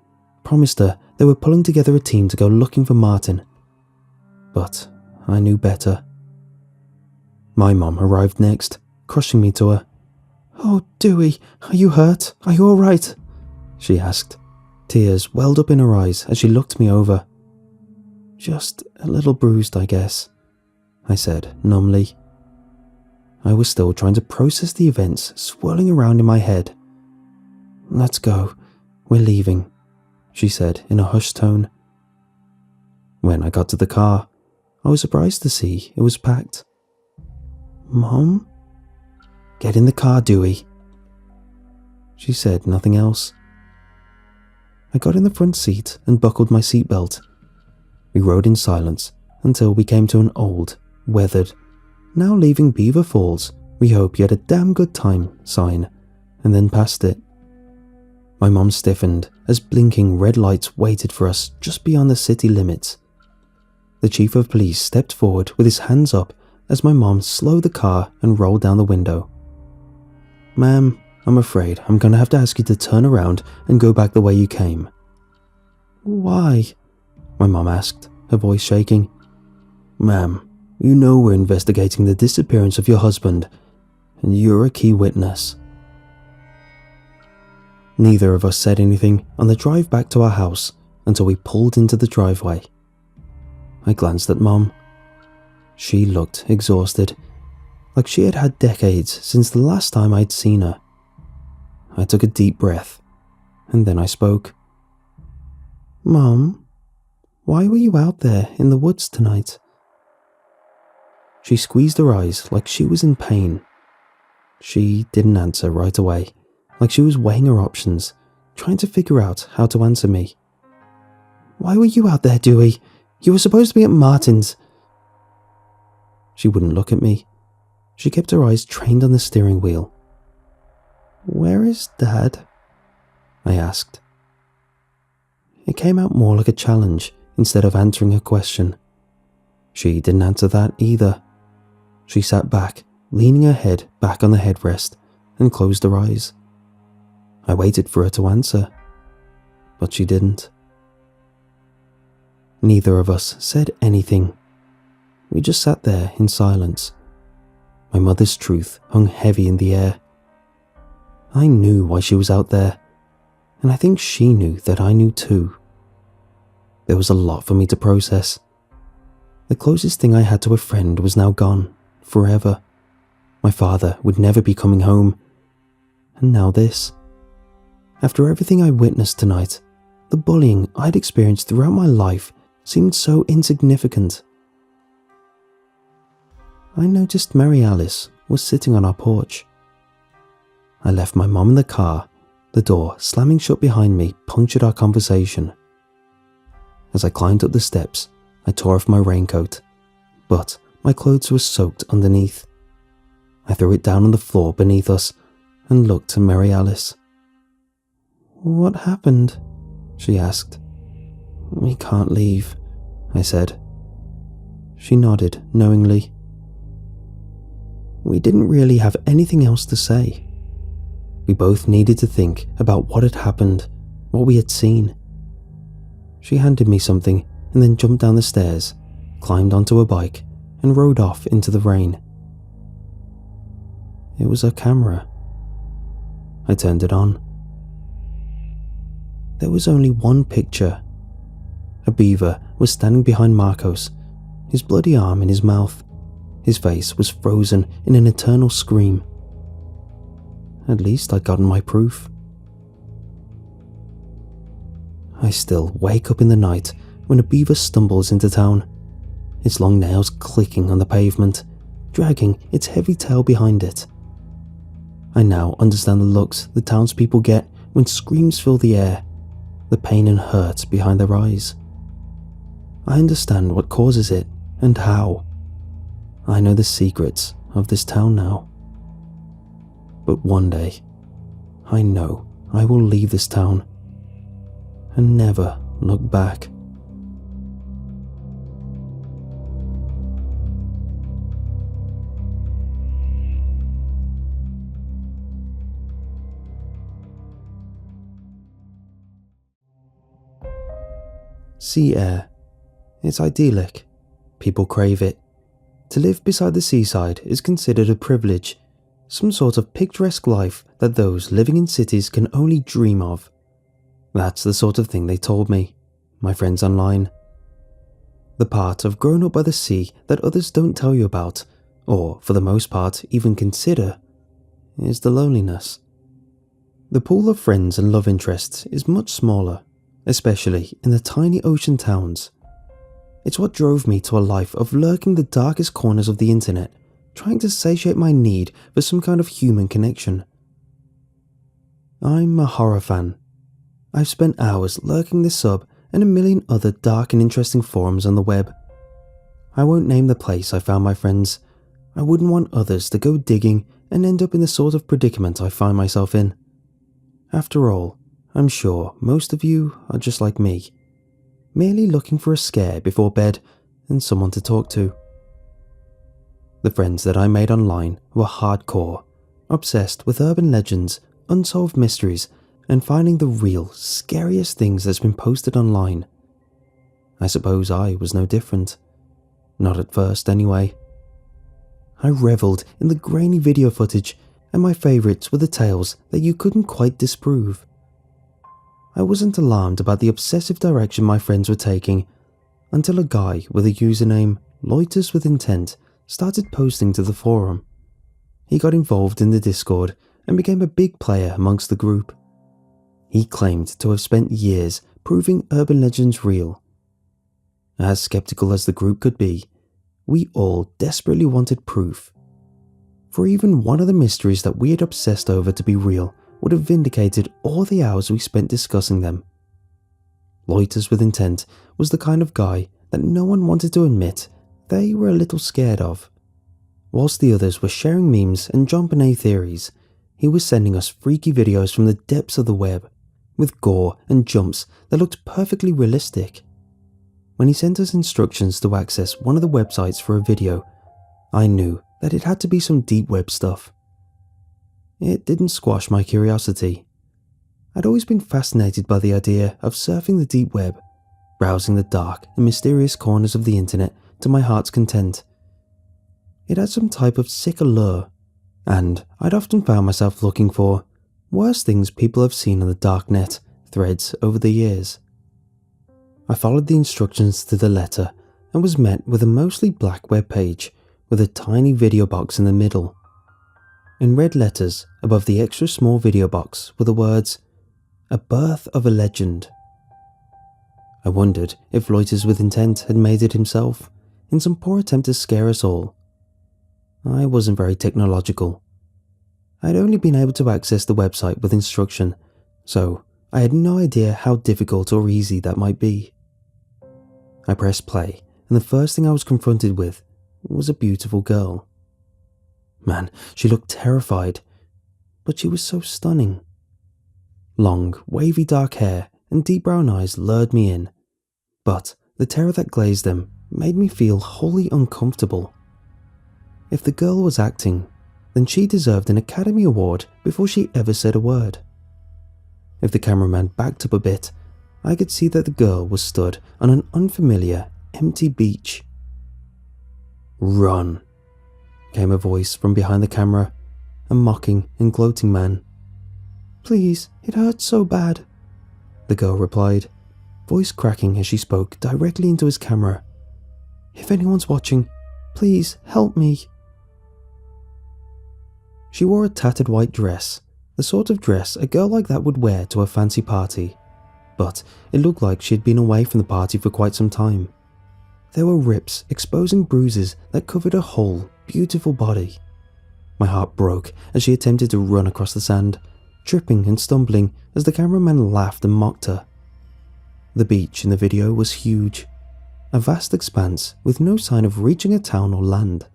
promised her they were pulling together a team to go looking for Martin. But I knew better. My mom arrived next, crushing me to her. "Oh, Dewey, are you hurt? Are you all right?" she asked. Tears welled up in her eyes as she looked me over. "Just a little bruised, I guess," I said numbly. I was still trying to process the events swirling around in my head. "Let's go. We're leaving," she said in a hushed tone. When I got to the car, I was surprised to see it was packed. "Mom?" "Get in the car, Dewey." She said nothing else. I got in the front seat and buckled my seatbelt. We rode in silence until we came to an old, weathered, "Now leaving Beaver Falls, we hope you had a damn good time" sign, and then passed it. My mom stiffened as blinking red lights waited for us just beyond the city limits. The chief of police stepped forward with his hands up as my mom slowed the car and rolled down the window. "Ma'am, I'm afraid I'm going to have to ask you to turn around and go back the way you came." "Why?" my mom asked, her voice shaking. "Ma'am, you know we're investigating the disappearance of your husband, and you're a key witness." Neither of us said anything on the drive back to our house until we pulled into the driveway. I glanced at Mom. She looked exhausted, like she had had decades since the last time I'd seen her. I took a deep breath, and then I spoke. "Mom, why were you out there in the woods tonight?" She squeezed her eyes like she was in pain. She didn't answer right away, like she was weighing her options, trying to figure out how to answer me. "Why were you out there, Dewey? You were supposed to be at Martin's." She wouldn't look at me. She kept her eyes trained on the steering wheel. "Where is Dad?" I asked. It came out more like a challenge instead of answering a question. She didn't answer that either. She sat back, leaning her head back on the headrest, and closed her eyes. I waited for her to answer, but she didn't. Neither of us said anything. We just sat there in silence. My mother's truth hung heavy in the air. I knew why she was out there, and I think she knew that I knew too. There was a lot for me to process. The closest thing I had to a friend was now gone, forever. My father would never be coming home. And now this. After everything I witnessed tonight, the bullying I'd experienced throughout my life seemed so insignificant. I noticed Mary Alice was sitting on our porch. I left my mom in the car. The door slamming shut behind me punctured our conversation. As I climbed up the steps, I tore off my raincoat, but my clothes were soaked underneath. I threw it down on the floor beneath us and looked at Mary Alice. "What happened?" she asked. "We can't leave," I said. She nodded knowingly. We didn't really have anything else to say. We both needed to think about what had happened, what we had seen. She handed me something and then jumped down the stairs, climbed onto a bike, and rode off into the rain. It was her camera. I turned it on. There was only one picture. A beaver was standing behind Marcos, his bloody arm in his mouth. His face was frozen in an eternal scream. At least I'd gotten my proof. I still wake up in the night when a beaver stumbles into town, its long nails clicking on the pavement, dragging its heavy tail behind it. I now understand the looks the townspeople get when screams fill the air, the pain and hurt behind their eyes. I understand what causes it and how. I know the secrets of this town now. But one day, I know I will leave this town and never look back. Sea air. It's idyllic. People crave it. To live beside the seaside is considered a privilege, some sort of picturesque life that those living in cities can only dream of. That's the sort of thing they told me, my friends online. The part of growing up by the sea that others don't tell you about, or for the most part even consider, is the loneliness. The pool of friends and love interests is much smaller, especially in the tiny ocean towns. It's what drove me to a life of lurking the darkest corners of the internet, trying to satiate my need for some kind of human connection. I'm a horror fan. I've spent hours lurking this sub and a million other dark and interesting forums on the web. I won't name the place I found my friends. I wouldn't want others to go digging and end up in the sort of predicament I find myself in. After all, I'm sure most of you are just like me, merely looking for a scare before bed and someone to talk to. The friends that I made online were hardcore, obsessed with urban legends, unsolved mysteries, and finding the real, scariest things that's been posted online. I suppose I was no different. Not at first, anyway. I revelled in the grainy video footage, and my favourites were the tales that you couldn't quite disprove. I wasn't alarmed about the obsessive direction my friends were taking until a guy with a username Loiters with Intent started posting to the forum. He got involved in the Discord and became a big player amongst the group. He claimed to have spent years proving urban legends real. As skeptical as the group could be, we all desperately wanted proof. For even one of the mysteries that we had obsessed over to be real would have vindicated all the hours we spent discussing them. Loiters with Intent was the kind of guy that no one wanted to admit they were a little scared of. Whilst the others were sharing memes and JonBenet theories, he was sending us freaky videos from the depths of the web, with gore and jumps that looked perfectly realistic. When he sent us instructions to access one of the websites for a video, I knew that it had to be some deep web stuff. It didn't squash my curiosity. I'd always been fascinated by the idea of surfing the deep web, browsing the dark and mysterious corners of the internet to my heart's content. It had some type of sick allure, and I'd often found myself looking for worse things people have seen on the darknet threads over the years. I followed the instructions to the letter and was met with a mostly black web page with a tiny video box in the middle. In red letters above the extra small video box were the words, "A Birth of a Legend." I wondered if Loiters with Intent had made it himself, in some poor attempt to scare us all. I wasn't very technological. I'd only been able to access the website with instruction, so I had no idea how difficult or easy that might be. I pressed play, and the first thing I was confronted with was a beautiful girl. Man, she looked terrified, but she was so stunning. Long, wavy dark hair and deep brown eyes lured me in, but the terror that glazed them made me feel wholly uncomfortable. If the girl was acting, then she deserved an Academy Award before she ever said a word. If the cameraman backed up a bit, I could see that the girl was stood on an unfamiliar, empty beach. "Run," came a voice from behind the camera, a mocking and gloating man. "Please, it hurts so bad," the girl replied, voice cracking as she spoke directly into his camera. "If anyone's watching, please help me." She wore a tattered white dress, the sort of dress a girl like that would wear to a fancy party, but it looked like she had been away from the party for quite some time. There were rips exposing bruises that covered her whole, beautiful body. My heart broke as she attempted to run across the sand, tripping and stumbling as the cameraman laughed and mocked her. The beach in the video was huge, a vast expanse with no sign of reaching a town or land.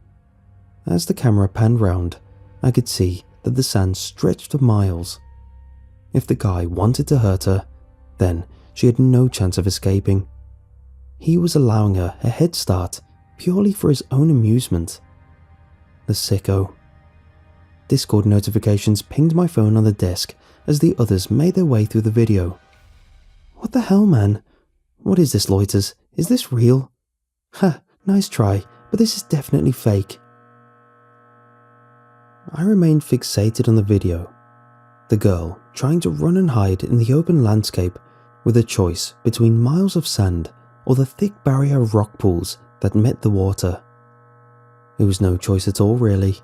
As the camera panned round, I could see that the sand stretched for miles. If the guy wanted to hurt her, then she had no chance of escaping. He was allowing her a head start purely for his own amusement. The sicko. Discord notifications pinged my phone on the desk as the others made their way through the video. What the hell, man? What is this, loiters? Is this real? Ha, nice try, but this is definitely fake. I remained fixated on the video. The girl trying to run and hide in the open landscape with a choice between miles of sand or the thick barrier of rock pools that met the water. It was no choice at all, really.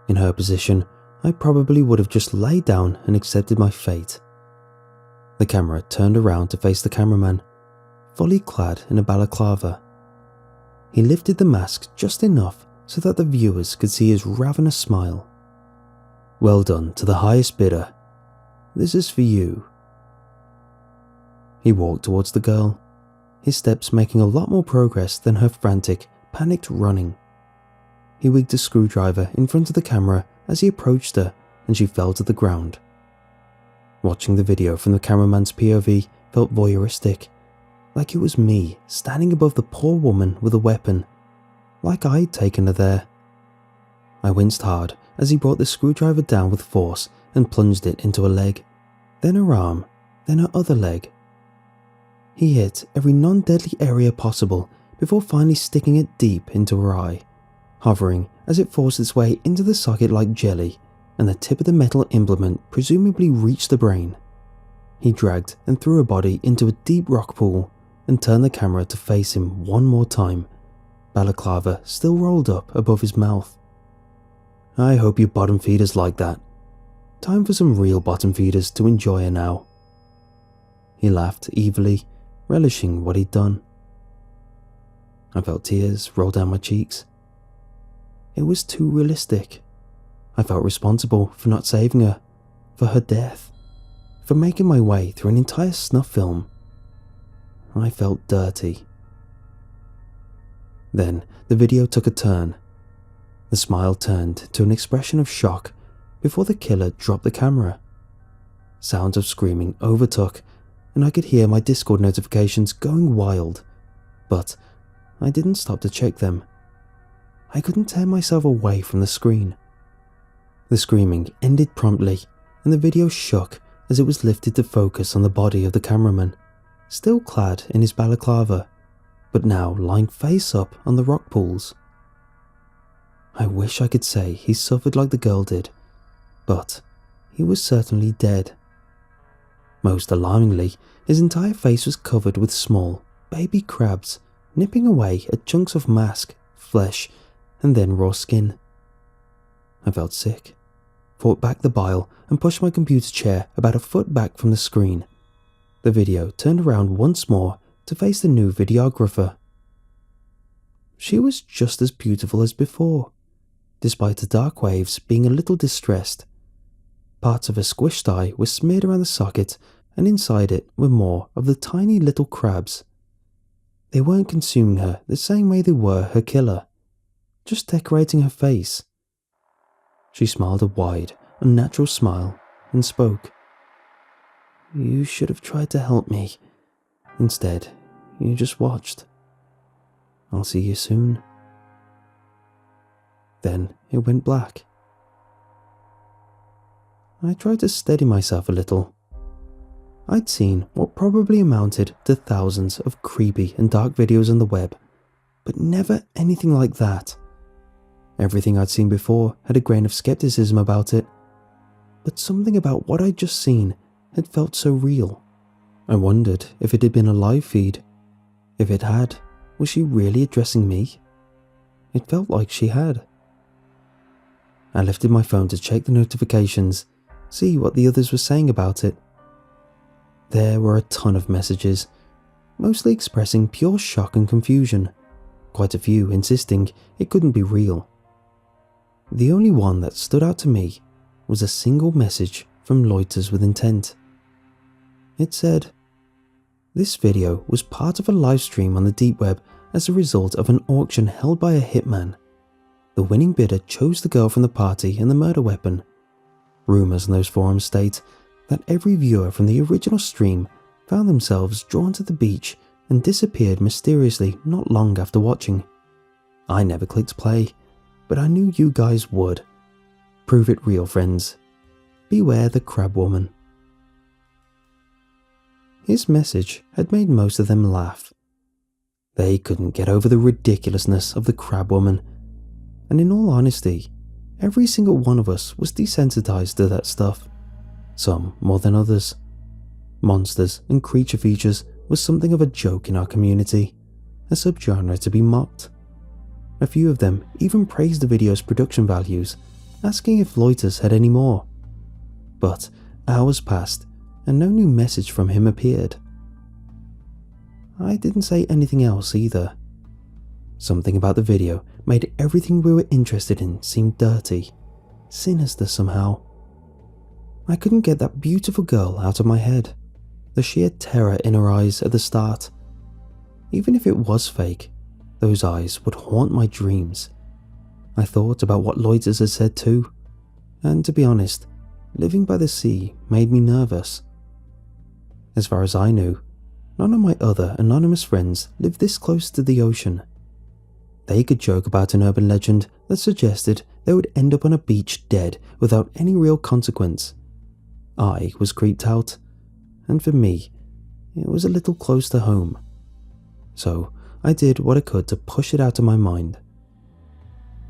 In her position, I probably would have just laid down and accepted my fate. The camera turned around to face the cameraman, fully clad in a balaclava. He lifted the mask just enough so that the viewers could see his ravenous smile. Well done to the highest bidder. This is for you. He walked towards the girl, his steps making a lot more progress than her frantic, panicked running. He wigged a screwdriver in front of the camera as he approached her, and she fell to the ground. Watching the video from the cameraman's POV felt voyeuristic, like it was me standing above the poor woman with a weapon, like I'd taken her there. I winced hard as he brought the screwdriver down with force and plunged it into her leg, then her arm, then her other leg. He hit every non-deadly area possible before finally sticking it deep into her eye, hovering as it forced its way into the socket like jelly, and the tip of the metal implement presumably reached the brain. He dragged and threw her body into a deep rock pool and turned the camera to face him one more time, balaclava still rolled up above his mouth. I hope you bottom feeders like that. Time for some real bottom feeders to enjoy her now. He laughed evilly, relishing what he'd done. I felt tears roll down my cheeks. It was too realistic. I felt responsible for not saving her, for her death, for making my way through an entire snuff film. I felt dirty. Then the video took a turn. The smile turned to an expression of shock before the killer dropped the camera. Sounds of screaming overtook, and I could hear my Discord notifications going wild, but I didn't stop to check them. I couldn't tear myself away from the screen. The screaming ended promptly, and the video shook as it was lifted to focus on the body of the cameraman, still clad in his balaclava, but now lying face up on the rock pools. I wish I could say he suffered like the girl did, but he was certainly dead. Most alarmingly, his entire face was covered with small, baby crabs, nipping away at chunks of mask, flesh, and then raw skin. I felt sick, fought back the bile, and pushed my computer chair about a foot back from the screen. The video turned around once more to face the new videographer. She was just as beautiful as before, despite the dark waves being a little distressed. Parts of her squished eye were smeared around the socket, and inside it were more of the tiny little crabs. They weren't consuming her the same way they were her killer, just decorating her face. She smiled a wide, unnatural smile and spoke. You should have tried to help me. Instead, you just watched. I'll see you soon. Then it went black. I tried to steady myself a little. I'd seen what probably amounted to thousands of creepy and dark videos on the web, but never anything like that. Everything I'd seen before had a grain of skepticism about it, but something about what I'd just seen had felt so real. I wondered if it had been a live feed. If it had, was she really addressing me? It felt like she had. I lifted my phone to check the notifications, see what the others were saying about it. There were a ton of messages, mostly expressing pure shock and confusion, quite a few insisting it couldn't be real. The only one that stood out to me was a single message from Loiters with Intent. It said, "This video was part of a live stream on the deep web as a result of an auction held by a hitman. The winning bidder chose the girl from the party and the murder weapon. Rumours in those forums state that every viewer from the original stream found themselves drawn to the beach and disappeared mysteriously not long after watching. I never clicked play, but I knew you guys would. Prove it real, friends. Beware the crab woman. His message had made most of them laugh. They couldn't get over the ridiculousness of the crab woman, and in all honesty, every single one of us was desensitized to that stuff, some more than others. Monsters and creature features was something of a joke in our community, a subgenre to be mocked. A few of them even praised the video's production values, asking if Loiters had any more. But hours passed and no new message from him appeared. I didn't say anything else either. Something about the video made everything we were interested in seem dirty, sinister somehow. I couldn't get that beautiful girl out of my head, the sheer terror in her eyes at the start. Even if it was fake, those eyes would haunt my dreams. I thought about what Loiters had said too, and to be honest, living by the sea made me nervous. As far as I knew, none of my other anonymous friends lived this close to the ocean. They could joke about an urban legend that suggested they would end up on a beach dead without any real consequence. I was creeped out, and for me, it was a little close to home. So I did what I could to push it out of my mind.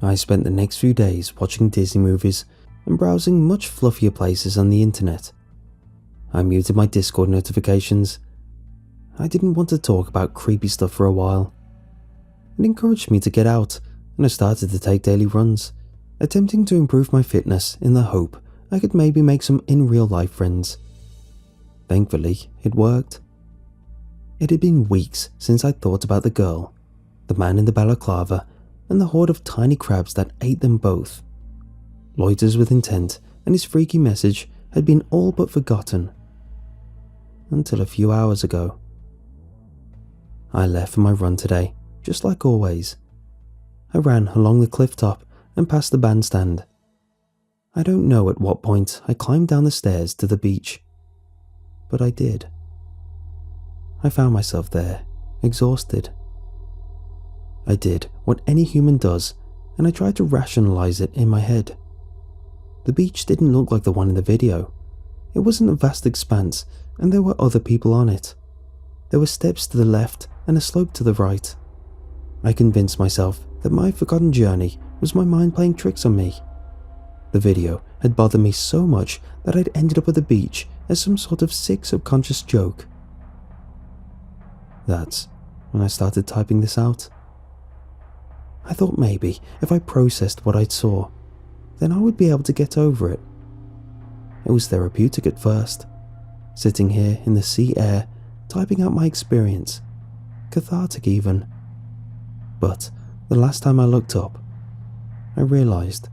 I spent the next few days watching Disney movies and browsing much fluffier places on the internet. I muted my Discord notifications. I didn't want to talk about creepy stuff for a while. It encouraged me to get out, and I started to take daily runs, attempting to improve my fitness in the hope I could maybe make some in-real-life friends. Thankfully, it worked. It had been weeks since I'd thought about the girl, the man in the balaclava, and the horde of tiny crabs that ate them both. Loiters with intent and his freaky message had been all but forgotten. Until a few hours ago. I left for my run today, just like always. I ran along the cliff top and past the bandstand. I don't know at what point I climbed down the stairs to the beach, but I did. I found myself there, exhausted. I did what any human does, and I tried to rationalize it in my head. The beach didn't look like the one in the video. It wasn't a vast expanse, and there were other people on it. There were steps to the left and a slope to the right. I convinced myself that my forgotten journey was my mind playing tricks on me. The video had bothered me so much that I'd ended up at the beach as some sort of sick subconscious joke. That's when I started typing this out. I thought maybe if I processed what I saw, then I would be able to get over it. It was therapeutic at first, sitting here in the sea air, typing out my experience, cathartic even. But the last time I looked up, I realized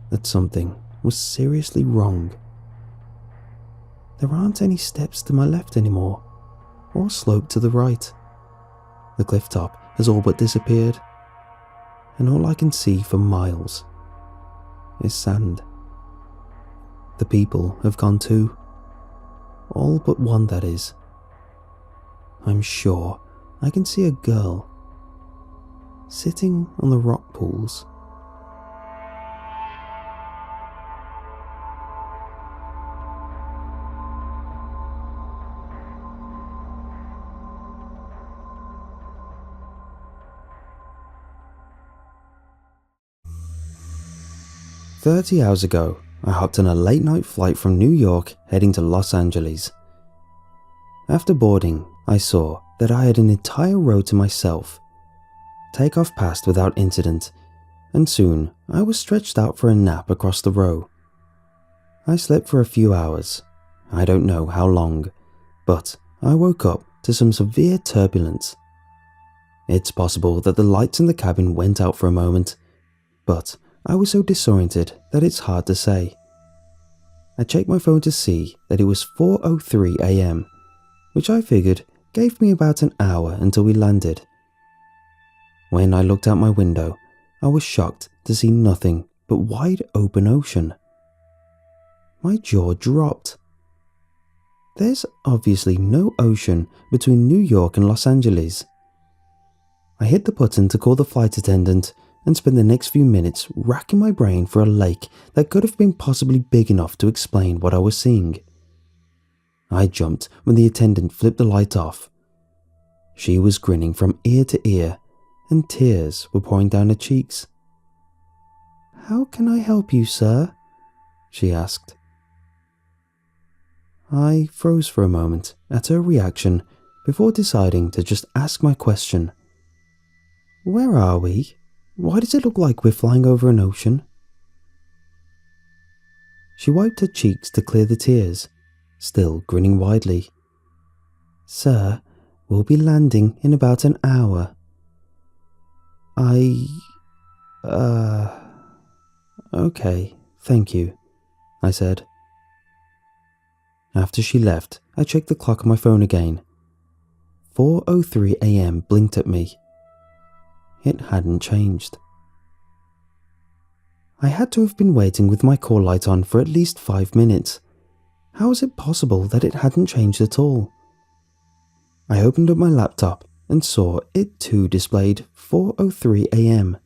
that something was seriously wrong. There aren't any steps to my left anymore, or slope to the right. The cliff top has all but disappeared, and all I can see for miles is sand. The people have gone too. All but one, that is. I'm sure I can see a girl sitting on the rock pools. "30 hours ago, I hopped on a late-night flight from New York heading to Los Angeles. After boarding, I saw that I had an entire row to myself. Takeoff passed without incident, and soon I was stretched out for a nap across the row. I slept for a few hours, I don't know how long, but I woke up to some severe turbulence. It's possible that the lights in the cabin went out for a moment, but I was so disoriented that it's hard to say. I checked my phone to see that it was 4:03 AM, which I figured gave me about an hour until we landed. When I looked out my window, I was shocked to see nothing but wide open ocean. My jaw dropped. There's obviously no ocean between New York and Los Angeles. I hit the button to call the flight attendant and spent the next few minutes racking my brain for a lake that could have been possibly big enough to explain what I was seeing. I jumped when the attendant flipped the light off. She was grinning from ear to ear, and tears were pouring down her cheeks. "How can I help you, sir?" she asked. I froze for a moment at her reaction before deciding to just ask my question. "Where are we? Why does it look like we're flying over an ocean?" She wiped her cheeks to clear the tears, still grinning widely. "Sir, we'll be landing in about an hour." Okay, thank you," I said. After she left, I checked the clock on my phone again. 4:03 a.m. blinked at me. It hadn't changed. I had to have been waiting with my call light on for at least 5 minutes. How was it possible that it hadn't changed at all? I opened up my laptop and saw it too displayed 4:03 a.m.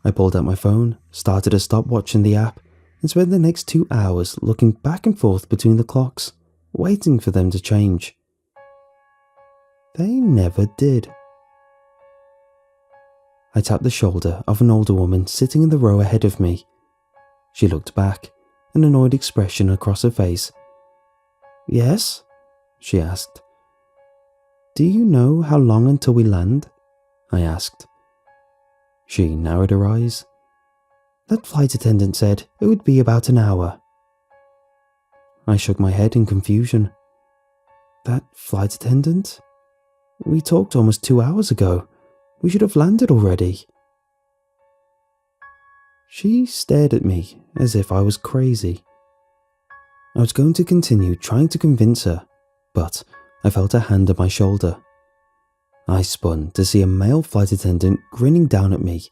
I pulled out my phone, started a stopwatch in the app, and spent the next 2 hours looking back and forth between the clocks, waiting for them to change. They never did. I tapped the shoulder of an older woman sitting in the row ahead of me. She looked back, an annoyed expression across her face. "Yes?" she asked. "Do you know how long until we land?" I asked. She narrowed her eyes. "That flight attendant said it would be about an hour." I shook my head in confusion. "That flight attendant? We talked almost 2 hours ago. We should have landed already." She stared at me as if I was crazy. I was going to continue trying to convince her, but I felt a hand on my shoulder. I spun to see a male flight attendant grinning down at me,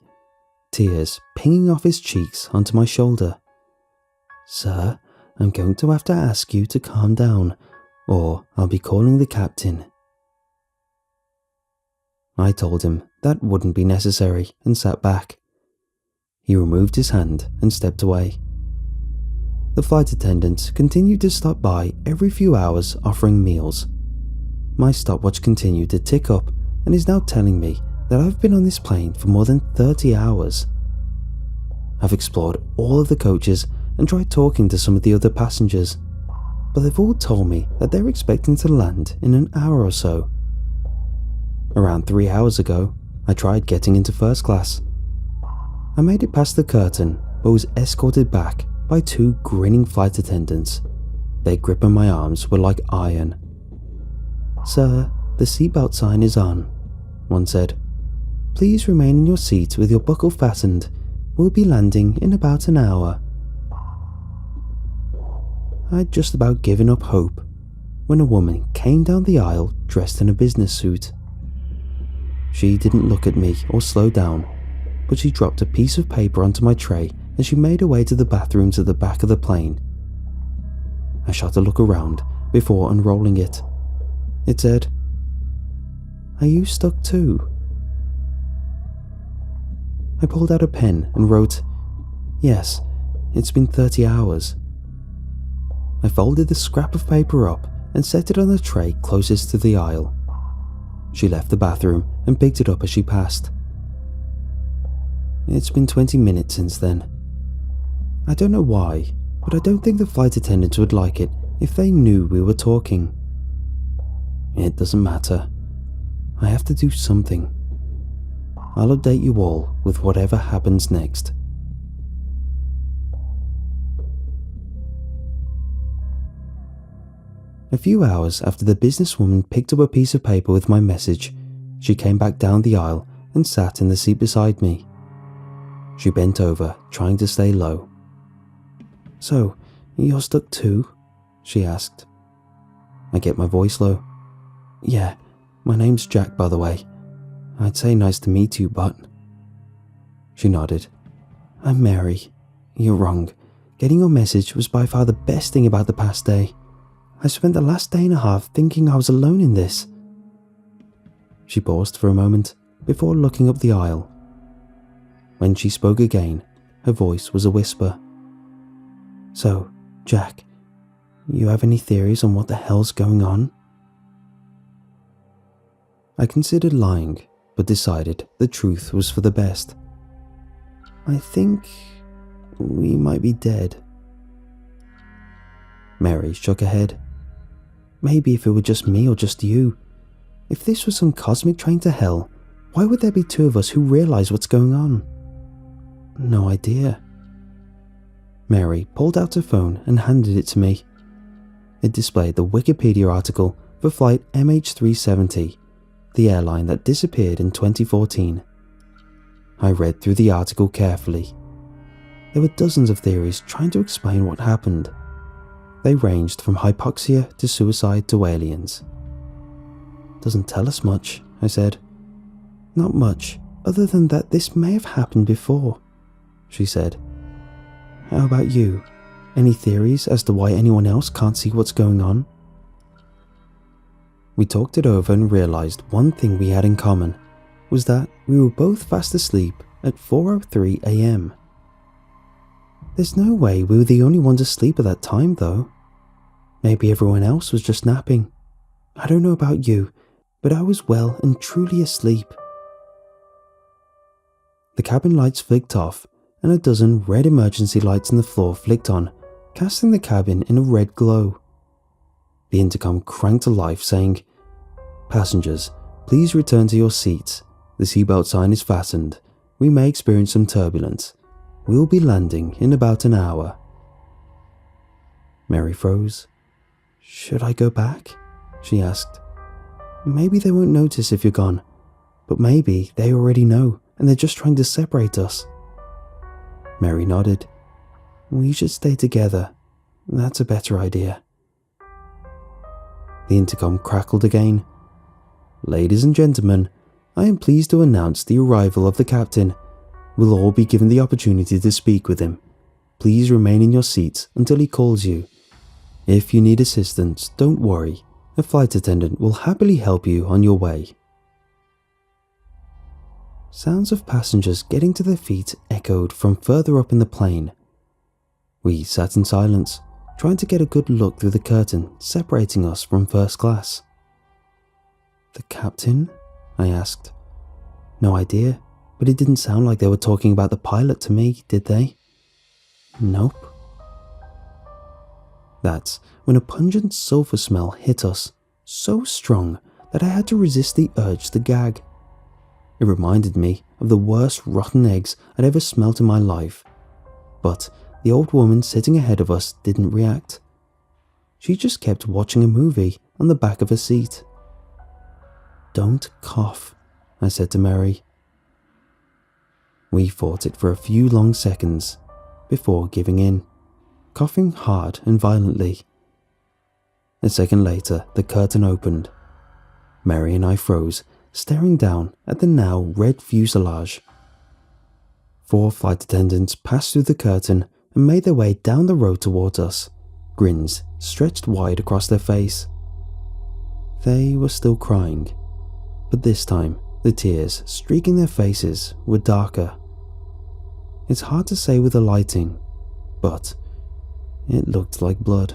tears pinging off his cheeks onto my shoulder. "Sir, I'm going to have to ask you to calm down, or I'll be calling the captain." I told him that wouldn't be necessary and sat back. He removed his hand and stepped away. The flight attendants continued to stop by every few hours offering meals. My stopwatch continued to tick up and is now telling me that I've been on this plane for more than 30 hours. I've explored all of the coaches and tried talking to some of the other passengers, but they've all told me that they're expecting to land in an hour or so. Around 3 hours ago, I tried getting into first class. I made it past the curtain, but was escorted back by 2 grinning flight attendants. Their grip on my arms were like iron. "Sir, the seatbelt sign is on," one said. "Please remain in your seat with your buckle fastened. We'll be landing in about an hour." I'd just about given up hope when a woman came down the aisle dressed in a business suit. She didn't look at me or slow down, but she dropped a piece of paper onto my tray as she made her way to the bathrooms at the back of the plane. I shot a look around before unrolling it. It said, "Are you stuck too?" I pulled out a pen and wrote, "Yes, it's been 30 hours." I folded the scrap of paper up and set it on the tray closest to the aisle. She left the bathroom and picked it up as she passed. It's been 20 minutes since then. I don't know why, but I don't think the flight attendants would like it if they knew we were talking. It doesn't matter. I have to do something. I'll update you all with whatever happens next. A few hours after the businesswoman picked up a piece of paper with my message, she came back down the aisle and sat in the seat beside me. She bent over, trying to stay low. "So, you're stuck too?" she asked. I get my voice low. "Yeah, my name's Jack, by the way. I'd say nice to meet you, but..." She nodded. I'm Mary. You're wrong. Getting your message was by far the best thing about the past day. I spent the last day and a half thinking I was alone in this." She paused for a moment before looking up the aisle. When she spoke again, her voice was a whisper. "So, Jack, you have any theories on what the hell's going on?" I considered lying, but decided the truth was for the best. "I think we might be dead." Mary shook her head. "Maybe if it were just me or just you. If this was some cosmic train to hell, why would there be two of us who realize what's going on?" "No idea." Mary pulled out her phone and handed it to me. It displayed the Wikipedia article for flight MH370, the airline that disappeared in 2014. I read through the article carefully. There were dozens of theories trying to explain what happened. They ranged from hypoxia to suicide to aliens. "Doesn't tell us much," I said. "Not much, other than that this may have happened before," she said. "How about you? Any theories as to why anyone else can't see what's going on?" We talked it over and realized one thing we had in common was that we were both fast asleep at 4:03 a.m. There's no way we were the only ones asleep at that time, though. Maybe everyone else was just napping. I don't know about you, but I was well and truly asleep. The cabin lights flicked off, and a dozen red emergency lights on the floor flicked on, casting the cabin in a red glow. The intercom cranked to life, saying, "Passengers, please return to your seats. The seatbelt sign is fastened. We may experience some turbulence. We'll be landing in about an hour." Mary froze. "Should I go back?" she asked. "Maybe they won't notice if you're gone, but maybe they already know and they're just trying to separate us." Mary nodded. "We should stay together. That's a better idea." The intercom crackled again. "Ladies and gentlemen, I am pleased to announce the arrival of the captain. We'll all be given the opportunity to speak with him. Please remain in your seats until he calls you. If you need assistance, don't worry. A flight attendant will happily help you on your way." Sounds of passengers getting to their feet echoed from further up in the plane. We sat in silence, trying to get a good look through the curtain separating us from first class. "The captain?" I asked. "No idea, but it didn't sound like they were talking about the pilot to me, did they?" "Nope." That's when a pungent sulfur smell hit us, so strong that I had to resist the urge to gag. It reminded me of the worst rotten eggs I'd ever smelt in my life, but the old woman sitting ahead of us didn't react. She just kept watching a movie on the back of her seat. "Don't cough," I said to Mary. We fought it for a few long seconds before giving in, coughing hard and violently. A second later, the curtain opened. Mary and I froze, staring down at the now red fuselage. 4 flight attendants passed through the curtain and made their way down the road towards us, grins stretched wide across their face. They were still crying, but this time the tears streaking their faces were darker. It's hard to say with the lighting, but it looked like blood.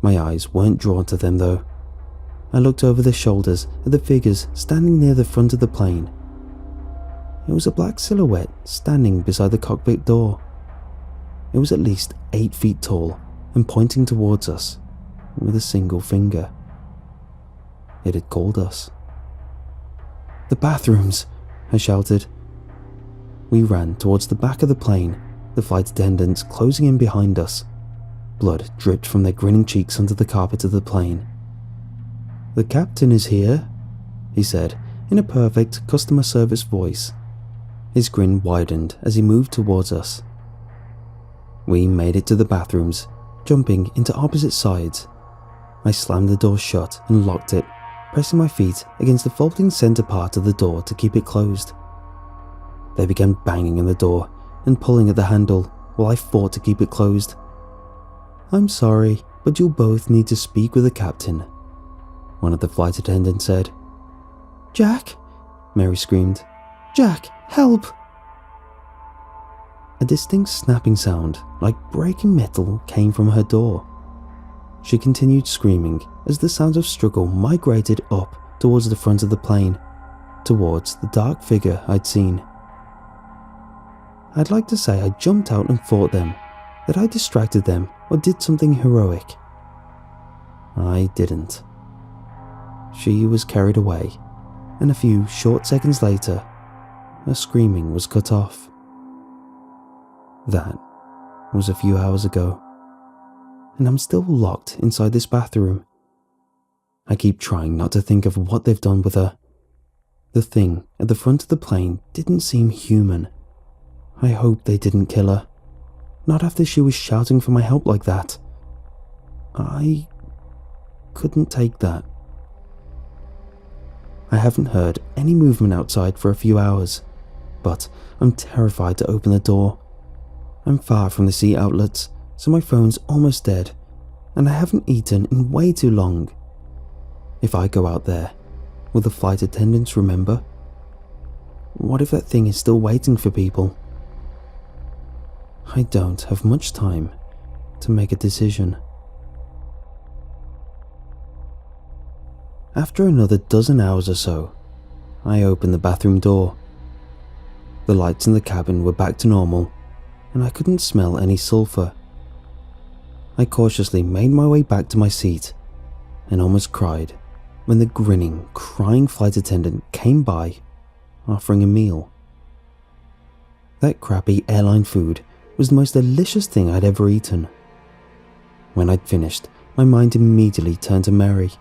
My eyes weren't drawn to them though. I looked over their shoulders at the figures standing near the front of the plane. It was a black silhouette standing beside the cockpit door. It was at least 8 feet tall and pointing towards us with a single finger. It had called us. "The bathrooms!" I shouted. We ran towards the back of the plane, the flight attendants closing in behind us. Blood dripped from their grinning cheeks onto the carpet of the plane. "The captain is here," he said in a perfect customer service voice. His grin widened as he moved towards us. We made it to the bathrooms, jumping into opposite sides. I slammed the door shut and locked it, pressing my feet against the folding center part of the door to keep it closed. They began banging on the door and pulling at the handle while I fought to keep it closed. "I'm sorry, but you'll both need to speak with the captain," one of the flight attendants said. "Jack!" Mary screamed. "Jack, help!" A distinct snapping sound, like breaking metal, came from her door. She continued screaming as the sounds of struggle migrated up towards the front of the plane, towards the dark figure I'd seen. I'd like to say I jumped out and fought them, that I distracted them or did something heroic. I didn't. She was carried away, and a few short seconds later, her screaming was cut off. That was a few hours ago, and I'm still locked inside this bathroom. I keep trying not to think of what they've done with her. The thing at the front of the plane didn't seem human. I hope they didn't kill her. Not after she was shouting for my help like that. I couldn't take that. I haven't heard any movement outside for a few hours, but I'm terrified to open the door. I'm far from the sea outlets, so my phone's almost dead, and I haven't eaten in way too long. If I go out there, will the flight attendants remember? What if that thing is still waiting for people? I don't have much time to make a decision. After another dozen hours or so, I opened the bathroom door. The lights in the cabin were back to normal, and I couldn't smell any sulfur. I cautiously made my way back to my seat and almost cried when the grinning, crying flight attendant came by, offering a meal. That crappy airline food was the most delicious thing I'd ever eaten. When I'd finished, my mind immediately turned to Mary.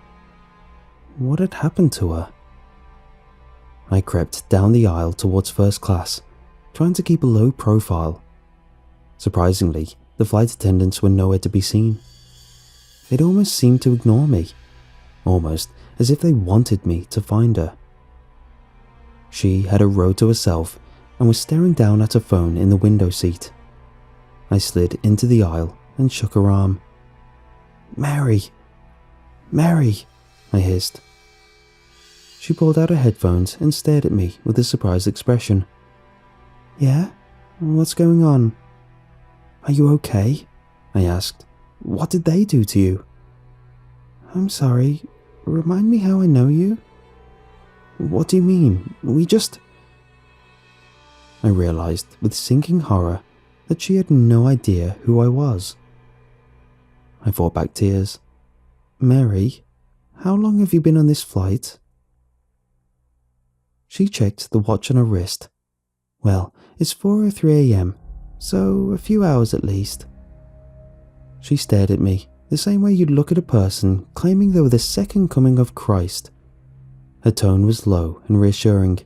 What had happened to her? I crept down the aisle towards first class, trying to keep a low profile. Surprisingly, the flight attendants were nowhere to be seen. They'd almost seemed to ignore me, almost as if they wanted me to find her. She had a row to herself and was staring down at her phone in the window seat. I slid into the aisle and shook her arm. "Mary! Mary!" I hissed. She pulled out her headphones and stared at me with a surprised expression. "Yeah? What's going on?" "Are you okay?" I asked. "What did they do to you?" "I'm sorry. Remind me how I know you?" "What do you mean? I realized with sinking horror that she had no idea who I was. I fought back tears. "Mary, how long have you been on this flight?" She checked the watch on her wrist. "Well, it's 4:03 a.m, so a few hours at least." She stared at me the same way you'd look at a person claiming they were the second coming of Christ. Her tone was low and reassuring.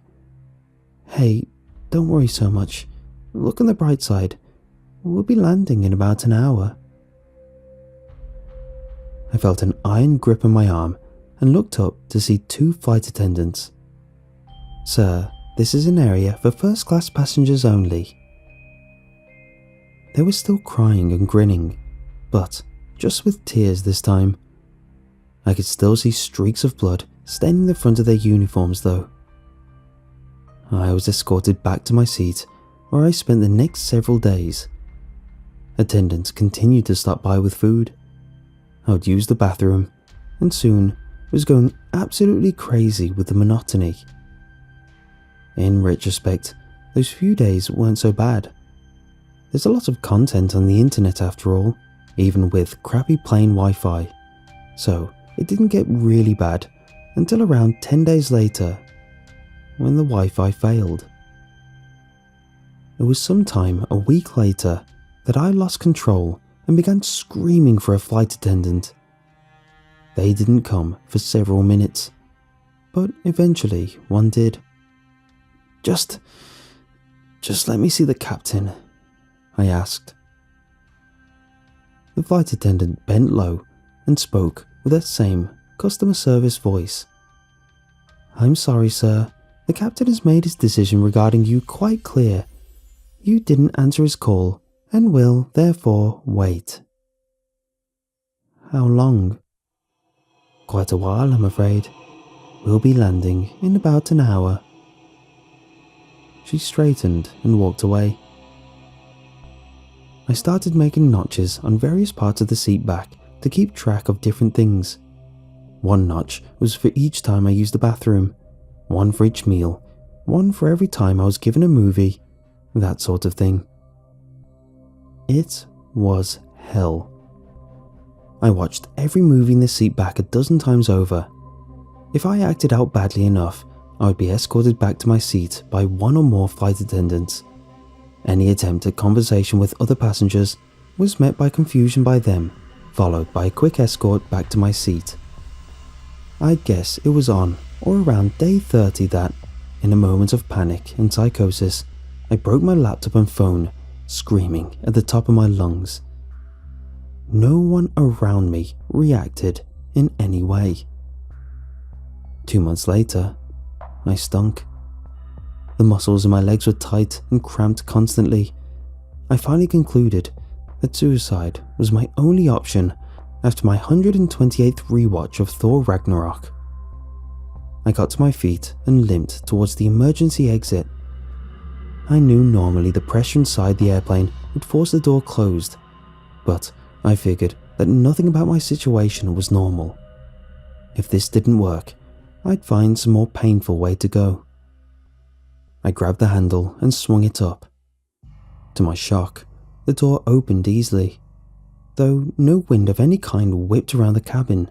"Hey, don't worry so much. Look on the bright side. We'll be landing in about an hour." I felt an iron grip on my arm and looked up to see two flight attendants. "Sir, this is an area for first-class passengers only." They were still crying and grinning, but just with tears this time. I could still see streaks of blood staining the front of their uniforms though. I was escorted back to my seat, where I spent the next several days. Attendants continued to stop by with food. I would use the bathroom, and soon was going absolutely crazy with the monotony. In retrospect, those few days weren't so bad. There's a lot of content on the internet after all, even with crappy plane Wi-Fi, so it didn't get really bad until around 10 days later, when the Wi-Fi failed. It was sometime a week later that I lost control and began screaming for a flight attendant. They didn't come for several minutes, but eventually one did. Just let me see the captain," I asked. The flight attendant bent low and spoke with that same customer service voice. "I'm sorry, sir. The captain has made his decision regarding you quite clear. You didn't answer his call and will, therefore, wait. How long? Quite a while, I'm afraid. We'll be landing in about an hour. She straightened and walked away. I started making notches on various parts of the seat back to keep track of different things. One notch was for each time I used the bathroom, one for each meal, one for every time I was given a movie, that sort of thing. It was hell. I watched every movie in the seat back a dozen times over. If I acted out badly enough, I would be escorted back to my seat by one or more flight attendants. Any attempt at conversation with other passengers was met by confusion by them, followed by a quick escort back to my seat. I'd guess it was on or around day 30 that, in a moment of panic and psychosis, I broke my laptop and phone, screaming at the top of my lungs. No one around me reacted in any way. 2 months later, I stunk. The muscles in my legs were tight and cramped constantly. I finally concluded that suicide was my only option after my 128th rewatch of Thor Ragnarok. I got to my feet and limped towards the emergency exit. I knew normally the pressure inside the airplane would force the door closed, but I figured that nothing about my situation was normal. If this didn't work, I'd find some more painful way to go. I grabbed the handle and swung it up. To my shock, the door opened easily, though no wind of any kind whipped around the cabin.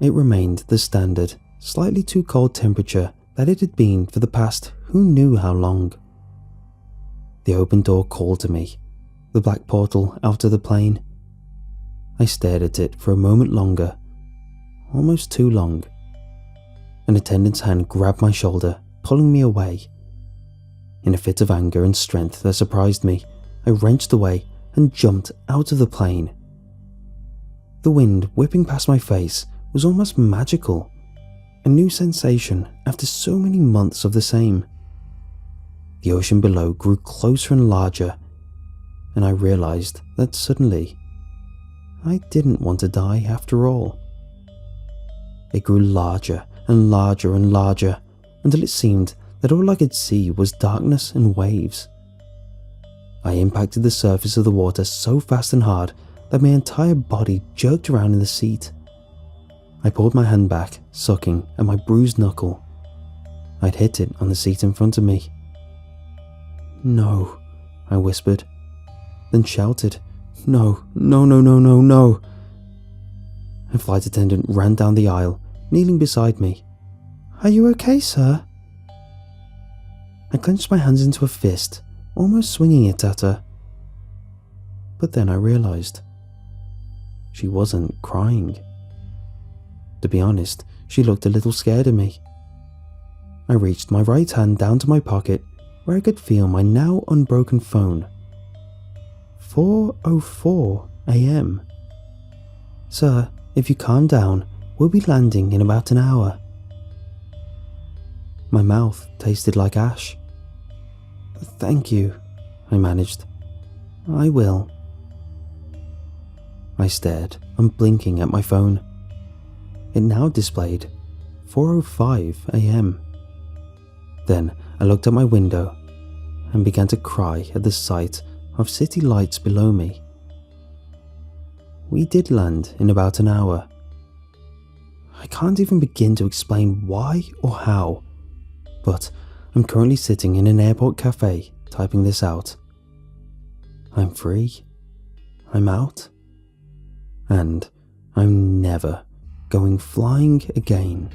It remained the standard, slightly too cold temperature that it had been for the past who knew how long. The open door called to me, the black portal out of the plane. I stared at it for a moment longer, almost too long. An attendant's hand grabbed my shoulder, pulling me away. In a fit of anger and strength that surprised me, I wrenched away and jumped out of the plane. The wind whipping past my face was almost magical, a new sensation after so many months of the same. The ocean below grew closer and larger, and I realized that suddenly I didn't want to die after all. It grew larger and larger and larger until it seemed that all I could see was darkness and waves. I impacted the surface of the water so fast and hard that my entire body jerked around in the seat. I pulled my hand back, sucking at my bruised knuckle. I'd hit it on the seat in front of me. "No," I whispered, then shouted, "No, no, no, no, no, no." A flight attendant ran down the aisle, kneeling beside me. "Are you okay, sir?" I clenched my hands into a fist, almost swinging it at her. But then I realized she wasn't crying. To be honest, she looked a little scared of me. I reached my right hand down to my pocket where I could feel my now unbroken phone. 4:04 a.m. "Sir, if you calm down, we'll be landing in about an hour." My mouth tasted like ash. "Thank you," I managed. "I will." I stared, unblinking at my phone. It now displayed 4:05 a.m. Then I looked at my window and began to cry at the sight of city lights below me. We did land in about an hour. I can't even begin to explain why or how, but I'm currently sitting in an airport cafe typing this out. I'm free, I'm out, and I'm never going flying again.